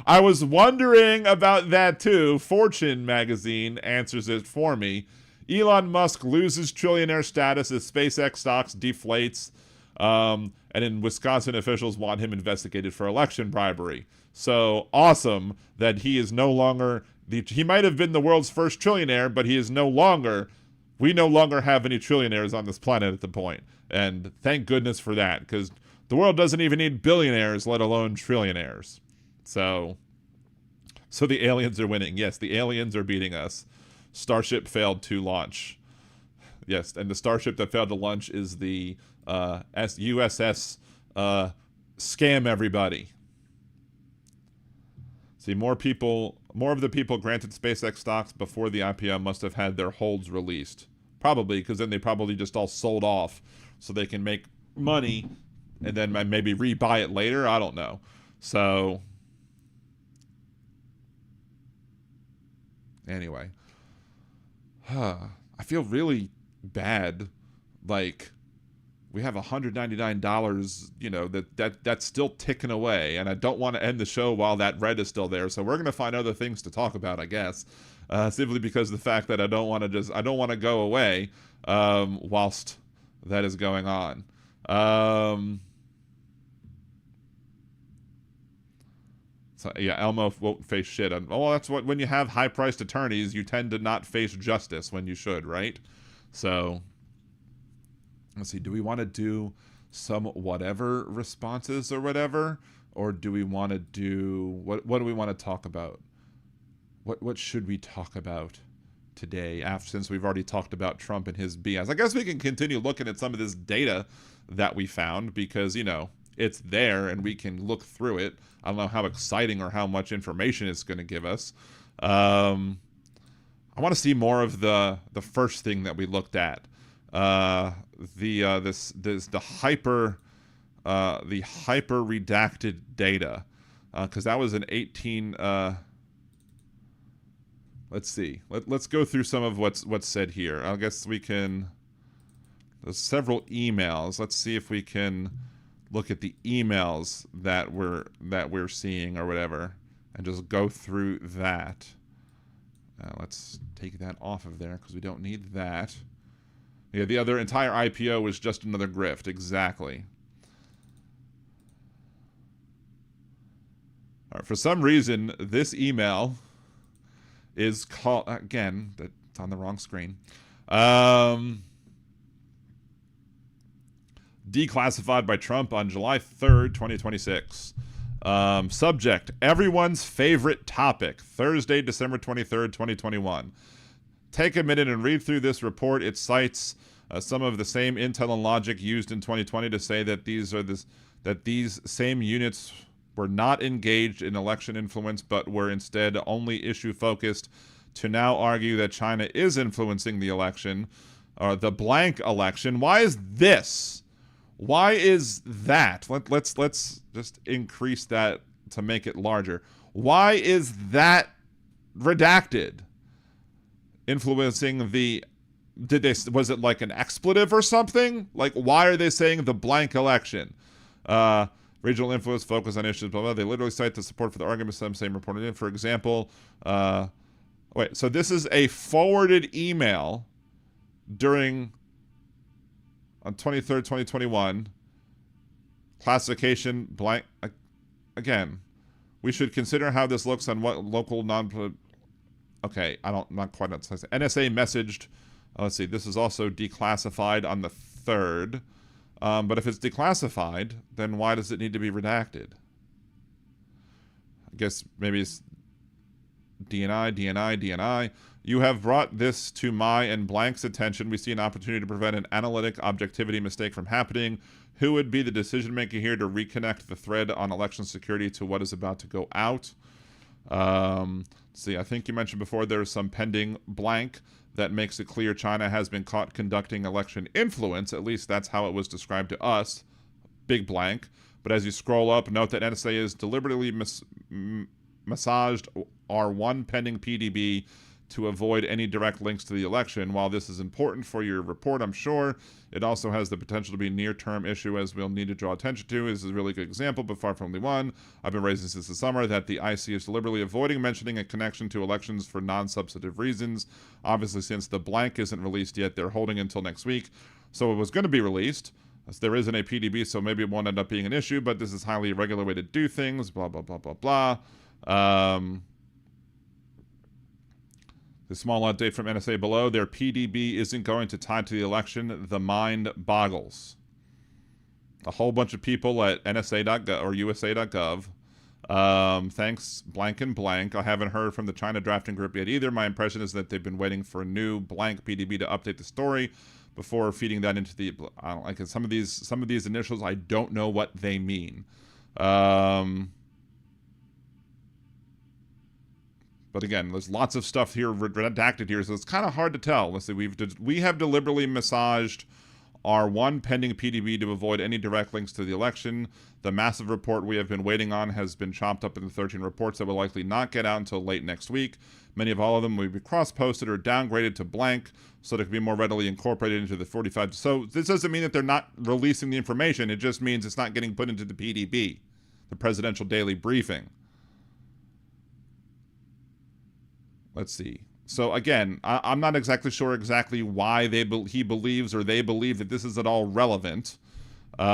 I was wondering about that too. Fortune magazine answers it for me. Elon Musk loses trillionaire status as SpaceX stocks deflates. And in Wisconsin, officials want him investigated for election bribery. So awesome that he is no longer... he might have been the world's first trillionaire, but he is no longer... We no longer have any trillionaires on this planet at the point. And thank goodness for that, because the world doesn't even need billionaires, let alone trillionaires. So the aliens are winning. Yes, the aliens are beating us. Starship failed to launch. Yes, and the Starship that failed to launch is the USS Scam Everybody. See, more of the people granted SpaceX stocks before the IPO must have had their holds released. Probably, because then they probably just all sold off so they can make money and then maybe rebuy it later. I don't know. So, anyway. I feel really bad. Like, we have $199, you know, that's still ticking away, and I don't want to end the show while that red is still there. So we're going to find other things to talk about, I guess. Simply because of the fact that I don't want to go away whilst that is going on. So yeah, Elmo won't face shit. Well, that's what, when you have high-priced attorneys, you tend to not face justice when you should, right? So, let's see. Do we want to do some whatever responses or whatever, or do we want to do what do we want to talk about? What should we talk about today? Since we've already talked about Trump and his BS, I guess we can continue looking at some of this data that we found, because, you know, it's there and we can look through it. I don't know how exciting or how much information it's going to give us. I want to see more of the first thing that we looked at. The hyper redacted data, because that was an 18. Let's see. Let's go through some of what's said here. I guess we can. There's several emails. Let's see if we can look at the emails that we're seeing or whatever, and just go through that. Let's take that off of there because we don't need that. Yeah, the other entire IPO was just another grift. Exactly. All right, for some reason, this email is called, again, that's on the wrong screen. declassified by Trump on July 3rd, 2026. Subject, everyone's favorite topic, Thursday, December 23rd, 2021. Take a minute and read through this report. It cites some of the same intel and logic used in 2020 to say that these same units were not engaged in election influence, but were instead only issue focused, to now argue that China is influencing the election, or the blank election. Why is this? Why is that? Let's just increase that to make it larger. Why is that redacted? Influencing the, was it like an expletive or something? Like, why are they saying the blank election? Regional influence, focus on issues, blah, blah. They literally cite the support for the argument some same reported in. For example, wait, so this is a forwarded email on 23rd, 2021. Classification blank. Again, we should consider how this looks on what local okay, not quite. NSA messaged. Let's see. This is also declassified on the 3rd. But if it's declassified, then why does it need to be redacted? I guess maybe it's DNI. You have brought this to my and blank's attention. We see an opportunity to prevent an analytic objectivity mistake from happening. Who would be the decision maker here to reconnect the thread on election security to what is about to go out? See, I think you mentioned before there's some pending blank that makes it clear China has been caught conducting election influence. At least that's how it was described to us. Big blank. But as you scroll up, note that NSA is deliberately massaged R1 pending PDB to avoid any direct links to the election. While this is important for your report, I'm sure, it also has the potential to be a near-term issue, as we'll need to draw attention to. This is a really good example, but far from only one. I've been raising since the summer that the IC is deliberately avoiding mentioning a connection to elections for non-substantive reasons. Obviously, since the blank isn't released yet, they're holding until next week. So it was going to be released. There isn't a PDB, so maybe it won't end up being an issue, but this is highly irregular way to do things, blah, blah, blah, blah, blah. The small update from NSA below, their PDB isn't going to tie to the election. The mind boggles. A whole bunch of people at NSA.gov or USA.gov. Thanks, blank and blank. I haven't heard from the China drafting group yet either. My impression is that they've been waiting for a new blank PDB to update the story before feeding that into the, I don't like it. Some of these initials, I don't know what they mean. But again, there's lots of stuff here redacted here, so it's kind of hard to tell. Let's see, we have deliberately massaged our one pending PDB to avoid any direct links to the election. The massive report we have been waiting on has been chopped up into 13 reports that will likely not get out until late next week. Many of all of them will be cross-posted or downgraded to blank so that it can be more readily incorporated into the 45. So this doesn't mean that they're not releasing the information. It just means it's not getting put into the PDB, the Presidential Daily Briefing. Let's see. So again, I'm not exactly sure exactly why he believes or they believe that this is at all relevant. See,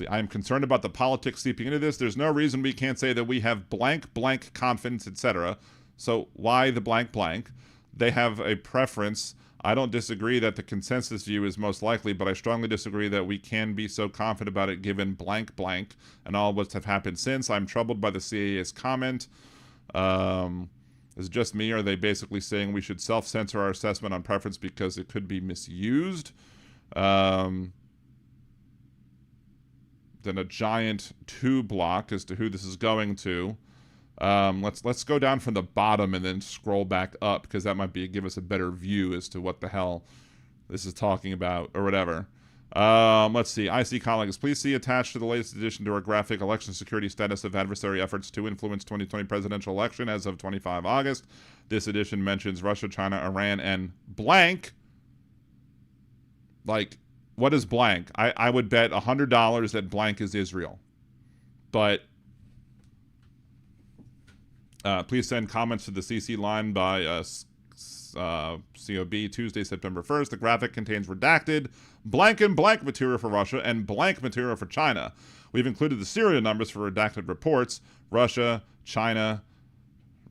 I am concerned about the politics seeping into this. There's no reason we can't say that we have blank, blank confidence, etc. So why the blank, blank? They have a preference. I don't disagree that the consensus view is most likely, but I strongly disagree that we can be so confident about it given blank, blank, and all what's have happened since. I'm troubled by the CIA's comment. Is it just me, or are they basically saying we should self-censor our assessment on preference because it could be misused? Then a giant to block as to who this is going to. Let's go down from the bottom and then scroll back up, because that might give us a better view as to what the hell this is talking about or whatever. Let's see. IC colleagues, please see attached to the latest edition to our graphic election security status of adversary efforts to influence 2020 presidential election as of 25 August. This edition mentions Russia, China, Iran, and blank. Like, what is blank? I would bet $100 that blank is Israel. But please send comments to the CC line by COB Tuesday, September 1st. The graphic contains redacted blank and blank material for Russia and blank material for China. We've included the serial numbers for redacted reports. Russia, China,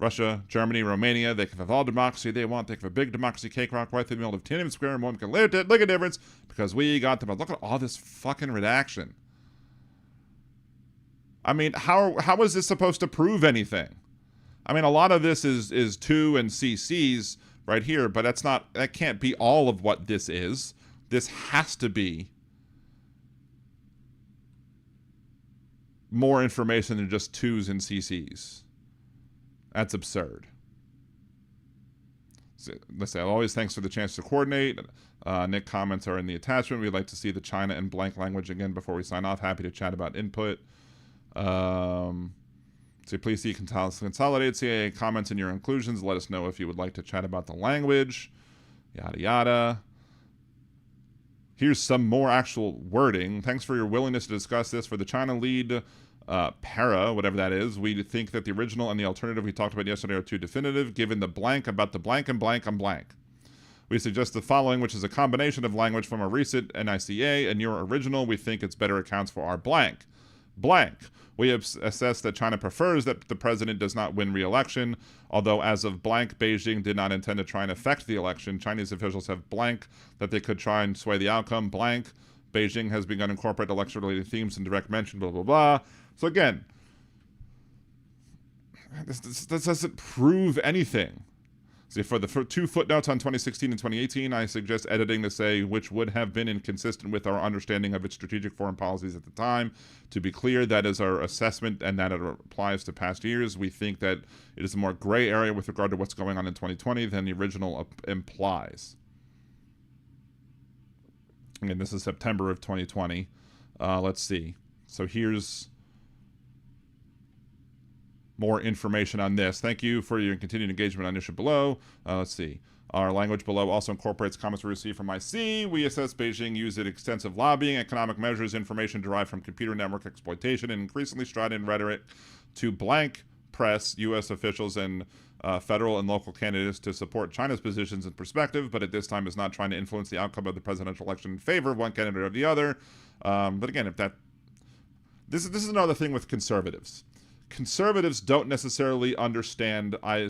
Russia, Germany, Romania, they can have all democracy they want. They can have a big democracy cakewalk right through the middle of Tiananmen Square, and one can look at the difference because we got them. Look at all this fucking redaction. I mean, how is this supposed to prove anything? I mean, a lot of this is to and CCs right here, but that can't be all of what this is. This has to be more information than just twos and CCs. That's absurd. So, let's say, always thanks for the chance to coordinate. Nick comments are in the attachment. We'd like to see the China and blank language again before we sign off. Happy to chat about input. So please see consolidated CIA comments in your inclusions. Let us know if you would like to chat about the language. Yada, yada. Here's some more actual wording. Thanks for your willingness to discuss this. For the China lead para, whatever that is, we think that the original and the alternative we talked about yesterday are too definitive, given the blank about the blank and blank on blank. We suggest the following, which is a combination of language from a recent NICA and your original. We think it's better accounts for our blank. Blank. We have assessed that China prefers that the president does not win re-election, although as of blank, Beijing did not intend to try and affect the election. Chinese officials have blank that they could try and sway the outcome. Blank. Beijing has begun to incorporate election-related themes in direct mention, blah, blah, blah. So again, this doesn't prove anything. See, for the two footnotes on 2016 and 2018, I suggest editing to say which would have been inconsistent with our understanding of its strategic foreign policies at the time. To be clear, that is our assessment and that it applies to past years. We think that it is a more gray area with regard to what's going on in 2020 than the original implies. Again, this is September of 2020. Let's see. So here's more information on this. Thank you for your continued engagement on issue below. Let's see. Our language below also incorporates comments we received from IC. We assess Beijing used extensive lobbying, economic measures, information derived from computer network exploitation, and increasingly strident rhetoric to blank press U.S. officials and federal and local candidates to support China's positions and perspective, but at this time is not trying to influence the outcome of the presidential election in favor of one candidate or the other. But again, if that... This is another thing with conservatives. Conservatives don't necessarily understand. I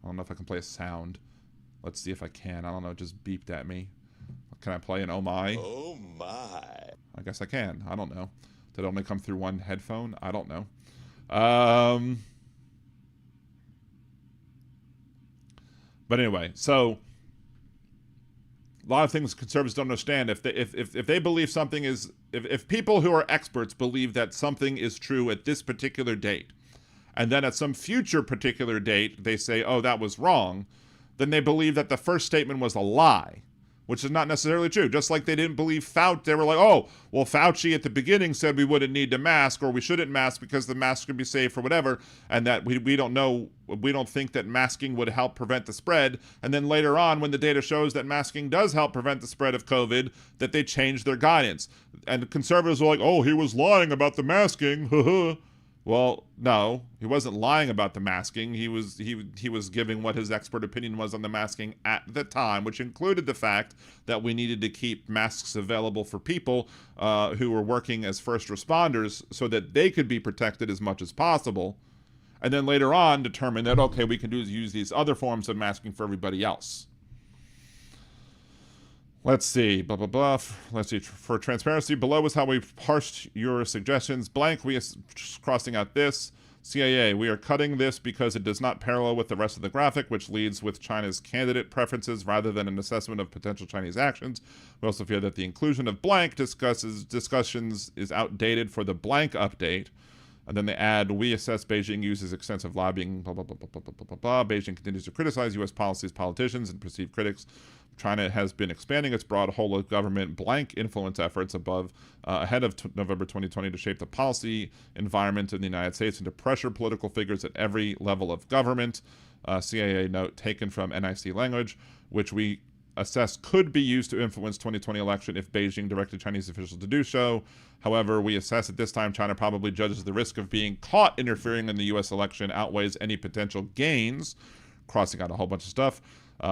don't know if I can play a sound. Let's see if I can. I don't know. It just beeped at me. Can I play an oh my? Oh my. I guess I can. I don't know. Did it only come through one headphone? I don't know. But anyway, so a lot of things conservatives don't understand. If they believe something is, if people who are experts believe that something is true at this particular date, and then at some future particular date they say, oh, that was wrong, then they believe that the first statement was a lie, which is not necessarily true. Just like they didn't believe Fauci. They were like, oh, well, Fauci at the beginning said we wouldn't need to mask, or we shouldn't mask because the mask could be safe or whatever, and that we don't know, we don't think that masking would help prevent the spread. And then later on, when the data shows that masking does help prevent the spread of COVID, that they changed their guidance. And conservatives were like, oh, he was lying about the masking. Well, no, he wasn't lying about the masking. He was giving what his expert opinion was on the masking at the time, which included the fact that we needed to keep masks available for people who were working as first responders so that they could be protected as much as possible. And then later on determine that, okay, we can use these other forms of masking for everybody else. Let's see, blah, blah, blah. Let's see, for transparency, below is how we parsed your suggestions. Blank, we are just crossing out this. CIA, we are cutting this because it does not parallel with the rest of the graphic, which leads with China's candidate preferences rather than an assessment of potential Chinese actions. We also feel that the inclusion of blank discussions is outdated for the blank update. And then they add, we assess Beijing uses extensive lobbying, blah, blah, blah, blah, blah, blah, blah, blah. Beijing continues to criticize U.S. policies, politicians, and perceived critics. China has been expanding its broad whole of government blank influence efforts ahead of November 2020 to shape the policy environment in the United States and to pressure political figures at every level of government. CIA note taken from NIC language, which we assess could be used to influence 2020 election if Beijing directed Chinese officials to do so. However, we assess at this time China probably judges the risk of being caught interfering in the U.S. election outweighs any potential gains, crossing out a whole bunch of stuff.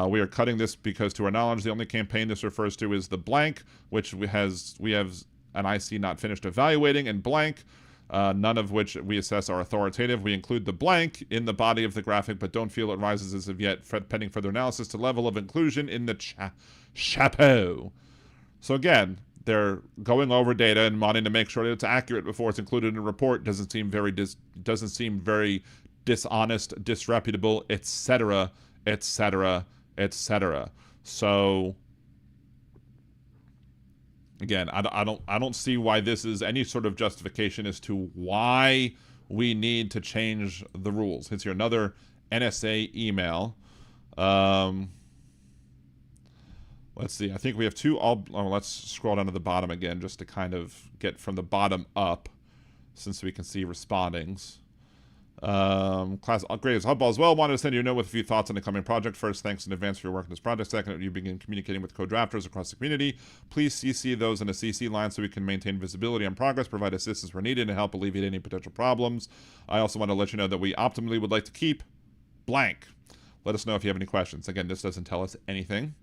We are cutting this because, to our knowledge, the only campaign this refers to is the blank, which we have an IC not finished evaluating, and blank, none of which we assess are authoritative. We include the blank in the body of the graphic, but don't feel it rises as of yet, pending further analysis, to level of inclusion in the chapeau. So again, they're going over data and wanting to make sure that it's accurate before it's included in a report. Doesn't seem very dishonest, disreputable, etc., etc., etc. So again, I don't see why this is any sort of justification as to why we need to change the rules. Here's here another NSA email. Let's see. I think we have two. Let's scroll down to the bottom again, just to kind of get from the bottom up, since we can see respondings. Class greatest Hubball as well. Wanted to send you a note with a few thoughts on the coming project. First, thanks in advance for your work on this project. Second, you begin communicating with co-drafters across the community. Please CC those in a CC line so we can maintain visibility on progress, provide assistance where needed, and help alleviate any potential problems. I also want to let you know that we optimally would like to keep blank. Let us know if you have any questions. Again, this doesn't tell us anything.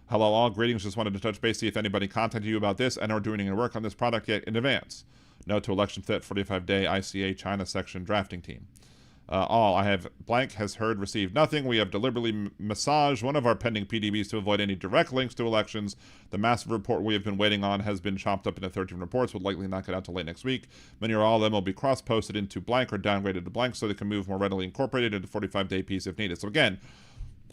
Hello all, greetings. Just wanted to touch base, see if anybody contacted you about this and are doing any work on this product yet in advance. Note to election fit 45-day ICA China section drafting team. I have blank has heard received nothing. We have deliberately massaged one of our pending PDBs to avoid any direct links to elections. The massive report we have been waiting on has been chopped up into 13 reports, would likely not get out till late next week. Many or all of them will be cross-posted into blank or downgraded to blank so they can move more readily incorporated into 45-day piece if needed. So again,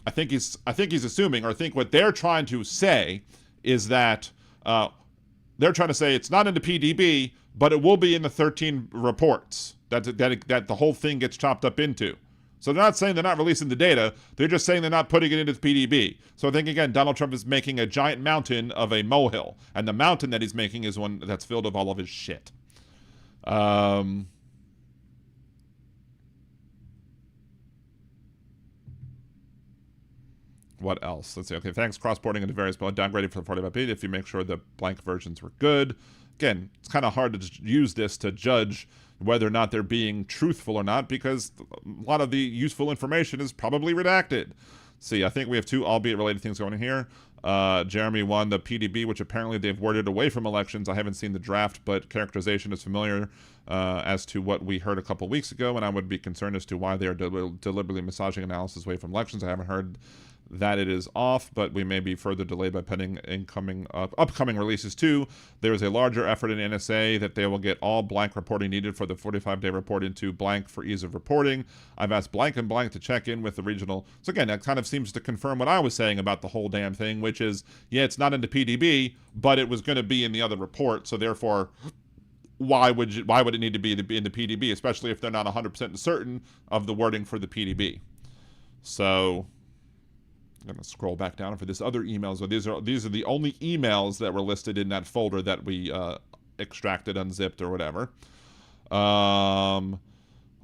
I think he's assuming, or I think what they're trying to say is that they're trying to say it's not in the PDB, but it will be in the 13 reports that the whole thing gets chopped up into. So they're not saying they're not releasing the data. They're just saying they're not putting it into the PDB. So I think, again, Donald Trump is making a giant mountain of a molehill. And the mountain that he's making is one that's filled with all of his shit. What else? Let's see. Okay, thanks. Cross-porting into various downgrading for the 45-page if you make sure the blank versions were good. Again, it's kind of hard to use this to judge whether or not they're being truthful or not, because a lot of the useful information is probably redacted. See, I think we have two albeit related things going in here. Jeremy won the PDB, which apparently they've worded away from elections. I haven't seen the draft, but characterization is familiar as to what we heard a couple weeks ago, and I would be concerned as to why they are deliberately massaging analysis away from elections. I haven't heard that it is off, but we may be further delayed by pending upcoming releases too. There is a larger effort in NSA that they will get all blank reporting needed for the 45-day report into blank for ease of reporting. I've asked blank and blank to check in with the regional. So again, that kind of seems to confirm what I was saying about the whole damn thing, which is, yeah, it's not in the PDB, but it was going to be in the other report, so therefore, why would it need to be in the PDB, especially if they're not 100% certain of the wording for the PDB? So I'm going to scroll back down for this other email. So these are the only emails that were listed in that folder that we extracted, unzipped, or whatever.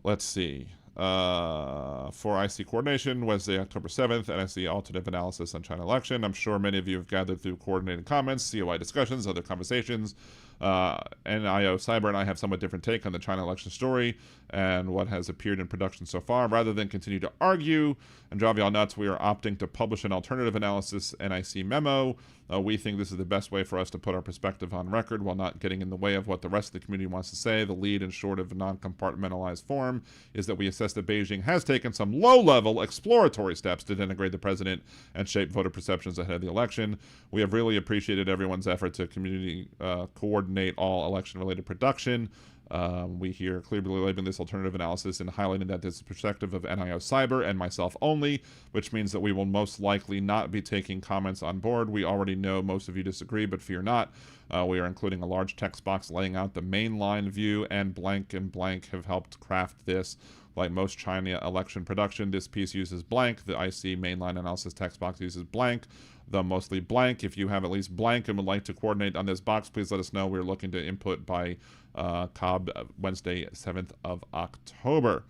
Let's see. For IC coordination, Wednesday, October 7th, NSC alternative analysis on China election. I'm sure many of you have gathered through coordinated comments, COI discussions, other conversations. NIO Cyber and I have somewhat different take on the China election story and what has appeared in production so far. Rather than continue to argue and drive y'all nuts, we are opting to publish an alternative analysis NIC memo. We think this is the best way for us to put our perspective on record while not getting in the way of what the rest of the community wants to say. The lead, in short of non-compartmentalized form, is that we assess that Beijing has taken some low-level exploratory steps to denigrate the president and shape voter perceptions ahead of the election. We have really appreciated everyone's effort to community coordinate all election-related production. We here clearly labeling this alternative analysis and highlighting that this is the perspective of NIO Cyber and myself only, which means that we will most likely not be taking comments on board. We already know most of you disagree, but fear not. We are including a large text box laying out the mainline view, and blank have helped craft this. Like most China election production, this piece uses blank. The IC mainline analysis text box uses blank, though mostly blank. If you have at least blank and would like to coordinate on this box, please let us know. We're looking to input by Cobb Wednesday, 7th of October.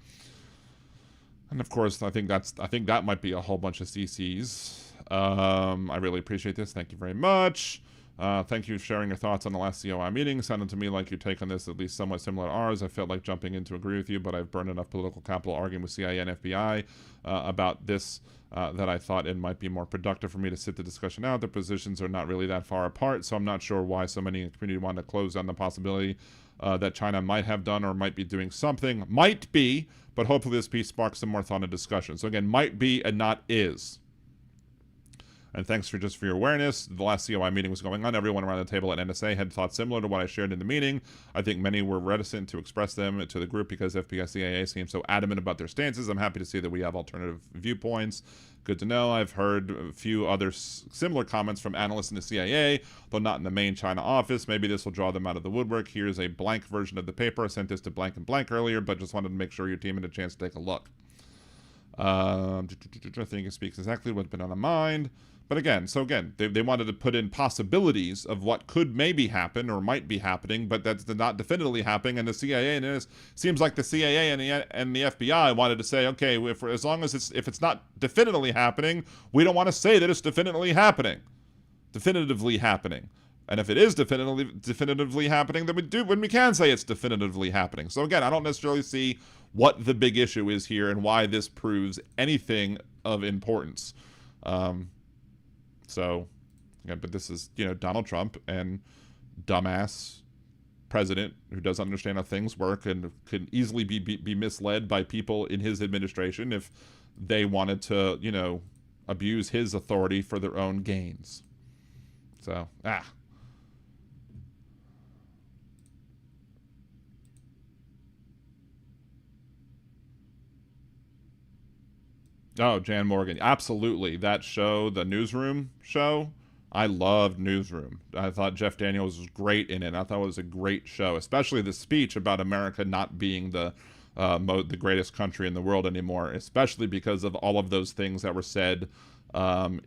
And of course, I think that might be a whole bunch of CCs. I really appreciate this. Thank you very much. Thank you for sharing your thoughts on the last COI meeting. Sounded to me like your take on this at least somewhat similar to ours. I felt like jumping in to agree with you, but I've burned enough political capital arguing with CIA and FBI about this that I thought it might be more productive for me to sit the discussion out. The positions are not really that far apart, so I'm not sure why so many in the community want to close down the possibility that China might have done or might be doing something. Might be, but hopefully this piece sparks some more thought and discussion. So again, might be and not is. And thanks for your awareness. The last COI meeting was going on. Everyone around the table at NSA had thoughts similar to what I shared in the meeting. I think many were reticent to express them to the group because FBI CIA seemed so adamant about their stances. I'm happy to see that we have alternative viewpoints. Good to know. I've heard a few other similar comments from analysts in the CIA, though not in the main China office. Maybe this will draw them out of the woodwork. Here's a blank version of the paper. I sent this to blank and blank earlier, but just wanted to make sure your team had a chance to take a look. I think it speaks exactly what's been on the mind. But again, they wanted to put in possibilities of what could maybe happen or might be happening, but that's not definitively happening. And the CIA, and it seems like the CIA and the FBI wanted to say, okay, as long as if it's not definitively happening, we don't want to say that it's definitively happening. And if it is definitively happening, then we can say it's definitively happening. So again, I don't necessarily see what the big issue is here and why this proves anything of importance. So, yeah, but this is, Donald Trump and dumbass president who doesn't understand how things work and could easily be misled by people in his administration if they wanted to, abuse his authority for their own gains. So, Oh, Jan Morgan. Absolutely. That show, the Newsroom show, I loved Newsroom. I thought Jeff Daniels was great in it. I thought it was a great show, especially the speech about America not being the greatest country in the world anymore, especially because of all of those things that were said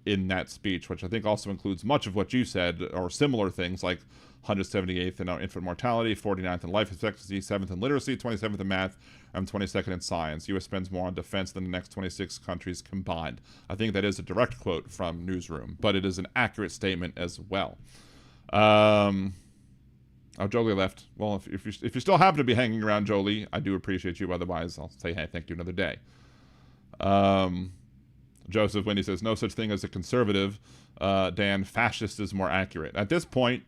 in that speech, which I think also includes much of what you said, or similar things like 178th in infant mortality, 49th in life expectancy, 7th in literacy, 27th in math, and 22nd in science. U.S. spends more on defense than the next 26 countries combined. I think that is a direct quote from Newsroom, but it is an accurate statement as well. Oh, Jolie left. Well, if you still happen to be hanging around, Jolie, I do appreciate you. Otherwise, I'll say, hey, thank you another day. Joseph Wendy says, no such thing as a conservative. Dan, fascist is more accurate. At this point,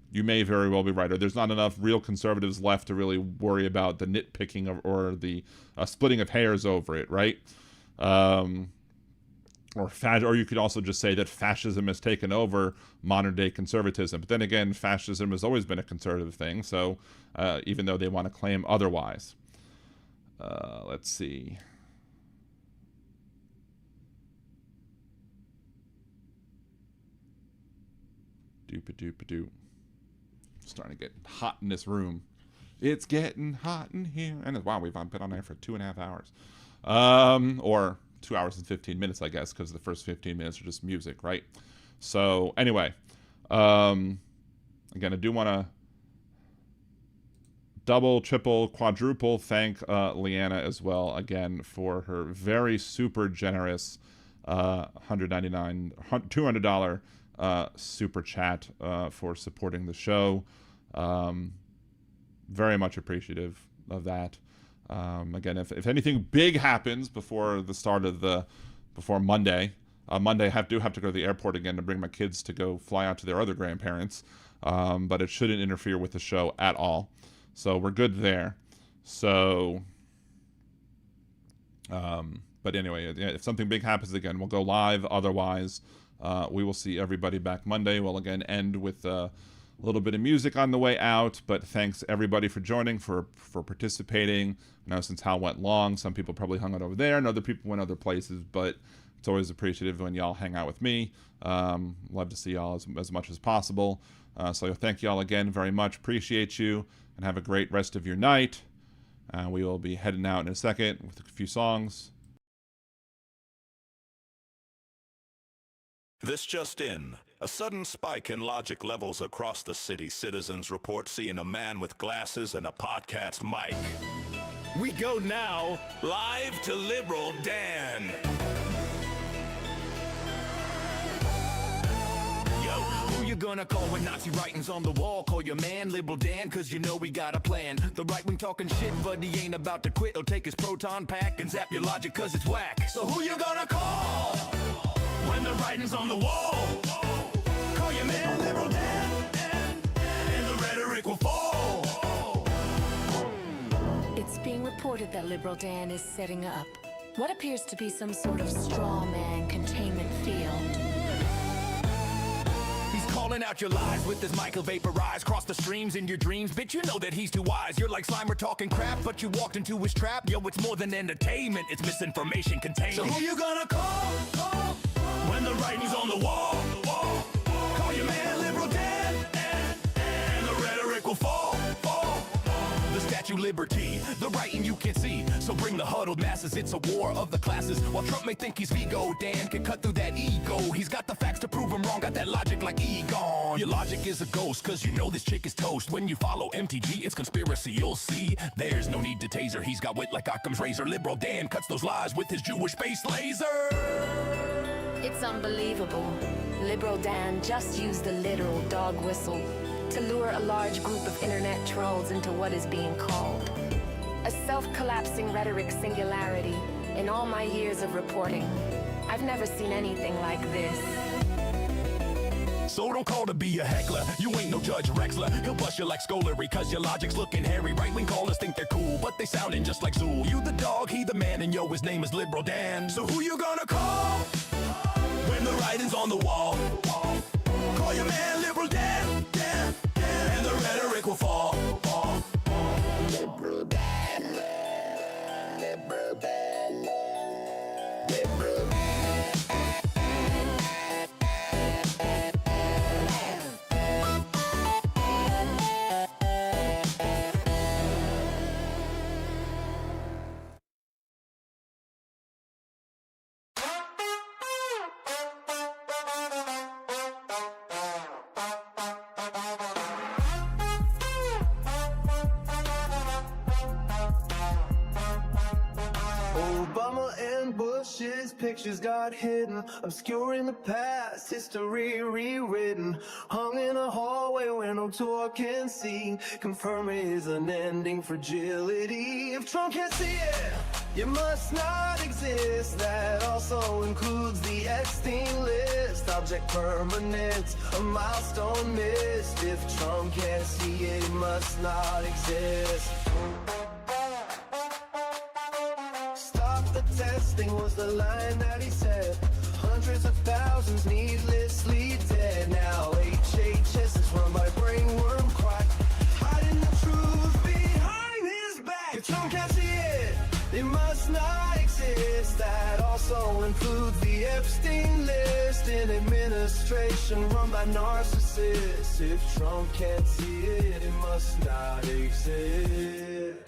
you may very well be right, or there's not enough real conservatives left to really worry about the nitpicking or the splitting of hairs over it, right? Or you could also just say that fascism has taken over modern-day conservatism. But then again, fascism has always been a conservative thing, so even though they want to claim otherwise. Let's see. Doop-a-doop-a-doop. Starting to get hot in this room. It's getting hot in here. And wow, we've been on there for 2.5 hours. Or 2 hours and 15 minutes, I guess, because the first 15 minutes are just music, right? So anyway, again, I do want to double, triple, quadruple thank Leanna as well, again, for her very super generous $200 super chat for supporting the show. Very much appreciative of that. Again, if anything big happens before the start of before Monday, Monday I do have to go to the airport again to bring my kids to go fly out to their other grandparents, but it shouldn't interfere with the show at all. So we're good there. So, but anyway, if something big happens again, we'll go live. Otherwise, we will see everybody back Monday. We'll again end with a little bit of music on the way out, but thanks everybody for joining, for participating. I know since Hal went long, some people probably hung out over there and other people went other places, but it's always appreciative when y'all hang out with me. Love to see y'all as much as possible. So thank y'all again very much. Appreciate you, and have a great rest of your night. We will be heading out in a second with a few songs. This just in. A sudden spike in logic levels across the city. Citizens report seeing a man with glasses and a podcast mic. We go now live to Liberal Dan. Yo, who you gonna call when Nazi writings on the wall? Call your man, Liberal Dan, cause you know we got a plan. The right wing talking shit, but he ain't about to quit. He'll take his proton pack and zap your logic cause it's whack. So who you gonna call when the writing's on the wall? Call your man, Liberal Dan, and the rhetoric will fall. It's being reported that Liberal Dan is setting up what appears to be some sort of straw man containment field. He's calling out your lies with his mic, he'll vaporize. Cross the streams in your dreams, bitch, you know that he's too wise. You're like Slimer talking crap, but you walked into his trap. Yo, it's more than entertainment, it's misinformation contained. So who you gonna call when the writing's on the wall? Call your man, Liberal Dan, and the rhetoric will fall. The Statue of Liberty, the writing you can't see. So bring the huddled masses, it's a war of the classes. While Trump may think he's Vigo, Dan can cut through that ego. He's got the facts to prove him wrong, got that logic like Egon. Your logic is a ghost, cause you know this chick is toast. When you follow MTG, it's conspiracy, you'll see. There's no need to taser, he's got wit like Occam's razor. Liberal Dan cuts those lies with his Jewish-based laser. It's unbelievable. Liberal Dan just used the literal dog whistle to lure a large group of internet trolls into what is being called a self-collapsing rhetoric singularity. In all my years of reporting, I've never seen anything like this. So don't call to be a heckler, you ain't no Judge Rexler. He'll bust you like Scolary, cause your logic's looking hairy. Right-wing callers think they're cool, but they sounding just like Zool. You the dog, he the man, and yo, his name is Liberal Dan. So who you gonna call when the writing's on the wall? Call your man, Liberal Dan, and the rhetoric will fall. Liberal Dan, Liberal Dan, Liberal Dan. Obama and Bush's pictures got hidden, obscuring the past, history rewritten. Hung in a hallway where no door can see, confirming his unending fragility. If Trump can't see it, you must not exist. That also includes the Epstein list. Object permanent, a milestone missed. If Trump can't see it, he must not exist. The testing was the line that he said. Hundreds of thousands needlessly dead. Now HHS is run by brainworm quack, hiding the truth behind his back. If Trump can't see it, it must not exist. That also includes the Epstein list. An administration run by narcissists. If Trump can't see it, it must not exist.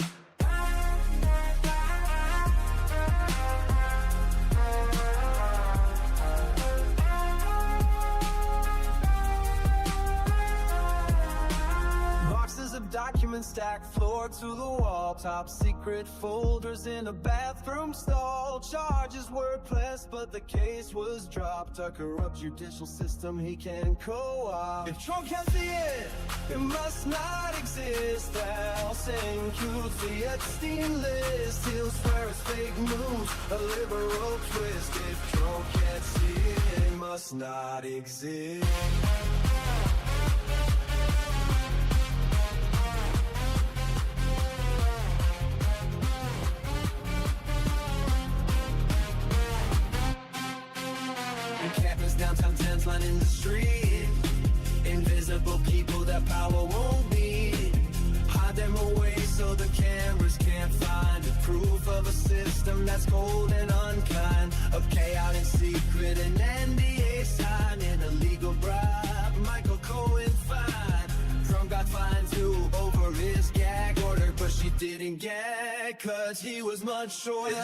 Documents stacked floor to the wall, top secret folders in a bathroom stall. Charges were pressed, but the case was dropped. A corrupt judicial system he can co-opt. If Trump can't see it, it must not exist. That also includes the Epstein list. He'll swear it's fake news, a liberal twist. If Trump can't see it, it must not exist. Encampments downtown, tents lining the street. Invisible people that power won't need. Hide them away so the cameras can't find it. Proof of a system that's cold and unkind. A payout in secret, an NDA sign, an illegal bribe. Michael Cohen fine. Trump got fined too over his gag order, but she didn't gag, cause he was much shorter.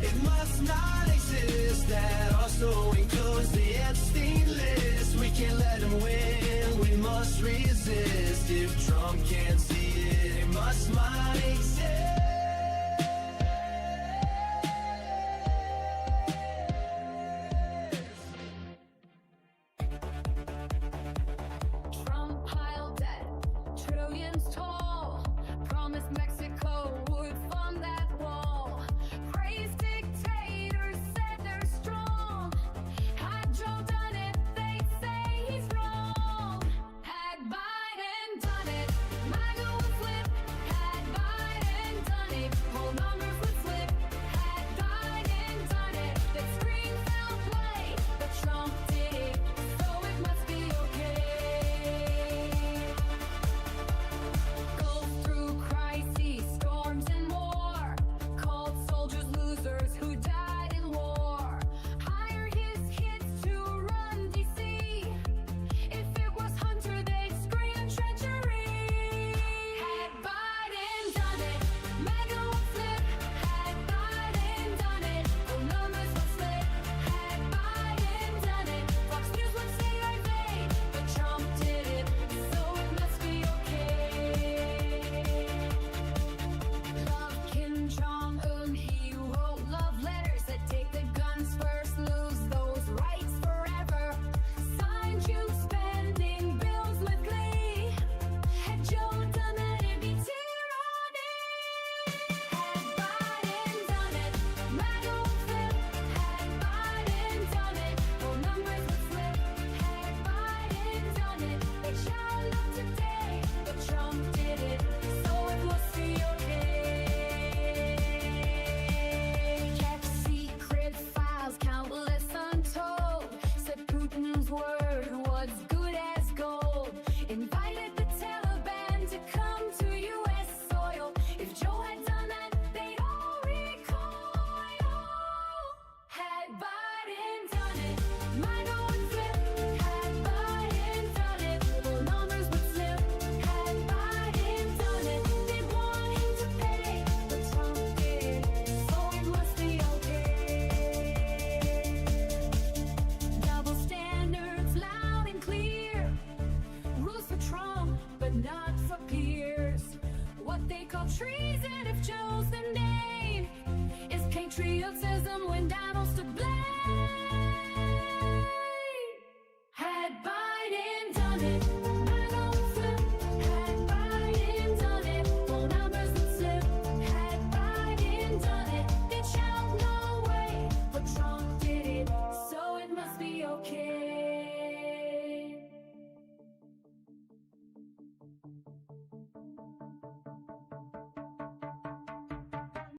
It must not exist. That also includes the Epstein list. We can't let him win, we must resist. If Trump can't see it, it must not exist. patriotism when Donald's to blame.